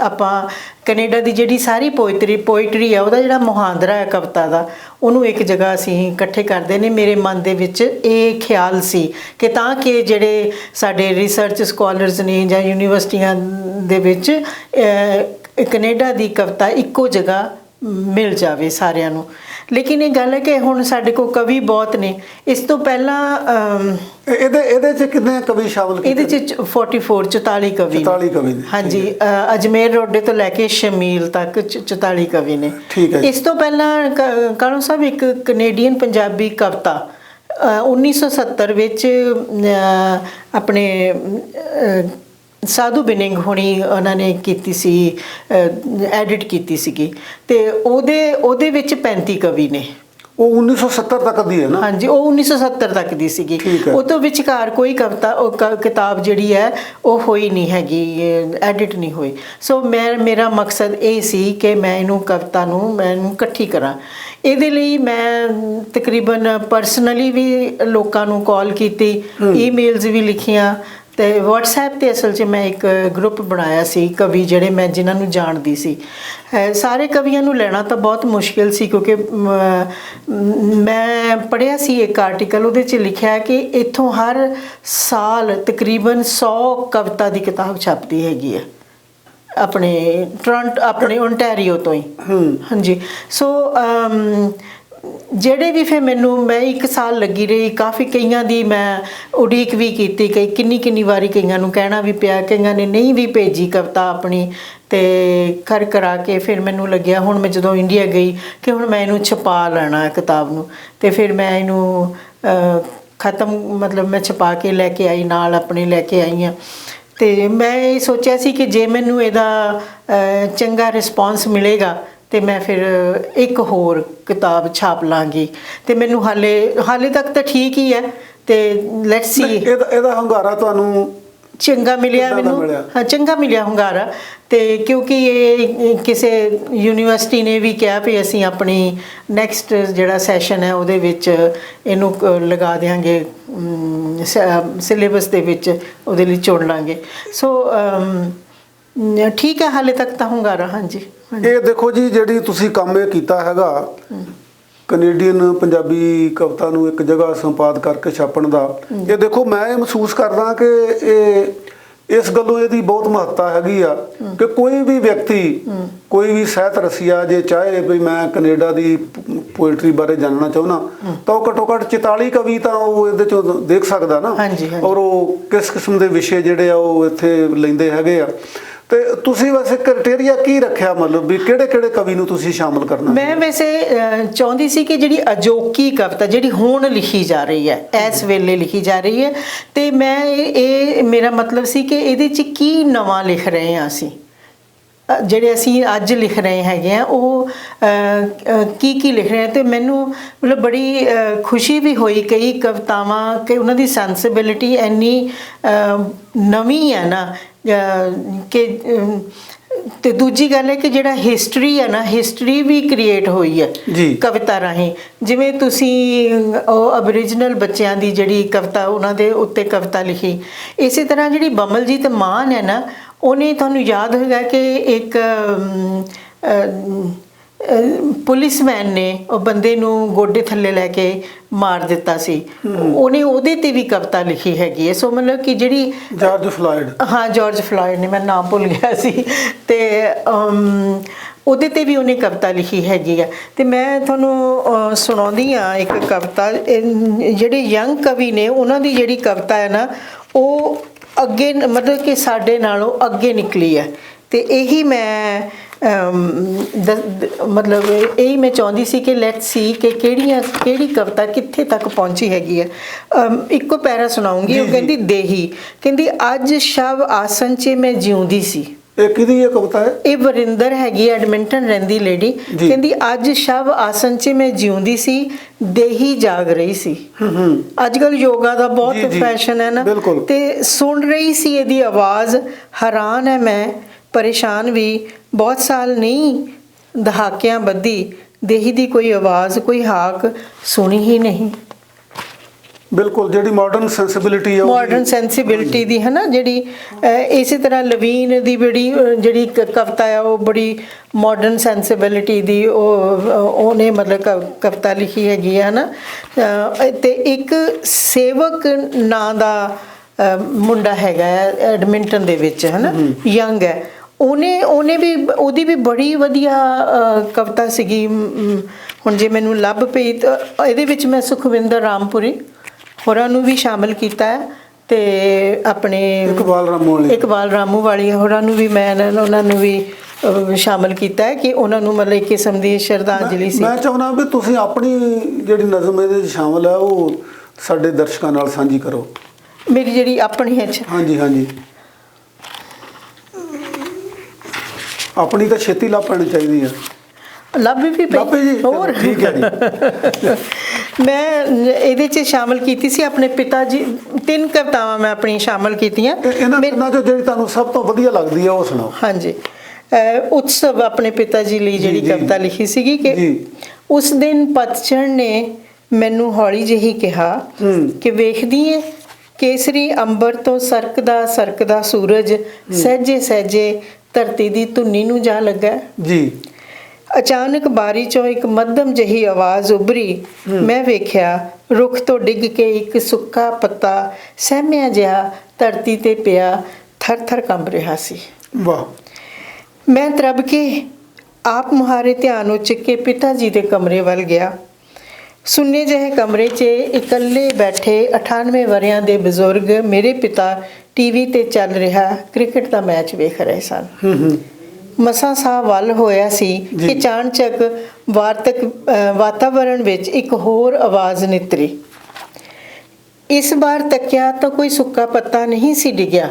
ਆਪਾਂ ਕੈਨੇਡਾ ਦੀ ਜਿਹੜੀ ਸਾਰੀ ਪੋਇਟਰੀ ਆ ਉਹਦਾ ਜਿਹੜਾ ਮੁਹਾਂਦਰਾ ਹੈ ਕਵਿਤਾ ਦਾ, ਉਹਨੂੰ ਇੱਕ ਜਗ੍ਹਾ ਅਸੀਂ ਇਕੱਠੇ ਕਰਦੇ ਨੇ। ਮੇਰੇ ਮਨ ਦੇ ਵਿੱਚ ਇਹ ਖਿਆਲ ਸੀ ਕਿ ਤਾਂ ਕਿ ਜਿਹੜੇ ਸਾਡੇ ਰਿਸਰਚ ਸਕਾਲਰਸ ਨੇ ਜਾਂ ਯੂਨੀਵਰਸਿਟੀਆਂ ਦੇ ਵਿੱਚ ਕੈਨੇਡਾ ਦੀ ਕਵਿਤਾ ਇੱਕੋ ਜਗ੍ਹਾ ਮਿਲ ਜਾਵੇ ਸਾਰਿਆਂ ਨੂੰ। ਲੇਕਿਨ ਇਹ ਗੱਲ ਹੈ ਕਿ ਹੁਣ ਸਾਡੇ ਕੋਲ ਕਵੀ ਬਹੁਤ ਨੇ। ਇਸ ਤੋਂ ਪਹਿਲਾਂ ਇਹਦੇ 'ਚ ਕਿੰਨੇ ਕਵੀ ਸ਼ਾਮਲ ਕੀਤੇ? ਇਹਦੇ 'ਚ 44 ਕਵੀ ਨੇ। ਹਾਂਜੀ, ਅਜਮੇਰ ਰੋਡੇ ਤੋਂ ਲੈ ਕੇ ਸ਼ਮੀਲ ਤੱਕ 44 ਕਵੀ ਨੇ। ਇਸ ਤੋਂ ਪਹਿਲਾਂ ਕਾਲੂ ਸਾਹਿਬ ਇੱਕ ਕੈਨੇਡੀਅਨ ਪੰਜਾਬੀ ਕਵਿਤਾ 1970 ਵਿੱਚ ਆਪਣੇ ਸਾਧੂ ਬਿਨਿੰਗ ਹੋਣੀ ਉਹਨਾਂ ਨੇ ਕੀਤੀ ਸੀ, ਐਡਿਟ ਕੀਤੀ ਸੀਗੀ, ਅਤੇ ਉਹਦੇ ਵਿੱਚ 35 ਕਵੀ ਨੇ। ਉਹ 1970 ਤੱਕ ਦੀ ਹੈ ਨਾ? ਹਾਂਜੀ, ਉਹ 1970 ਤੱਕ ਦੀ ਸੀਗੀ। ਠੀਕ ਹੈ। ਉਹ ਤੋਂ ਵਿਚਕਾਰ ਕੋਈ ਕਵਿਤਾ ਕਿਤਾਬ ਜਿਹੜੀ ਹੈ ਉਹ ਹੋਈ ਨਹੀਂ ਹੈਗੀ, ਐਡਿਟ ਨਹੀਂ ਹੋਈ। ਸੋ ਮੇਰਾ ਮਕਸਦ ਇਹ ਸੀ ਕਿ ਮੈਂ ਇਹਨੂੰ ਇਕੱਠੀ ਕਰਾਂ। ਇਹਦੇ ਲਈ ਮੈਂ ਤਕਰੀਬਨ ਪਰਸਨਲੀ ਵੀ ਲੋਕਾਂ ਨੂੰ ਕਾਲ ਕੀਤੀ, ਈਮੇਲਸ ਵੀ ਲਿਖੀਆਂ, ਤੇ WhatsApp ਤੇ ਅਸਲ 'ਚ ਮੈਂ ਇੱਕ ਗਰੁੱਪ ਬਣਾਇਆ ਸੀ ਕਵੀ ਜਿਹੜੇ ਜਿਨ੍ਹਾਂ ਨੂੰ ਜਾਣਦੀ ਸੀ। ਸਾਰੇ ਕਵੀਆਂ ਨੂੰ ਲੈਣਾ ਤਾਂ ਬਹੁਤ ਮੁਸ਼ਕਿਲ ਸੀ, ਕਿਉਂਕਿ ਮੈਂ ਪੜ੍ਹਿਆ ਸੀ ਇੱਕ ਆਰਟੀਕਲ, ਉਹਦੇ 'ਚ ਲਿਖਿਆ ਕਿ ਇੱਥੋਂ ਹਰ ਸਾਲ ਤਕਰੀਬਨ 100 ਕਵਿਤਾ ਦੀ ਕਿਤਾਬ ਛਪਦੀ ਹੈਗੀ ਹੈ ਆਪਣੇ ਓਨਟਾਰੀਓ ਤੋਂ ਹੀ। ਹਾਂਜੀ। ਸੋ ਜਿਹੜੇ ਵੀ ਫਿਰ ਮੈਂ 1 ਸਾਲ ਲੱਗੀ ਰਹੀ, ਕਾਫੀ ਕਈਆਂ ਦੀ ਮੈਂ ਉਡੀਕ ਵੀ ਕੀਤੀ, ਕਿੰਨੀ ਵਾਰੀ ਕਈਆਂ ਨੂੰ ਕਹਿਣਾ ਵੀ ਪਿਆ, ਕਈਆਂ ਨੇ ਨਹੀਂ ਵੀ ਭੇਜੀ ਕਵਿਤਾ ਆਪਣੀ, ਤੇ ਕਰਾ ਕੇ ਫਿਰ ਮੈਨੂੰ ਲੱਗਿਆ ਹੁਣ ਮੈਂ ਜਦੋਂ ਇੰਡੀਆ ਗਈ ਕਿ ਹੁਣ ਮੈਂ ਇਹਨੂੰ ਛਪਾ ਲੈਣਾ ਕਿਤਾਬ ਨੂੰ, ਤੇ ਫਿਰ ਮੈਂ ਇਹਨੂੰ ਮੈਂ ਛਪਾ ਕੇ ਲੈ ਕੇ ਆਈ, ਨਾਲ ਆਪਣੇ ਲੈ ਕੇ ਆਈ ਹਾਂ। ਤੇ ਮੈਂ ਇਹ ਸੋਚਿਆ ਸੀ ਕਿ ਜੇ ਮੈਨੂੰ ਇਹਦਾ ਚੰਗਾ ਰਿਸਪੌਂਸ ਮਿਲੇਗਾ ਤੇ ਮੈਂ ਫਿਰ ਇੱਕ ਹੋਰ ਕਿਤਾਬ ਛਾਪ ਲਾਂਗੀ। ਤੇ ਮੈਨੂੰ ਹਾਲੇ ਤੱਕ ਤਾਂ ਠੀਕ ਹੀ ਹੈ, ਤੇ ਲੈਟਸ ਸੀ। ਇਹਦਾ ਹੁੰਗਾਰਾ ਤੁਹਾਨੂੰ ਚੰਗਾ ਮਿਲਿਆ ਮੈਨੂੰ? ਹਾਂ, ਚੰਗਾ ਮਿਲਿਆ ਹੁੰਗਾਰਾ। ਤੇ ਕਿਉਂਕਿ ਇਹ ਕਿਸੇ ਯੂਨੀਵਰਸਿਟੀ ਨੇ ਵੀ ਕਿਹਾ ਵੀ ਅਸੀਂ ਆਪਣੀ ਨੈਕਸਟ ਜਿਹੜਾ ਸੈਸ਼ਨ ਹੈ ਉਹਦੇ ਵਿੱਚ ਇਹਨੂੰ ਲਗਾ ਦਿਆਂਗੇ, ਸਿਲੇਬਸ ਦੇ ਵਿੱਚ ਉਹਦੇ ਲਈ ਚੁਣ ਲਾਂਗੇ। ਸੋ ਠੀਕ ਹੈ, ਹਾਲੇ ਤੱਕ ਤਾਂ ਹੁੰਗਾਰਾ। ਹਾਂਜੀ। ਇਹ ਦੇਖੋ ਜੀ, ਜਿਹੜੀ ਤੁਸੀਂ ਕੰਮ ਇਹ ਕੀਤਾ ਹੈਗਾ ਕੈਨੇਡੀਅਨ ਪੰਜਾਬੀ ਕਵਿਤਾ ਨੂੰ ਇੱਕ ਜਗ੍ਹਾ ਸੰਪਾਦ ਕਰਕੇ ਛਾਪਣ ਦਾ, ਇਹ ਦੇਖੋ ਮੈਂ ਇਹ ਮਹਿਸੂਸ ਕਰਦਾ ਕਿ ਇਸ ਗੱਲੋਂ ਇਹਦੀ ਬਹੁਤ ਮਹੱਤਤਾ ਹੈਗੀ ਆ ਕਿ ਕੋਈ ਵੀ ਵਿਅਕਤੀ, ਕੋਈ ਵੀ ਸਾਹਿਤ ਰਸੀਆ ਜੇ ਚਾਹੇ ਵੀ ਮੈਂ ਕੈਨੇਡਾ ਦੀ ਪੋਇਟਰੀ ਬਾਰੇ ਜਾਣਨਾ ਚਾਹੁੰਦਾ ਤਾਂ ਉਹ ਘੱਟੋ ਘੱਟ 44 ਕਵੀ ਤਾਂ ਉਹ ਇਹਦੇ ਚੋਂ ਦੇਖ ਸਕਦਾ ਨਾ। ਔਰ ਉਹ ਕਿਸ ਕਿਸਮ ਦੇ ਵਿਸ਼ੇ ਜਿਹੜੇ ਆ ਉਹ ਇੱਥੇ ਲੈਂਦੇ ਹੈਗੇ ਆ। ਤੇ ਤੁਸੀਂ ਵੈਸੇ ਕ੍ਰਾਈਟੇਰੀਆ ਕੀ ਰੱਖਿਆ, ਮਤਲਬ ਵੀ ਕਿਹੜੇ ਕਵੀ ਨੂੰ ਤੁਸੀਂ ਸ਼ਾਮਲ ਕਰਨਾ? ਮੈਂ ਵੈਸੇ ਚਾਹੁੰਦੀ ਸੀ ਕਿ ਜਿਹੜੀ ਅਜੋਕੀ ਕਵਿਤਾ ਜਿਹੜੀ ਹੁਣ ਲਿਖੀ ਜਾ ਰਹੀ ਹੈ, ਇਸ ਵੇਲੇ ਲਿਖੀ ਜਾ ਰਹੀ ਹੈ, ਤੇ ਇਹ ਮੇਰਾ ਮਤਲਬ ਸੀ ਕਿ ਇਹਦੇ 'ਚ ਕੀ ਨਵਾਂ ਲਿਖ ਰਹੇ ਹਾਂ ਅਸੀਂ, ਜਿਹੜੇ ਅਸੀਂ ਅੱਜ ਲਿਖ ਰਹੇ ਹੈਗੇ ਆ ਉਹ ਕੀ ਲਿਖ ਰਹੇ ਆ। ਤੇ ਮੈਨੂੰ ਮਤਲਬ ਬੜੀ ਖੁਸ਼ੀ ਵੀ ਹੋਈ ਕਈ ਕਵਿਤਾਵਾਂ ਕਿ ਉਹਨਾਂ ਦੀ ਸੈਂਸਿਬਿਲਿਟੀ ਇੰਨੀ ਨਵੀਂ ਹੈ ਨਾ, ਕਿ ਤੇ ਦੂਜੀ ਗੱਲ ਹੈ ਕਿ ਜਿਹੜਾ ਹਿਸਟਰੀ ਹੈ ਨਾ, ਹਿਸਟਰੀ ਵੀ ਕ੍ਰੀਏਟ ਹੋਈ ਹੈ ਕਵਿਤਾ ਰਾਹੀਂ। ਜਿਵੇਂ ਤੁਸੀਂ ਉਹ ਅਬਰੀਜਨਲ ਬੱਚਿਆਂ ਦੀ ਜਿਹੜੀ ਕਵਿਤਾ, ਉਹਨਾਂ ਦੇ ਉੱਤੇ ਕਵਿਤਾ ਲਿਖੀ, ਇਸੇ ਤਰ੍ਹਾਂ ਜਿਹੜੀ ਬਮਲਜੀਤ ਮਾਨ ਹੈ ਨਾ, ਉਹਨੇ, ਤੁਹਾਨੂੰ ਯਾਦ ਹੋਵੇਗਾ ਕਿ ਇੱਕ ਪੁਲਿਸਮੈਨ ਨੇ ਉਹ ਬੰਦੇ ਨੂੰ ਗੋਡੇ ਥੱਲੇ ਲੈ ਕੇ ਮਾਰ ਦਿੱਤਾ ਸੀ, ਉਹਨੇ ਉਹਦੇ ਤੇ ਵੀ ਕਵਿਤਾ ਲਿਖੀ ਹੈਗੀ ਹੈ। ਸੋ ਮਤਲਬ ਕਿ ਜਿਹੜੀ ਜਾਰਜ ਫਲਾਇਡ, ਹਾਂ ਜਾਰਜ ਫਲਾਇਡ ਨੇ, ਮੈਂ ਨਾਮ ਭੁੱਲ ਗਿਆ ਸੀ, ਤੇ ਉਹਦੇ ਤੇ ਵੀ ਉਹਨੇ ਕਵਿਤਾ ਲਿਖੀ ਹੈਗੀ ਆ। ਤੇ ਮੈਂ ਤੁਹਾਨੂੰ ਸੁਣਾਉਂਦੀ ਹਾਂ ਇੱਕ ਕਵਿਤਾ। ਜਿਹੜੇ ਯੰਗ ਕਵੀ ਨੇ ਉਹਨਾਂ ਦੀ ਜਿਹੜੀ ਕਵਿਤਾ ਹੈ ਨਾ, ਉਹ ਅੱਗੇ ਮਤਲਬ ਕਿ ਸਾਡੇ ਨਾਲੋਂ ਅੱਗੇ ਨਿਕਲੀ ਹੈ। ਤੇ ਇਹੀ ਮੈਂ ਮਤਲਬ ਇਹੀ ਮੈਂ ਚਾਹੁੰਦੀ ਸੀ ਕਿ ਲੈਟਸ ਸੀ ਕਿ ਕਿਹੜੀ ਕਵਿਤਾ ਕਿੱਥੇ ਤੱਕ ਪਹੁੰਚੀ ਹੈਗੀ ਹੈ। ਇੱਕੋ ਪੈਰਾ ਸੁਣਾਉਂਗੀ। ਉਹ ਕਹਿੰਦੀ ਅੱਜ ਸ਼ਵ ਆਸਨ 'ਚ ਮੈਂ ਜਿਉਂਦੀ ਸੀ। ਇਹ ਕਿਹਦੀ ਇਹ ਕਵਿਤਾ ਹੈ? ਇਹ ਵਰਿੰਦਰ ਹੈਗੀ, ਐਡਮਿੰਟਨ ਰਹਿੰਦੀ ਲੇਡੀ। ਕਹਿੰਦੀ ਅੱਜ ਸ਼ਵ ਆਸਨ 'ਚ ਮੈਂ ਜਿਉਂਦੀ ਸੀ, ਦੇਹੀ ਜਾਗ ਰਹੀ ਸੀ। ਅੱਜ ਕੱਲ ਯੋਗਾ ਦਾ ਬਹੁਤ ਫੈਸ਼ਨ ਹੈ ਨਾ, ਤੇ ਸੁਣ ਰਹੀ ਸੀ ਇਹਦੀ ਆਵਾਜ਼। ਹੈਰਾਨ ਹੈ ਮੈਂ, ਪਰੇਸ਼ਾਨ ਵੀ, ਬਹੁਤ ਸਾਲ ਨਹੀਂ ਦਹਾਕਿਆਂ ਬੱਧੀ, ਦੇਹੀ ਦੀ ਕੋਈ ਆਵਾਜ਼, ਕੋਈ ਹਾਕ ਸੁਣੀ ਹੀ ਨਹੀਂ। ਬਿਲਕੁਲ, ਜਿਹੜੀ ਮਾਡਰਨ ਸੈਂਸਿਬਿਲਿਟੀ ਦੀ ਹੈ ਨਾ, ਜਿਹੜੀ ਇਸੇ ਤਰ੍ਹਾਂ ਲਵੀਨ ਦੀ ਬੜੀ ਜਿਹੜੀ ਕਵਿਤਾ ਆ ਉਹ ਬੜੀ ਮਾਡਰਨ ਸੈਂਸਿਬਿਲਿਟੀ ਦੀ ਉਹਨੇ ਮਤਲਬ ਕਵਿਤਾ ਲਿਖੀ ਹੈਗੀ ਹੈ ਨਾ। ਤੇ ਇੱਕ ਸੇਵਕ ਨਾਂ ਦਾ ਮੁੰਡਾ ਹੈਗਾ ਐਡਮਿੰਟਨ ਦੇ ਵਿੱਚ, ਹੈ ਨਾ, ਯੰਗ ਹੈ। ਉਹਨੇ ਵੀ, ਉਹਦੀ ਵੀ ਬੜੀ ਵਧੀਆ ਕਵਿਤਾ ਸੀਗੀ। ਹੁਣ ਜੇ ਮੈਨੂੰ ਲੱਭ ਪਈ ਤਾਂ ਇਹਦੇ ਵਿੱਚ ਮੈਂ ਸੁਖਵਿੰਦਰ ਰਾਮਪੁਰੀ ਹੋਰਾਂ ਨੂੰ ਵੀ ਸ਼ਾਮਲ ਕੀਤਾ ਹੈ, ਤੇ ਆਪਣੇ ਇਕਬਾਲ ਰਾਮੂ ਵਾਲੀ ਹੋਰਾਂ ਨੂੰ ਵੀ ਮੈਂ ਉਹਨਾਂ ਨੂੰ ਵੀ ਸ਼ਾਮਲ ਕੀਤਾ ਹੈ ਕਿ ਉਹਨਾਂ ਨੂੰ ਮਤਲਬ ਇੱਕ ਕਿਸਮ ਦੀ ਸ਼ਰਧਾਂਜਲੀ ਸੀ। ਮੈਂ ਚਾਹੁੰਦਾ ਵੀ ਤੁਸੀਂ ਆਪਣੀ ਜਿਹੜੀ ਨਜ਼ਮ ਇਹਦੇ ਵਿੱਚ ਸ਼ਾਮਲ ਹੈ ਉਹ ਸਾਡੇ ਦਰਸ਼ਕਾਂ ਨਾਲ ਸਾਂਝੀ ਕਰੋ। ਮੇਰੀ ਜਿਹੜੀ ਆਪਣੀ ਹੈ? ਹਾਂਜੀ, ਆਪਣੀ ਤਾਂ ਛੇਤੀ ਲੱਭ ਪੈਣੀ ਚਾਹੀਦੀ ਹੈ। ਲੱਭ ਵੀ ਲੱਭ ਪਈ ਜੀ, ਹੋਰ ਠੀਕ ਹੈ ਜੀ। ਮੈਂ ਇਹਦੇ ਚ ਸ਼ਾਮਲ ਕੀਤੀ ਸੀ ਆਪਣੇ ਪਿਤਾ ਜੀ, 3 ਕਵਿਤਾਵਾਂ ਮੈਂ ਆਪਣੀ ਸ਼ਾਮਲ ਕੀਤੀਆਂ। ਤੇ ਇਹਨਾਂ ਤਿੰਨਾਂ ਚੋਂ ਜਿਹੜੀ ਤੁਹਾਨੂੰ ਸਭ ਤੋਂ ਵਧੀਆ ਲੱਗਦੀ ਹੈ ਉਹ ਸੁਣਾਓ। ਹਾਂਜੀ, ਉਤਸਵ ਆਪਣੇ ਪਿਤਾ ਜੀ ਲਈ ਜਿਹੜੀ ਜੀ, ਕਵਿਤਾ ਲਿਖੀ ਸੀਗੀ ਕਿ ਜੀ। ਉਸ ਦਿਨ ਪਤਝੜ ਨੇ ਮੈਨੂੰ ਹੌਲੀ ਜਿਹੀ ਕਿਹਾ ਕਿ ਵੇਖਦੀ ਏ ਕੇਸਰੀ ਅੰਬਰ ਤੋਂ ਸਰਕਦਾ ਸੂਰਜ ਸਹਿਜੇ ਸਹਿਜੇ ਧਰਤੀ ਦੀ ਧੁੰਨੀ ਨੂੰ ਜਾ ਲੱਗਾ। ਜੀ। ਅਚਾਨਕ ਬਾਰੀ ਚੋਂ ਇੱਕ ਮੱਧਮ ਜਿਹੀ ਆਵਾਜ਼ ਉੱਭਰੀ। ਮੈਂ ਵੇਖਿਆ ਰੁੱਖ ਤੋਂ ਡਿੱਗ ਕੇ ਇੱਕ ਸੁੱਕਾ ਪੱਤਾ ਸਹਿਮਿਆ ਜਿਹਾ ਧਰਤੀ ਤੇ ਪਿਆ ਥਰ ਥਰ ਕੰਬ ਰਿਹਾ ਸੀ। ਵਾਹ। ਮੈਂ ਤਰਬ ਕੇ ਆਪ ਮੁਹਾਰੇ ਧਿਆਨ ਉੱਚ ਕੇ ਪਿਤਾ ਜੀ ਦੇ ਕਮਰੇ ਵੱਲ ਗਿਆ। ਸੁੰਨੇ ਜਿਹੇ ਕਮਰੇ 'ਚ ਇਕੱਲੇ ਬੈਠੇ 98 ਵਰ੍ਹਿਆਂ ਦੇ ਬਜ਼ੁਰਗ ਮੇਰੇ ਪਿਤਾ ਟੀਵੀ ਤੇ ਚੱਲ ਰਿਹਾ ਕ੍ਰਿਕਟ ਦਾ ਮੈਚ ਵੇਖ ਰਹੇ ਸਨ। ਮਸਾਂ ਸਾਹ ਵੱਲ ਹੋਇਆ ਸੀ ਕਿ ਚਾਣਚੱਕ ਵਾਤਾਵਰਣ ਵਿੱਚ ਇੱਕ ਹੋਰ ਆਵਾਜ਼ ਨਿਤਰੀ। ਇਸ ਵਾਰ ਤੱਕਿਆ ਤਾਂ ਕੋਈ ਸੁੱਕਾ ਪੱਤਾ ਨਹੀਂ ਸੀ ਡਿੱਗਿਆ,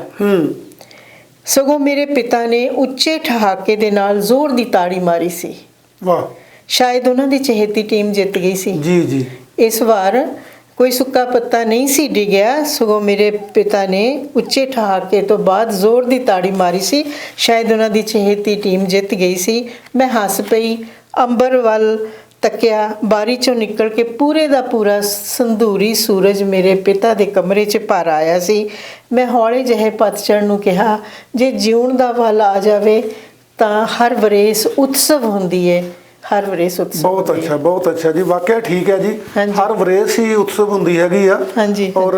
ਸਗੋਂ ਮੇਰੇ ਪਿਤਾ ਨੇ ਉੱਚੇ ਠਹਾਕੇ ਦੇ ਨਾਲ ਜ਼ੋਰ ਦੀ ਤਾੜੀ ਮਾਰੀ ਸੀ। ਵਾਹ। ਸ਼ਾਇਦ ਉਹਨਾਂ ਦੀ ਚਹੇਤੀ ਟੀਮ ਜਿੱਤ ਗਈ ਸੀ। ਜੀ ਜੀ। ਇਸ ਵਾਰ ਕੋਈ ਸੁੱਕਾ ਪੱਤਾ ਨਹੀਂ ਸੀ ਡਿੱਗਿਆ, ਸਗੋਂ ਮੇਰੇ ਪਿਤਾ ਨੇ ਉੱਚੇ ਠਹਾਕੇ ਤੋਂ ਬਾਅਦ ਜ਼ੋਰ ਦੀ ਤਾੜੀ ਮਾਰੀ ਸੀ। ਸ਼ਾਇਦ ਉਹਨਾਂ ਦੀ ਚਹੇਤੀ ਟੀਮ ਜਿੱਤ ਗਈ ਸੀ। ਮੈਂ ਹੱਸ ਪਈ, ਅੰਬਰ ਵੱਲ ਤੱਕਿਆ। ਬਾਰੀ ਚੋਂ ਨਿਕਲ ਕੇ ਪੂਰੇ ਦਾ ਪੂਰਾ ਸੰਧੂਰੀ ਸੂਰਜ ਮੇਰੇ ਪਿਤਾ ਦੇ ਕਮਰੇ 'ਚ ਭਰ ਆਇਆ ਸੀ। ਮੈਂ ਹੌਲੇ ਜਿਹੇ ਪਤਝੜ ਨੂੰ ਕਿਹਾ, ਜੇ ਜਿਉਣ ਦਾ ਵੱਲ ਆ ਜਾਵੇ ਤਾਂ ਹਰ ਵਰੇਸ ਉਤਸਵ ਹੁੰਦੀ ਹੈ, ਹਰ ਵਰੇਸ ਉਤਸਵ। ਬਹੁਤ ਅੱਛਾ, ਬਹੁਤ ਅੱਛਾ ਜੀ। ਵਾਕਿਆ ਠੀਕ ਹੈ ਜੀ। ਹਰ ਵਰੇਸ ਹੀ ਉਤਸਵ ਹੁੰਦੀ ਹੈਗੀ ਆ। ਹਾਂਜੀ। ਔਰ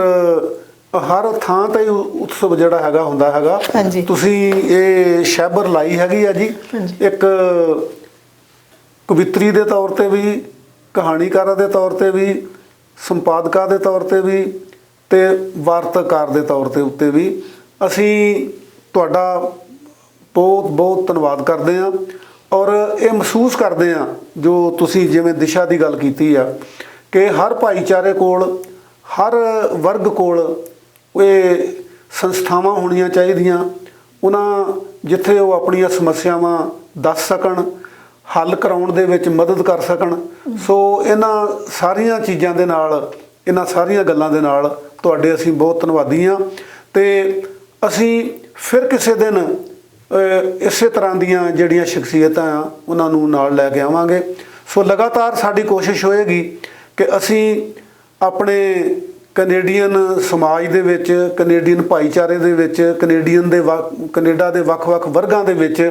ਹਰ ਥਾਂ ਤੇ ਉਤਸਵ ਜਿਹੜਾ ਹੈਗਾ ਹੁੰਦਾ ਹੈਗਾ। ਹਾਂਜੀ। ਤੁਸੀਂ ਇਹ ਸ਼ੈਬਰ ਲਾਈ ਹੈਗੀ ਆ ਜੀ, ਇੱਕ ਕਵਿਤਰੀ ਦੇ ਤੌਰ ਤੇ ਵੀ, ਕਹਾਣੀਕਾਰਾਂ ਦੇ ਤੌਰ ਤੇ ਵੀ, ਸੰਪਾਦਕਾਂ ਦੇ ਤੌਰ ਤੇ ਵੀ, ਤੇ ਵਾਰਤਾਕਾਰ ਦੇ ਤੌਰ ਤੇ ਉੱਤੇ ਵੀ। ਅਸੀਂ ਤੁਹਾਡਾ ਬਹੁਤ ਬਹੁਤ ਧੰਨਵਾਦ ਕਰਦੇ ਹਾਂ ਔਰ ਇਹ ਮਹਿਸੂਸ ਕਰਦੇ ਹਾਂ ਜੋ ਤੁਸੀਂ ਜਿਵੇਂ ਦਿਸ਼ਾ ਦੀ ਗੱਲ ਕੀਤੀ ਆ ਕਿ ਹਰ ਭਾਈਚਾਰੇ ਕੋਲ, ਹਰ ਵਰਗ ਕੋਲ ਇਹ ਸੰਸਥਾਵਾਂ ਹੋਣੀਆਂ ਚਾਹੀਦੀਆਂ। ਉਹਨਾਂ ਜਿੱਥੇ ਉਹ ਆਪਣੀਆਂ ਸਮੱਸਿਆਵਾਂ ਦੱਸ ਸਕਣ, ਹੱਲ ਕਰਾਉਣ ਦੇ ਵਿੱਚ ਮਦਦ ਕਰ ਸਕਣ। ਸੋ ਇਹਨਾਂ ਸਾਰੀਆਂ ਚੀਜ਼ਾਂ ਦੇ ਨਾਲ, ਇਹਨਾਂ ਸਾਰੀਆਂ ਗੱਲਾਂ ਦੇ ਨਾਲ ਤੁਹਾਡੇ ਅਸੀਂ ਬਹੁਤ ਧੰਨਵਾਦੀ ਹਾਂ। ਤੇ ਅਸੀਂ ਫਿਰ ਕਿਸੇ ਦਿਨ ਇਸੇ ਤਰ੍ਹਾਂ ਦੀਆਂ ਜਿਹੜੀਆਂ ਸ਼ਖਸੀਅਤਾਂ ਆ ਉਹਨਾਂ ਨੂੰ ਨਾਲ ਲੈ ਕੇ ਆਵਾਂਗੇ। ਸੋ ਲਗਾਤਾਰ ਸਾਡੀ ਕੋਸ਼ਿਸ਼ ਹੋਏਗੀ ਕਿ ਅਸੀਂ ਆਪਣੇ ਕੈਨੇਡੀਅਨ ਸਮਾਜ ਦੇ ਵਿੱਚ, ਕੈਨੇਡੀਅਨ ਭਾਈਚਾਰੇ ਦੇ ਵਿੱਚ, ਕੈਨੇਡਾ ਦੇ ਵੱਖ-ਵੱਖ ਵਰਗਾਂ ਦੇ ਵਿੱਚ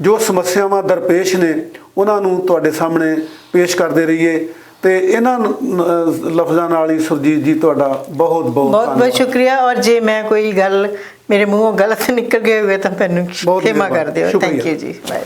ਜੋ ਸਮੱਸਿਆਵਾਂ ਦਰਪੇਸ਼ ਨੇ ਉਹਨਾਂ ਨੂੰ ਤੁਹਾਡੇ ਸਾਹਮਣੇ ਪੇਸ਼ ਕਰਦੇ ਰਹੀਏ। ਤੇ ਇਹਨਾਂ ਲਫ਼ਜ਼ਾਂ ਨਾਲ ਹੀ ਸੁਰਜੀਤ ਜੀ ਤੁਹਾਡਾ ਬਹੁਤ ਬਹੁਤ ਬਹੁਤ ਸ਼ੁਕਰੀਆ। ਔਰ ਜੇ ਮੈਂ ਕੋਈ ਗੱਲ ਮੇਰੇ ਮੂੰਹੋਂ ਗਲਤ ਨਿਕਲ ਗਈ ਹੋਵੇ ਤਾਂ ਮੈਨੂੰ ਖਿਮਾ ਕਰ ਦਿਓ। ਥੈਂਕ ਯੂ ਜੀ। ਬਾਏ।